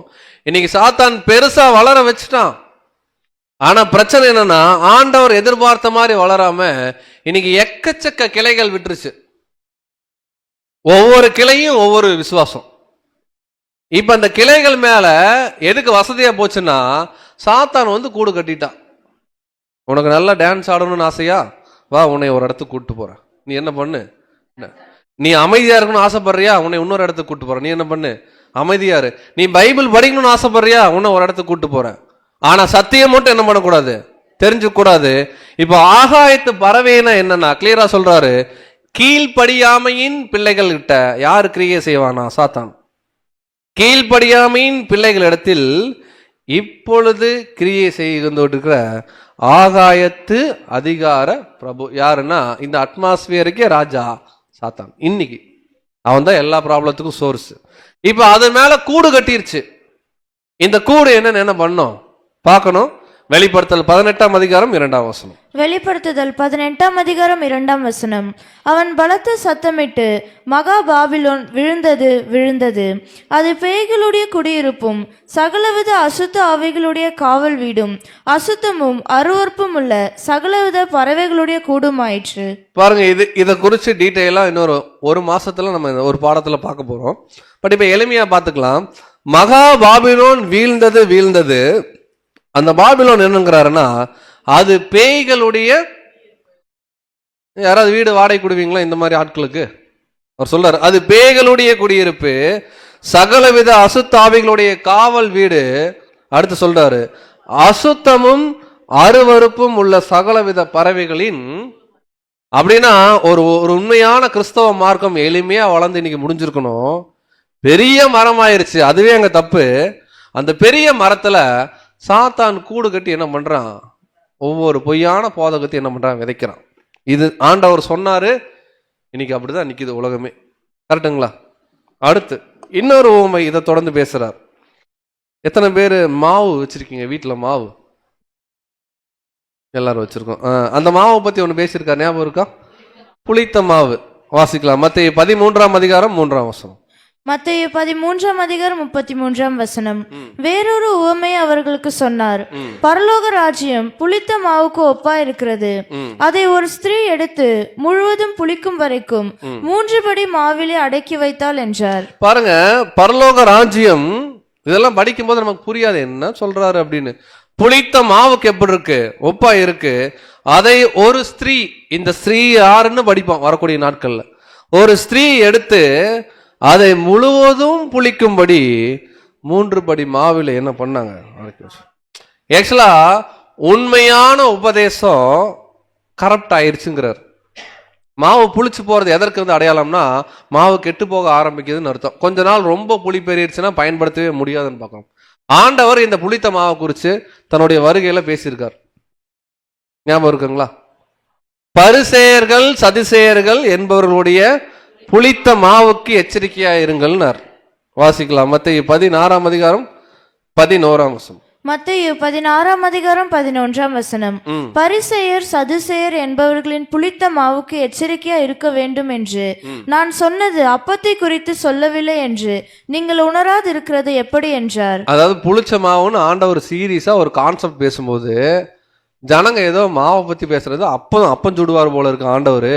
இன்னைக்கு சாத்தான் பெருசா வளர வச்சுட்டான். ஆனா பிரச்சனை என்னன்னா, ஆண்டவர் எதிர்பார்த்த மாதிரி வளராம இன்னைக்கு எக்கச்சக்க கிளைகள் விட்டுருச்சு. ஒவ்வொரு கிளையும் ஒவ்வொரு விசுவாசம். இப்ப அந்த கிளைகள் மேல எதுக்கு வசதியா போச்சுன்னா, சாத்தான் வந்து கூடு கட்டிட்டான். உனக்கு நல்லா டான்ஸ் ஆடணும்னு ஆசையா, வா உன்னை ஒரு இடத்துக்கு கூட்டு போறேன். நீ என்ன பண்ணு, நீ அமைதியா இருக்கணும்னு ஆசைப்படுறியா, உன்னை இன்னொரு இடத்துக்கு கூட்டு போறேன். நீ என்ன பண்ணு, அமைதியா இரு. நீ பைபிள் படிக்கணும்னு ஆசைப்படுறியா, உன்னை ஒரு இடத்துக்கு கூட்டு போறேன். ஆனா சத்தியம் மட்டும் என்ன பண்ணக்கூடாது, தெரிஞ்சுக்க கூடாது. இப்போ ஆகாயத்து பறவைனா என்னன்னா கிளியரா சொல்றாரு, கீழ்ப்படியாமையின் பிள்ளைகள் கிட்ட யாரு கிரியை செய்வானா, சாத்தான். கீழ்ப்படியாமையின் பிள்ளைகள் இடத்தில் இப்பொழுது கிரியை செய்கின்ற ஆகாயத்து அதிகார பிரபு யாருன்னா, இந்த அட்மாஸ்பியருக்கே ராஜா சாத்தான். இன்னைக்கு அவன் தான் எல்லா ப்ராப்ளத்துக்கும் சோர்ஸ். இப்ப அது மேல கூடு கட்டிருச்சு. இந்த கூடு என்ன பண்ணும் பார்க்கணும். வெளிப்படுத்தல் 18ஆம் அதிகாரம் 2ஆம் வசனம். வெளிப்படுத்துதல் 18ஆம் அதிகாரம் 2ஆம் வசனம். அவன் பலத்த சத்தமிட்டு, மகா பாபிலோன் விழுந்தது விழுந்தது, அது பேய்களுடைய குடியிருப்பும் சகலவித அசுத்த ஆவிகளுடைய காவல் வீடும் அசுத்தமும் அருவருப்பும் உள்ள சகலவித பறவைகளுடைய கூடுமாயிற்று. பாருங்க, இதை குறித்து டீட்டெயிலா இன்னொரு ஒரு மாசத்துல நம்ம ஒரு பாடத்துல பார்க்க போறோம். பட் இப்ப எளிமையா பார்த்துக்கலாம். மகா பாபிலோன் வீழ்ந்தது வீழ்ந்தது. அந்த பாபிலோன் என்னங்கிறாருன்னா, அது பேய்களுடைய, யாராவது வீடு வாடகை கொடுவீங்களா இந்த மாதிரி ஆட்களுக்கு? அவர் சொல்றாரு, அது பேய்களுடைய குடியிருப்பு, சகலவித அசுத்தாவிகளுடைய காவல் வீடு. அடுத்து சொல்றாரு, அசுத்தமும் அருவருப்பும் உள்ள சகலவித பறவைகளின். அப்படின்னா ஒரு உண்மையான கிறிஸ்தவ மார்க்கம் எளிமையா வளர்ந்து இன்னைக்கு முடிஞ்சிருக்கணும். பெரிய மரம் ஆயிருச்சு, அதுவே அங்க தப்பு. அந்த பெரிய மரத்துல சாத்தான் கூடு கட்டி என்ன பண்றான், ஒவ்வொரு பொய்யான போதகத்தை என்ன பண்றான், விதைக்கிறான். இது ஆண்டவர் சொன்னாரு, இன்னைக்கு அப்படிதான் நிக்குது உலகமே. கரெக்டுங்களா? அடுத்து இன்னொரு உவமை இதை தொடர்ந்து பேசுறார். எத்தனை பேர் மாவு வச்சிருக்கீங்க வீட்டுல? மாவு எல்லாரும் வச்சிருக்கோம். அந்த மாவை பத்தி ஒண்ணு பேசியிருக்கார், ஞாபகம் இருக்கா? புளித்த மாவு. வாசிக்கலாம். மத்தேயு 13ஆம் அதிகாரம் 3ஆம் வசனம். மத்தேயு 13ஆம் அதிகாரம் 33ஆம் வசனம். வேறொரு உவமை அவர்களுக்கு சொன்னார். பரலோக ராஜ்யம் புளித்த மாவுக்கு ஒப்பா இருக்கிறது. அதை ஒரு ஸ்திரீ எடுத்து முழுவதும் புளிக்கும் வரைக்கும் 3 படி மாவிலே அடக்கி வைத்தாள் என்றார். பாருங்க, பரலோக ராஜ்யம் இதெல்லாம் படிக்கும் போது நமக்கு புரியாது என்ன சொல்றாரு அப்படின்னு. புளித்த மாவுக்கு எப்படி இருக்கு, ஒப்பா இருக்கு. அதை ஒரு ஸ்திரீ, இந்த ஸ்திரீ யாருன்னு படிப்போம் வரக்கூடிய நாட்கள்ல, ஒரு ஸ்திரீ எடுத்து அதை முழுவதும் புளிக்கும்படி 3 படி மாவில என்ன பண்ணாங்க. ஆக்சுவலா உண்மையான உபதேசம் கரப்ட் ஆயிடுச்சுங்கிறார். மாவு புளிச்சு போறது எதற்கு வந்து அடையாளம்னா, மாவு கெட்டு போக ஆரம்பிக்குதுன்னு அர்த்தம். கொஞ்ச நாள் ரொம்ப புளி பெரிடுச்சுன்னா பயன்படுத்தவே முடியாதுன்னு பார்க்கணும். ஆண்டவர் இந்த புளித்த மாவை குறித்து தன்னுடைய வருகையில பேசியிருக்கார். ஞாபகம் இருக்குங்களா? பரிசேயர்கள் சதுசேயர்கள் என்பவர்களுடைய புளித்த மாவுக்கு எச்சரிக்கையா இருங்கள்னார். வாசிக்கலாம். மத்தேயு 16ஆம் அதிகாரம் 11ஆம் வசனம். மத்தேயு 16ஆம் அதிகாரம் 11ஆம் வசனம். பரிசேயர் சதுசேயர் என்பவர்களின் புளித்த மாவுக்கு எச்சரிக்கையா இருக்க வேண்டும் என்று நான் சொன்னது அப்பத்தை குறித்து சொல்லவில்லை என்று நீங்கள் உணராது இருக்கிறது எப்படி என்றார். அதாவது புளிச்ச மாவுன்னு ஆண்டவர் சீரியஸா ஒரு கான்செப்ட் பேசும்போது ஜனங்க ஏதோ மாவை பத்தி பேசுறது அப்பம் சுடுவார் போல இருக்கு, ஆண்டவர்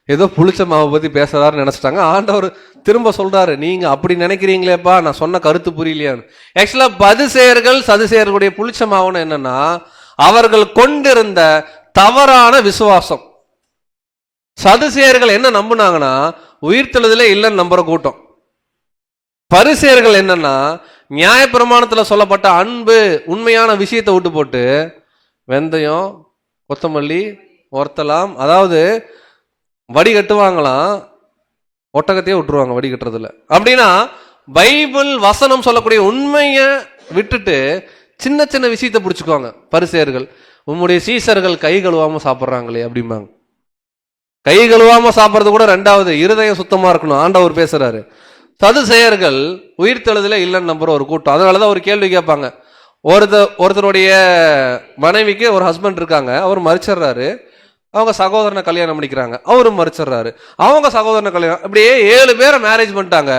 ஏதோ புளிச்ச மாவை பத்தி பேசுறாருன்னு நினைச்சிட்டாங்க. ஆண்டவர் திரும்ப சொல்றாரு, நீங்க அப்படி நினைக்கிறீங்களேப்பா, நான் சொன்ன கருத்து புரியலையான்னு. ஆக்சுவலா பதுசேயர்கள் சதுசேயர்களுடைய புளிச்ச மாவுன்னு என்னன்னா, அவர்கள் கொண்டிருந்த தவறான விசுவாசம். சதுசேயர்கள் என்ன நம்புனாங்கன்னா, உயிர்த்தெழுதலே இல்லைன்னு நம்புற கூட்டம். பரிசேயர்கள் என்னன்னா, நியாயப்பிரமாணத்துல சொல்லப்பட்ட அன்பு உண்மையான விஷயத்தை விட்டு போட்டு வெந்தயம், கொத்தமல்லி, ஒர்த்தலாம், அதாவது வடிகட்டுவாங்களாம், ஒட்டகத்தையே விட்டுருவாங்க வடிகட்டுறதுல. அப்படின்னா பைபிள் வசனம் சொல்லக்கூடிய உண்மையை விட்டுட்டு சின்ன சின்ன விஷயத்தை பிடிச்சுக்குவாங்க பரிசேயர்கள். உம்முடைய சீசர்கள் கை கழுவாம சாப்பிட்றாங்களே அப்படிம்பாங்க. கை கழுவாம சாப்பிட்றது கூட ரெண்டாவது, இருதயம் சுத்தமா இருக்கணும், ஆண்டவர் பேசுறாரு. சதுசேயர்கள் உயிர்த்தெழுதல இல்லைன்னு நம்புற ஒரு கூட்டம். அதனாலதான் ஒரு கேள்வி கேட்பாங்க. ஒருத்தருடைய மனைவிக்கு ஒரு ஹஸ்பண்ட் இருக்காங்க, அவர் மறிச்சிடுறாரு. அவங்க சகோதரனை கல்யாணம் பண்ணிக்கிறாங்க, அவரும் மறிச்சிடுறாரு. அவங்க சகோதரனை கல்யாணம், அப்படியே 7 பேரை மேரேஜ் பண்ணிட்டாங்க.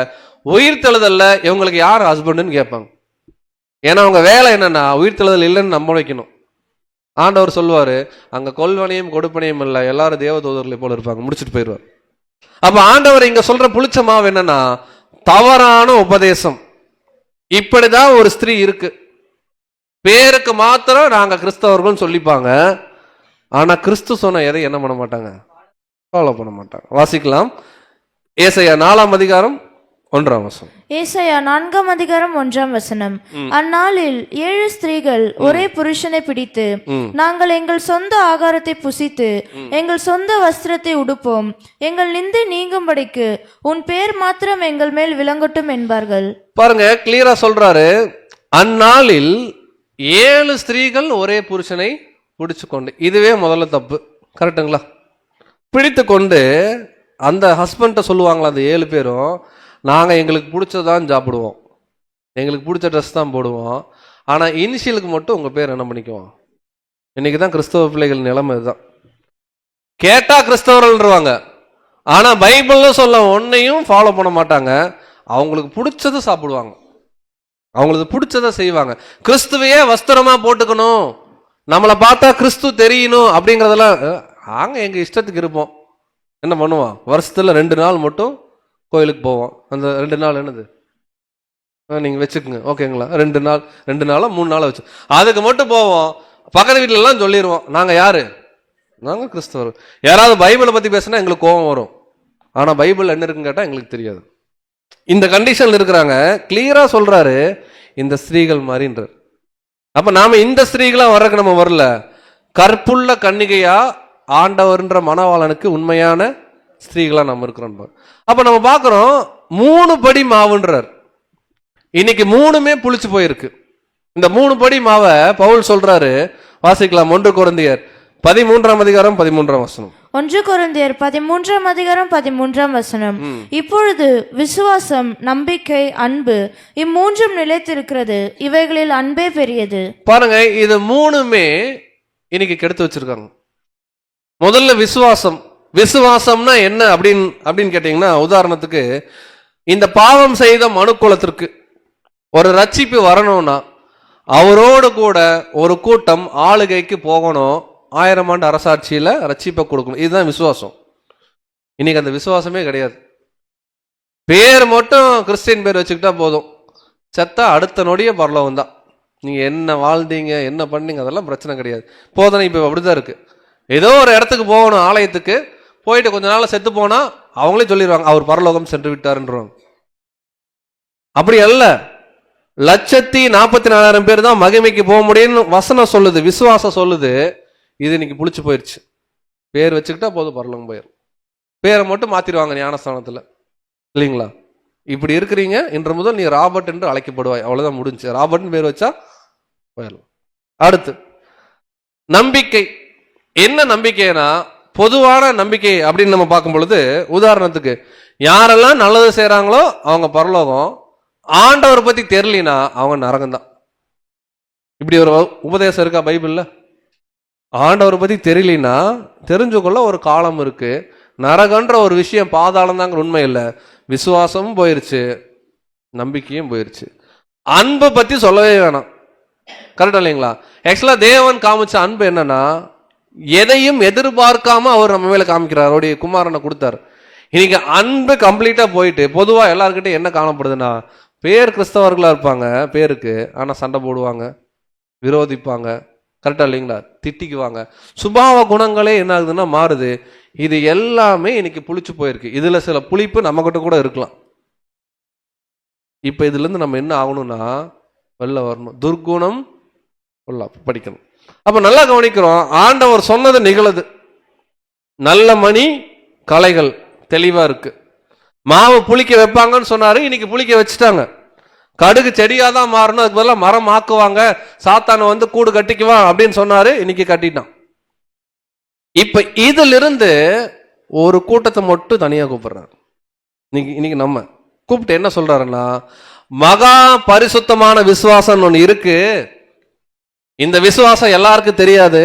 உயிர்த்தெழுதல்ல இவங்களுக்கு யார் ஹஸ்பண்டுன்னு கேட்பாங்க. ஏன்னா அவங்க வேலை என்னன்னா உயிர்த்தெழுதல் இல்லைன்னு நம்ப வைக்கணும். ஆண்டவர் சொல்லுவாரு, அங்க கொல்வனையும் கொடுப்பனையும் இல்லை, எல்லாரும் தேவதூதர்களை போல இருப்பாங்க, முடிச்சுட்டு போயிடுவார். அப்ப ஆண்டவர் இங்க சொல்ற புளிச்ச மாவு என்னன்னா தவறான உபதேசம். இப்படிதான் ஒரு ஸ்திரீ இருக்கு, பேருக்கு மாத்திரம் நாங்க கிறிஸ்தவர்கள் சொல்லிப்பாங்க, ஆனா கிறிஸ்து சொன்ன எதை என்ன பண்ண மாட்டாங்க, ஃபாலோ பண்ண மாட்டாங்க. வாசிக்கலாம், ஏசாயா 4:1. ஏசாயா 4:1. அந்நாளில் 7 ஸ்திரீகள் ஒரே புருஷனை பிடித்து, நாங்கள் எங்கள் சொந்த ஆகாரத்தை புசித்து எங்கள் சொந்த வஸ்திரத்தை உடுப்போம், எங்கள் நிந்தை நீங்கும்படிக்கு உன் பேர் மாத்திரம் எங்கள் மேல் விளங்கட்டும் என்பார்கள். பாருங்க, கிளியரா சொல்றாரு. அந்நாளில் 7 ஸ்திரீகள் ஒரே புருஷனை பிடிச்சு கொண்டு, இதுவே முதல்ல தப்பு, கரெக்டுங்களா? பிடித்து கொண்டு அந்த ஹஸ்பண்ட சொல்லுவாங்களா அந்த 7 பேரும், நாங்க எங்களுக்கு பிடிச்சதான் சாப்பிடுவோம், எங்களுக்கு பிடிச்ச ட்ரெஸ் தான் போடுவோம், ஆனா இனிஷியலுக்கு மட்டும் உங்க பேர் என்ன பண்ணிக்குவோம். இன்னைக்குதான் கிறிஸ்தவ பிள்ளைகள் நிலைமை இதுதான். கேட்டா கிறிஸ்தவர்கள்ன்றவாங்க, ஆனா பைபிள்ல சொல்ல ஒன்னையும் ஃபாலோ பண்ண மாட்டாங்க. அவங்களுக்கு பிடிச்சதை சாப்பிடுவாங்க, அவங்களுக்கு பிடிச்சதை செய்வாங்க. கிறிஸ்துவையே வஸ்திரமா போட்டுக்கணும், நம்மளை பார்த்தா கிறிஸ்து தெரியணும் அப்படிங்கறதெல்லாம் நாங்க எங்க இஷ்டத்துக்கு இருப்போம். என்ன பண்ணுவோம், வருஷத்துல 2 நாள் மட்டும் கோயிலுக்கு போவோம். அந்த 2 நாள் என்னது நீங்க வச்சுக்கோங்க, ஓகேங்களா? 2 நாள் 2 நாளோ 3 நாளோ வச்சு அதுக்கு மட்டும் போவோம். பக்கத்து வீட்டுல எல்லாம் சொல்லிடுவோம், நாங்க யாரு, நாங்க கிறிஸ்தவர். யாராவது பைபிளை பத்தி பேசினா எங்களுக்கு கோபம் வரும், ஆனா பைபிள் என்ன இருக்குன்னு கேட்டா எங்களுக்கு தெரியாது. இந்த கண்டிஷன்ல இருக்கிறாங்க. கிளியரா சொல்றாரு, இந்த ஸ்திரீகள் மாதிரின்றார். அப்ப நாம இந்த ஸ்திரீகளா வர்றதுக்கு நம்ம வரல, கற்புள்ள கன்னிகையா ஆண்டவர்ன்ற மணவாளனுக்கு உண்மையான ஸ்திரீகளா நம்ம இருக்கிறோம். அப்ப நம்ம பார்க்கிறோம் 3 படி மாவுன்றார். இன்னைக்கு 3மே புளிச்சு போயிருக்கு. இந்த 3 படி மாவை பவுல் சொல்றாரு, வாசிக்கலாம். 1 கொரிந்தியர் 13:13. 1 கொரிந்தியர் 13:13. இப்பொழுது விசுவாசம், நம்பிக்கை, அன்பு இம்மூன்றும் நிலைத்திருக்கிறது, இவைகளில் அன்பே பெரியது. பாருங்க, இது 3மே இன்னைக்கு கெடுத்து வச்சிருக்காங்க. முதல்ல விசுவாசம். விசுவாசம்னா என்ன அப்படின்னு கேட்டீங்கன்னா, உதாரணத்துக்கு இந்த பாவம் செய்த மனுக்குலத்திற்கு ஒரு ரட்சிப்பு வரணும்னா அவரோடு கூட ஒரு கூட்டம் ஆளுகைக்கு போகணும், 1000 ஆண்டு அரசாட்சியில ரட்சிப்பை கொடுக்கணும். இதுதான் விசுவாசம். இன்னைக்கு அந்த விசுவாசமே கிடையாது. பேர் மட்டும் கிறிஸ்டியன் பேர் வச்சுக்கிட்டா போதும், செத்தா அடுத்த நொடிய பரலோகம் தான். நீங்க என்ன வாழ்ந்தீங்க, என்ன பண்ணீங்க, அதெல்லாம் பிரச்சனை கிடையாது. போதனை இப்ப அப்படிதான் இருக்கு. ஏதோ ஒரு இடத்துக்கு போகணும், ஆலயத்துக்கு போயிட்டு கொஞ்ச நாள் செத்து போனா அவங்களே சொல்லிடுவாங்க, அவர் பரலோகம் சென்று விட்டாருன்றவாங்க. அப்படி அல்ல. 1,44,000 பேர் தான் மகிமைக்கு போக முடியும்னு வசனம் சொல்லுது, விசுவாசம் சொல்லுது. இது இன்னைக்கு புளிச்சு போயிடுச்சு. பேர் வச்சுக்கிட்டா போதும், பரலோகம் போயிடும். பேரை மட்டும் மாத்திடுவாங்க ஞானஸ்தானத்துல, இல்லைங்களா? இப்படி இருக்கிறீங்க, இன்று முதல் நீ ராபர்ட் என்று அழைக்கப்படுவாய், அவ்வளவுதான், முடிஞ்சு. ராபர்ட்னு பேர் வச்சா போயிடலாம். அடுத்து நம்பிக்கை. என்ன நம்பிக்கைனா, பொதுவான நம்பிக்கை அப்படின்னு நம்ம பார்க்கும் பொழுது, உதாரணத்துக்கு யாரெல்லாம் நல்லது செய்யறாங்களோ அவங்க பரலோகம், ஆண்டவர் பத்தி தெரியலனா அவங்க நரகம்தான். இப்படி ஒரு உபதேசம் இருக்கா பைபிள்ல? ஆண்டவர் பத்தி தெரியலனா தெரிஞ்சுக்கொள்ள ஒரு காலம் இருக்கு. நரகன்ற ஒரு விஷயம் பாதாளம் தாங்கிற உண்மை இல்லை. விசுவாசமும் போயிருச்சு, நம்பிக்கையும் போயிருச்சு. அன்பை பத்தி சொல்லவே வேணாம், கரெக்டா இல்லைங்களா? ஆக்சுவலா தேவன் காமிச்ச அன்பு என்னன்னா, எதையும் எதிர்பார்க்காம அவர் நம்ம மேல காமிக்கிறார், அவருடைய குமாரனை கொடுத்தாரு. இன்னைக்கு அன்பு கம்ப்ளீட்டா போயிட்டு பொதுவா எல்லாருக்கிட்ட என்ன காணப்படுதுன்னா, பேர் கிறிஸ்தவர்களா இருப்பாங்க பேருக்கு, ஆனா சண்டை போடுவாங்க, விரோதிப்பாங்க, கரெக்டா இல்லைங்களா? திட்டிக்குவாங்க. சுபாவ குணங்களே என்ன ஆகுதுன்னா மாறுது. இது எல்லாமே இன்னைக்கு புளிச்சு போயிருக்கு. இதுல சில புளிப்பு நம்ம கிட்ட கூட இருக்கலாம். இப்போ இதுலேருந்து நம்ம என்ன ஆகணும்னா வெளில வரணும். துர்குணம் படிக்கணும். அப்போ நல்லா கவனிக்கிறோம், ஆண்டவர் சொன்னது நிகழுது. நல்ல மணி கலைகள் தெளிவா இருக்கு. மாவு புளிக்க வைப்பாங்கன்னு சொன்னாரு, இன்னைக்கு புளிக்க வச்சுட்டாங்க. கடுகு செடியா தான் மாறணும், அதுக்கு பதிலாக மரம் ஆக்குவாங்க, சாத்தான வந்து கூடு கட்டிக்குவான் அப்படின்னு சொன்னாரு, இன்னைக்கு கட்டிட்டான். இப்ப இதுல இருந்து ஒரு கூட்டத்தை மட்டும் தனியா கூப்பிடுறாரு. இன்னைக்கு நம்ம கூப்பிட்டு என்ன சொல்றாருன்னா, மகா பரிசுத்தமான விசுவாசம் ஒன்று இருக்கு. இந்த விசுவாசம் எல்லாருக்கும் தெரியாது.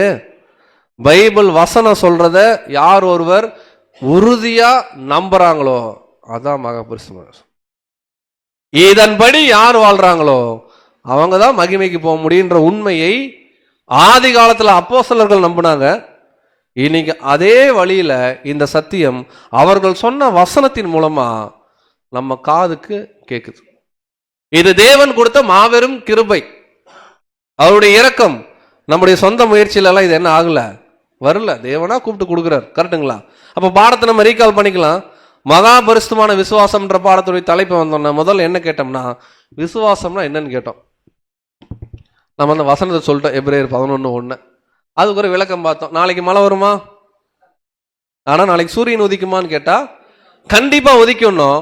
பைபிள் வசனம் சொல்றத யார் ஒருவர் உறுதியா நம்புறாங்களோ அதான் மகா பரிசுத்தமான. இதன்படி யார் வாழ்றாங்களோ அவங்க தான் மகிமைக்கு போக முடியுன்ற உண்மையை ஆதி காலத்துல அப்போஸ்தலர்கள் நம்பினாங்க. இன்னைக்கு அதே வழியில இந்த சத்தியம் அவர்கள் சொன்ன வசனத்தின் மூலமா நம்ம காதுக்கு கேக்குது. இது தேவன் கொடுத்த மாபெரும் கிருபை, அவருடைய இரக்கம். நம்முடைய சொந்த முயற்சியில எல்லாம் இது என்ன ஆகல, வரல, தேவனா கூப்பிட்டு கொடுக்குறாரு. கரெக்டுங்களா? அப்ப பாடத்தை நம்ம ரீகால் பண்ணிக்கலாம். மகா பரிசுத்தமான விசுவாசம்ன்ற பாடத்துடைய தலைப்பு வந்தோம்னா முதல்ல என்ன கேட்டோம்னா, விசுவாசம்னா என்னன்னு கேட்டோம். நம்ம அந்த வசனத்தை சொல்லிட்டோம், எபிரேயர் 11:1. அதுக்கு ஒரு விளக்கம் பார்த்தோம். நாளைக்கு மழை வருமா? ஆனா நாளைக்கு சூரியன் உதிக்குமான்னு கேட்டா கண்டிப்பா உதிக்கணும்.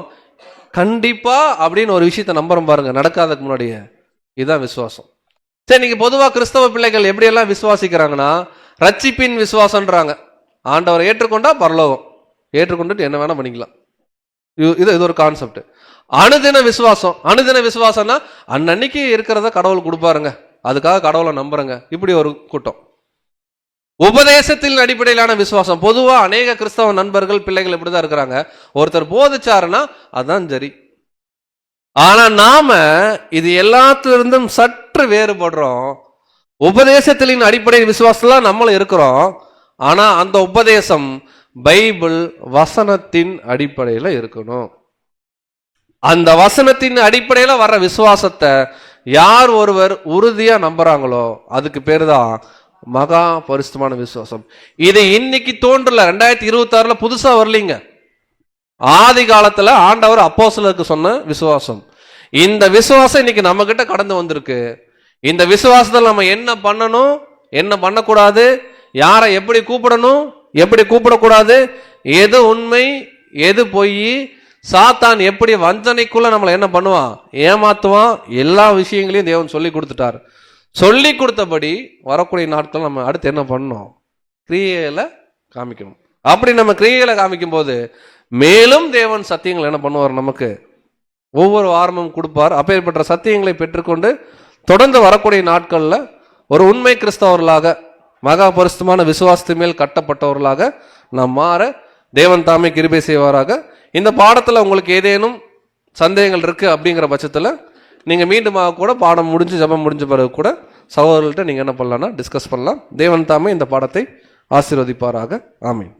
கண்டிப்பா அப்படின்னு ஒரு விஷயத்தை நம்புறோம் பாருங்க, நடக்காததுக்கு முன்னாடியே. இதுதான் விசுவாசம். சரி, நீங்க பொதுவா கிறிஸ்தவ பிள்ளைகள் எப்படி எல்லாம் விசுவாசிக்கிறாங்கன்னா, ரட்சிப்பின் விசுவாசம்ன்றாங்க. ஆண்டவரை ஏற்றுக்கொண்டா பரலோகம், ஏற்றுக்கொண்டுட்டு என்ன வேணா பண்ணிக்கலாம். இது ஒரு கான்செப்ட். அனுதின விசுவாசம். அனுதின விசுவாசம்னா அன்னன்னைக்கு இருக்கிறத கடவுள் கொடுப்பாருங்க, அதுக்காக கடவுளை நம்புறங்க, இப்படி ஒரு கூட்டம். உபதேசத்தின் அடிப்படையிலான விசுவாசம். பொதுவா அநேக கிறிஸ்தவ நண்பர்கள் பிள்ளைகள் இப்படிதான் இருக்கிறாங்க. ஒருத்தர் போதிச்சாருன்னா அதுதான் சரி. ஆனா நாம இது எல்லாத்திலிருந்தும் சற்று வேறுபடுறோம். உபதேசத்தின் அடிப்படையில் விசுவாசத்துல நம்மளும் இருக்கிறோம். ஆனா அந்த உபதேசம் பைபிள் வசனத்தின் அடிப்படையில இருக்கணும். அந்த வசனத்தின் அடிப்படையில வர்ற விசுவாசத்தை யார் ஒருவர் உறுதியா நம்புறாங்களோ அதுக்கு பேரு தான் மகா பரிசுத்தமான விசுவாசம். இது இன்னைக்கு தோன்றல, 2026 புதுசா வரலீங்க. ஆதி காலத்துல ஆண்டவர் அப்போஸ்தலருக்கு சொன்ன விசுவாசம். இந்த விசுவாசம் இன்னைக்கு நம்ம கிட்ட கடந்து வந்திருக்கு. இந்த விசுவாசத்தில் நம்ம என்ன பண்ணணும், என்ன பண்ணக்கூடாது, யாரை எப்படி கூப்பிடணும், எப்படி கூப்பிடக்கூடாது, எது உண்மை எது பொய், சாத்தான் எப்படி வஞ்சனைக்குள்ள நம்மளை என்ன பண்ணுவான், ஏமாத்துவான், எல்லா விஷயங்களையும் தேவன் சொல்லி கொடுத்துட்டார். சொல்லி கொடுத்தபடி வரக்கூடிய நாட்கள் நம்ம அடுத்து என்ன பண்ணணும், கிரியையில காமிக்கணும். அப்படி நம்ம கிரியையில காமிக்கும் போது மேலும் தேவன் சத்தியங்களை என்ன பண்ணுவார், நமக்கு ஒவ்வொரு வாரமும் கொடுப்பார். அப்பேற்பட்ட சத்தியங்களை பெற்றுக்கொண்டு தொடர்ந்து வரக்கூடிய நாட்கள்ல ஒரு உண்மை கிறிஸ்தவர்களாக, மகா பரிசுத்தமான விசுவாசத்து மேல் கட்டப்பட்டவர்களாக நாம் மாற தேவன் தாமே கிருபை செய்வாராக. இந்த பாடத்துல உங்களுக்கு ஏதேனும் சந்தேகங்கள் இருக்கு அப்படிங்கிற பட்சத்துல நீங்க மீண்டுமாக கூட பாடம் முடிஞ்சு ஜெபம் முடிஞ்ச பிறகு கூட சகோதரர்கள்ட்ட நீங்க என்ன பண்ணலாம்னா டிஸ்கஸ் பண்ணலாம். தேவன் தாமே இந்த பாடத்தை ஆசீர்வதிப்பாராக. ஆமீன்.